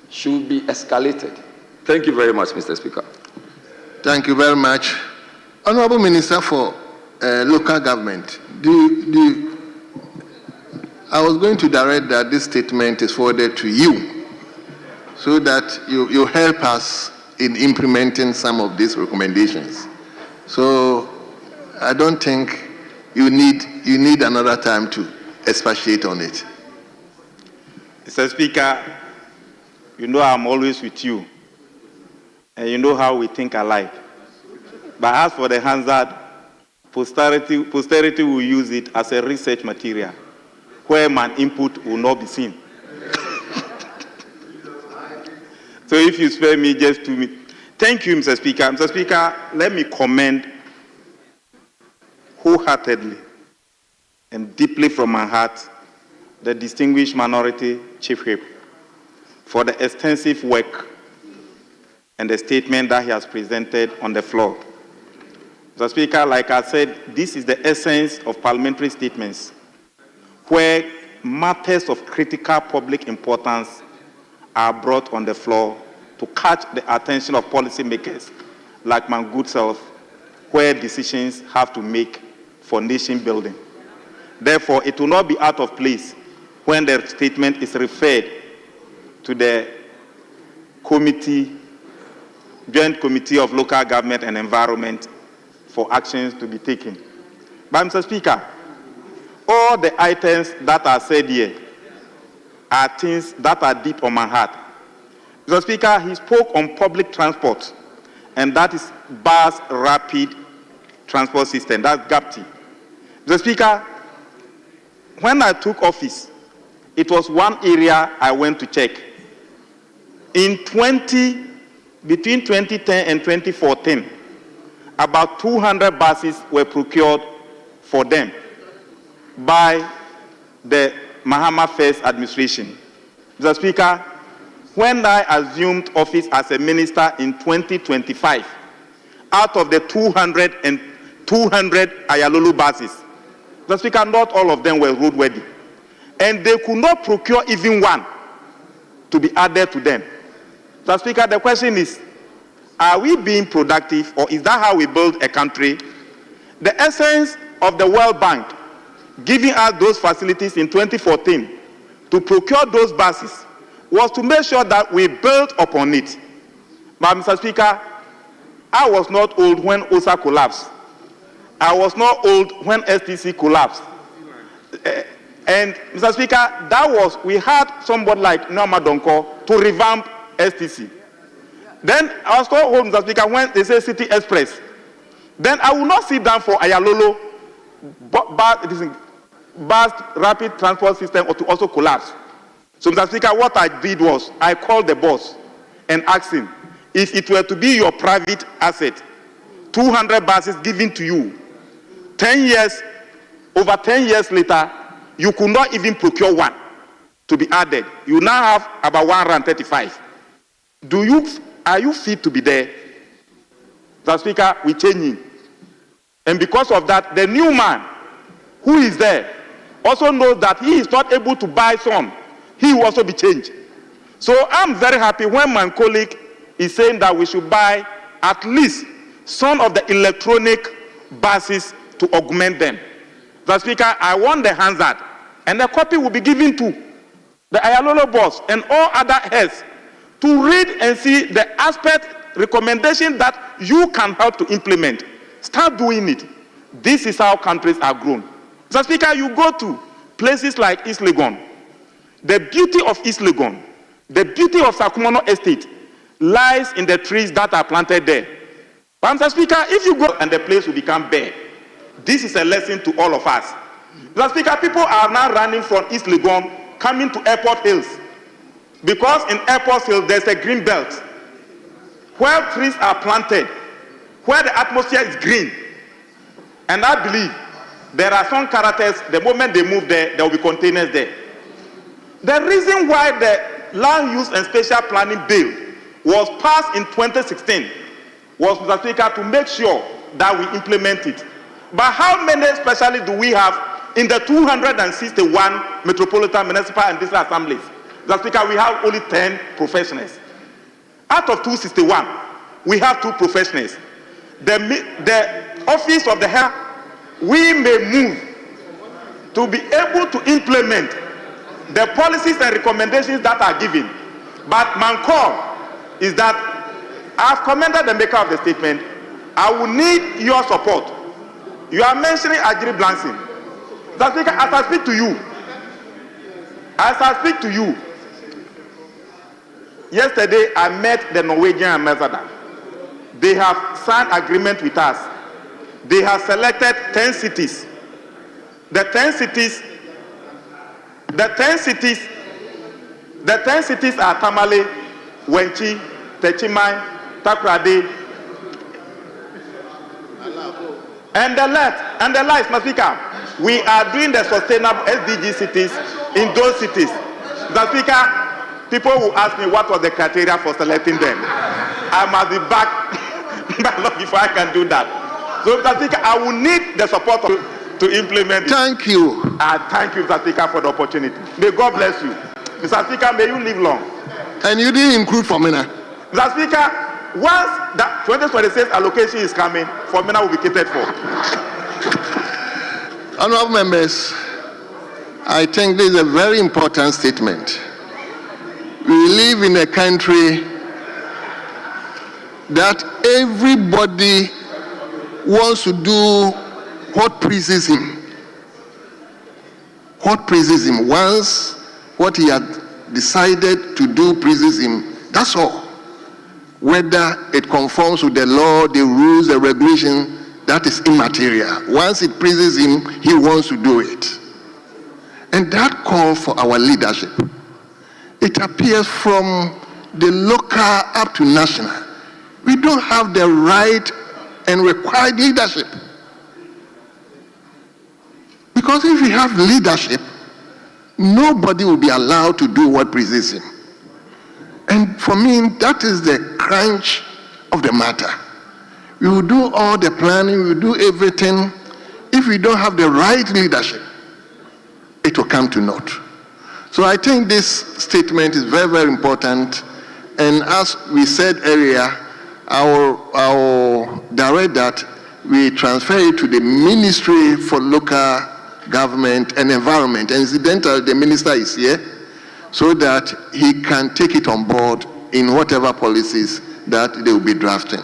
S20: should be escalated. Thank you very much, Mr. Speaker.
S10: Thank you very much. Honorable Minister for Local Government, I was going to direct that this statement is forwarded to you so that you help us in implementing some of these recommendations. So I don't think you need another time to expatiate on it.
S4: Mr. Speaker, you know I'm always with you, and you know how we think alike. But as for the Hansard, posterity will use it as a research material where my input will not be seen. So if you spare me just 2 minutes. Thank you, Mr. Speaker. Mr. Speaker, let me commend wholeheartedly and deeply from my heart the distinguished Minority Chief Whip for the extensive work and the statement that he has presented on the floor. Mr. Speaker, like I said, this is the essence of parliamentary statements, where matters of critical public importance are brought on the floor to catch the attention of policymakers like my good self, where decisions have to make for nation building. Therefore, it will not be out of place when the statement is referred to the Joint Committee of Local Government and Environment for actions to be taken. But Mr. Speaker, all the items that are said here are things that are deep on my heart. Mr. Speaker, he spoke on public transport, and that is Bus Rapid Transport System, that's GAPTI. Mr. Speaker, when I took office, it was one area I went to check. Between 2010 and 2014, about 200 buses were procured for them by the Mahama First administration. Mr. Speaker, when I assumed office as a minister in 2025, out of the 200 Ayalulu buses, Mr. Speaker, not all of them were roadworthy. And they could not procure even one to be added to them. Mr. Speaker, the question is, are we being productive, or is that how we build a country? The essence of the World Bank giving us those facilities in 2014 to procure those buses was to make sure that we built upon it. But Mr. Speaker, I was not old when OSA collapsed. I was not old when STC collapsed. And Mr. Speaker, we had somebody like Norma Donko to revamp STC. Then I was called home, Mr. Speaker, when they say City Express. Then I will not sit down for Ayalolo bus rapid transport system or to also collapse. So, Mr. Speaker, what I did was I called the boss and asked him, if it were to be your private asset, 200 buses given to you, over 10 years later, you could not even procure one to be added. You now have about 135. Are you fit to be there? Mr. Speaker, we're changing. And because of that, the new man who is there also knows that he is not able to buy some. He will also be changed. So I'm very happy when my colleague is saying that we should buy at least some of the electronic buses to augment them. Mr. Speaker, I want the Hansard, and the copy will be given to the Ayalolo boss and all other heads to read and see the aspect recommendation that you can help to implement. Start doing it. This is how countries are grown. Mr. Speaker, you go to places like East Legon. The beauty of East Legon, the beauty of Sakumono Estate lies in the trees that are planted there. But Mr. Speaker, if you go and the place will become bare, this is a lesson to all of us. Mr. Speaker, people are now running from East Legon, coming to Airport Hills. Because in Airport Hills, there's a green belt where trees are planted, where the atmosphere is green. And I believe there are some characters, the moment they move there, there will be containers there. The reason why the Land Use and Spatial Planning Bill was passed in 2016 was, Mr. Speaker, to make sure that we implement it. But how many specialists do we have in the 261 metropolitan, municipal, and district assemblies? Mr. Speaker, we have only 10 professionals. Out of 261, we have 2 professionals. The office of the head, we may move to be able to implement the policies and recommendations that are given. But my call is that I've commended the maker of the statement. I will need your support. You are mentioning Agri Blanson. Mr. Speaker, as I speak to you, yesterday I met the Norwegian ambassador. They have signed agreement with us. They have selected 10 cities. The 10 cities are Tamale, Wenchi, Techimai, Takrade, and the lights, Mr. Speaker. We are doing the sustainable SDG cities in those cities. Mr. Speaker, people will ask me what was the criteria for selecting them. I must be back before I can do that.
S8: So, Mr. Speaker, I will need the support to implement it.
S10: Thank you.
S8: Thank you, Mr. Speaker, for the opportunity. May God bless you. Mr. Speaker, may you live long.
S10: And you didn't include Fomena.
S8: Mr. Speaker, once the 2026 allocation is coming, Fomena will be catered for.
S10: Honorable members, I think this is a very important statement. We live in a country that everybody wants to do what pleases him. What pleases him. Once what he had decided to do pleases him, that's all. Whether it conforms with the law, the rules, the regulation, that is immaterial. Once it pleases him, he wants to do it. And that call for our leadership, it appears from the local up to national. We don't have the right and required leadership. Because if we have leadership, nobody will be allowed to do what pleases him. And for me, that is the crunch of the matter. We will do all the planning, we will do everything. If we don't have the right leadership, it will come to naught. So I think this statement is very, very important. And as we said earlier, our direct that we transfer it to the Ministry for Local Government and Environment. And incidentally, the minister is here so that he can take it on board in whatever policies that they will be drafting.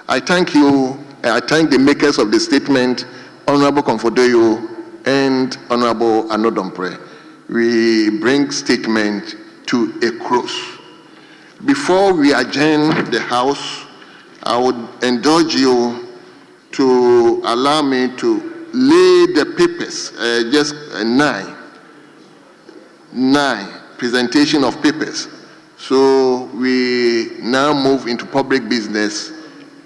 S10: I thank you. I thank the makers of the statement, Honorable Comfordoyo and Honorable Anodompre. We bring statement to a close. Before we adjourn the House, I would indulge you to allow me to lay the papers, just nine presentation of papers. So we now move into public business.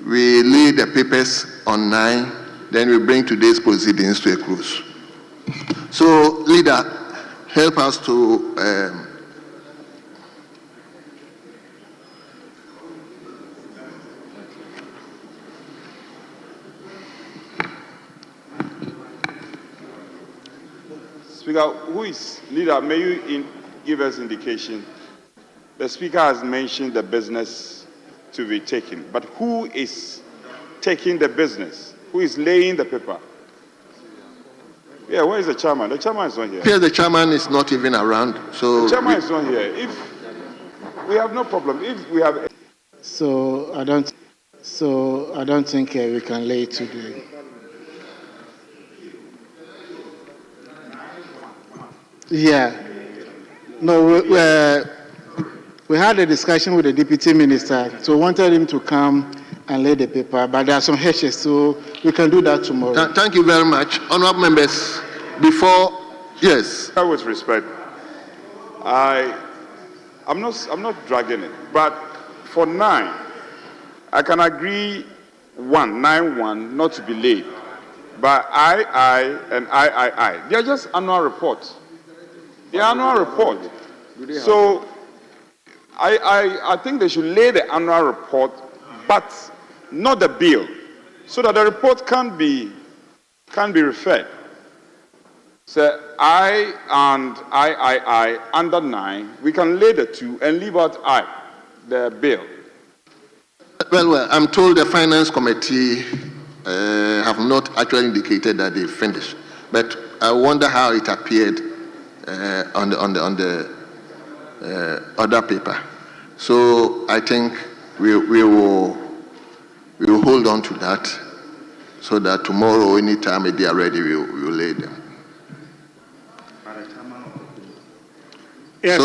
S10: We lay the papers on 9, then we bring today's proceedings to a close. So, leader, help us to
S9: Speaker, who is leader? May you give us indication? The Speaker has mentioned the business to be taken, but who is taking the business? Who is laying the paper? Yeah, where is the chairman? The chairman is not here.
S10: Here, the chairman is not even around. So
S9: the chairman is not here. If we have no problem, if we have.
S3: So I don't think we can lay it today. Yeah. No, we had a discussion with the deputy minister, so wanted him to come and lay the paper, but there are some hitches, so we can do that tomorrow.
S10: Thank you very much. Honorable members, before, yes.
S9: With respect, I'm not dragging it, but for 9, I can agree 9-1 not to be laid, but I and I. They are just annual reports. The annual report. So I think they should lay the annual report, but not the bill, so that the report can be referred. So I and I under 9, we can lay the 2 and leave out the bill.
S10: Well, I'm told the Finance Committee have not actually indicated that they finished, but I wonder how it appeared on the other paper. So I think we will hold on to that, so that tomorrow, anytime they are ready, we will lay them.
S11: Yes,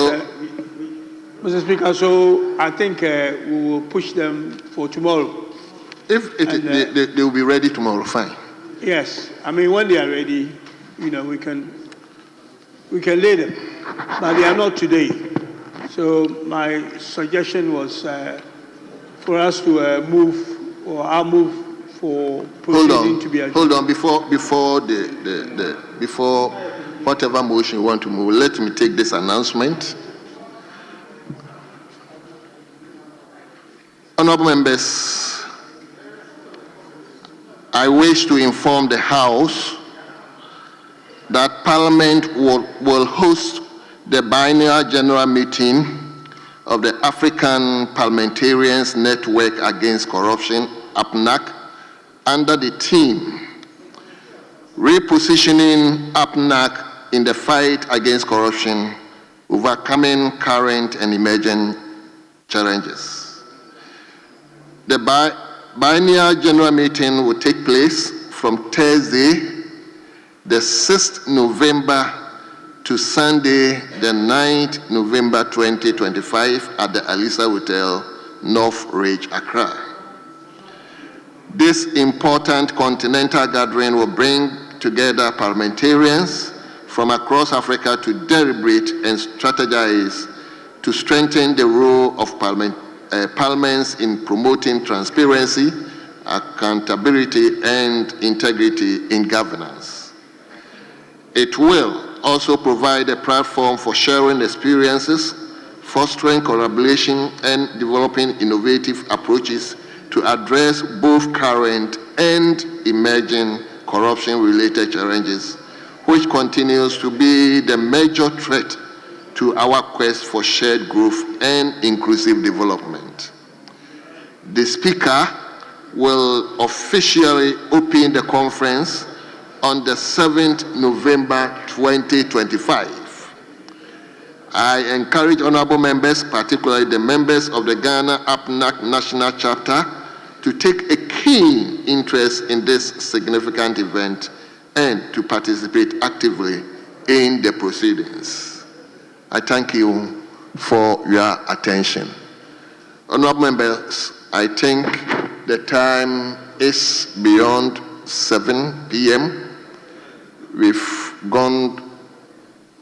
S11: Mr. Speaker, so I think we will push them for tomorrow.
S10: If they will be ready tomorrow, fine.
S11: Yes, I mean, when they are ready, we can lay them, but they are not today. So my suggestion was for us to move, or I'll move for proceeding to be adjourned.
S10: Hold on, before whatever motion you want to move, let me take this announcement. Honorable members, I wish to inform the House that Parliament will host the biennial general meeting of the African Parliamentarians Network Against Corruption, APNAC, under the theme Repositioning APNAC in the Fight Against Corruption, Overcoming Current and Emerging Challenges. The biennial general meeting will take place from Thursday, the 6th November to Sunday, the 9th November 2025 at the Alisa Hotel, North Ridge, Accra. This important continental gathering will bring together parliamentarians from across Africa to deliberate and strategize to strengthen the role of parliaments in promoting transparency, accountability, and integrity in governance. It will also provide a platform for sharing experiences, fostering collaboration, and developing innovative approaches to address both current and emerging corruption-related challenges, which continues to be the major threat to our quest for shared growth and inclusive development. The Speaker will officially open the conference on the 7th November 2025. I encourage honorable members, particularly the members of the Ghana APNAC National Chapter, to take a keen interest in this significant event and to participate actively in the proceedings. I thank you for your attention. Honorable members, I think the time is beyond 7 p.m. We've gone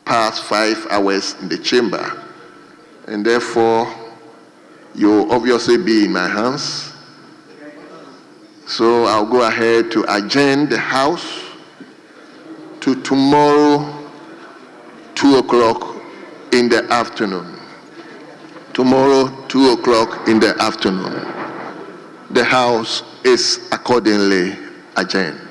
S10: past 5 hours in the chamber, and therefore you'll obviously be in my hands. So I'll go ahead to adjourn the House to tomorrow, 2 o'clock in the afternoon. Tomorrow, 2 o'clock in the afternoon. The House is accordingly adjourned.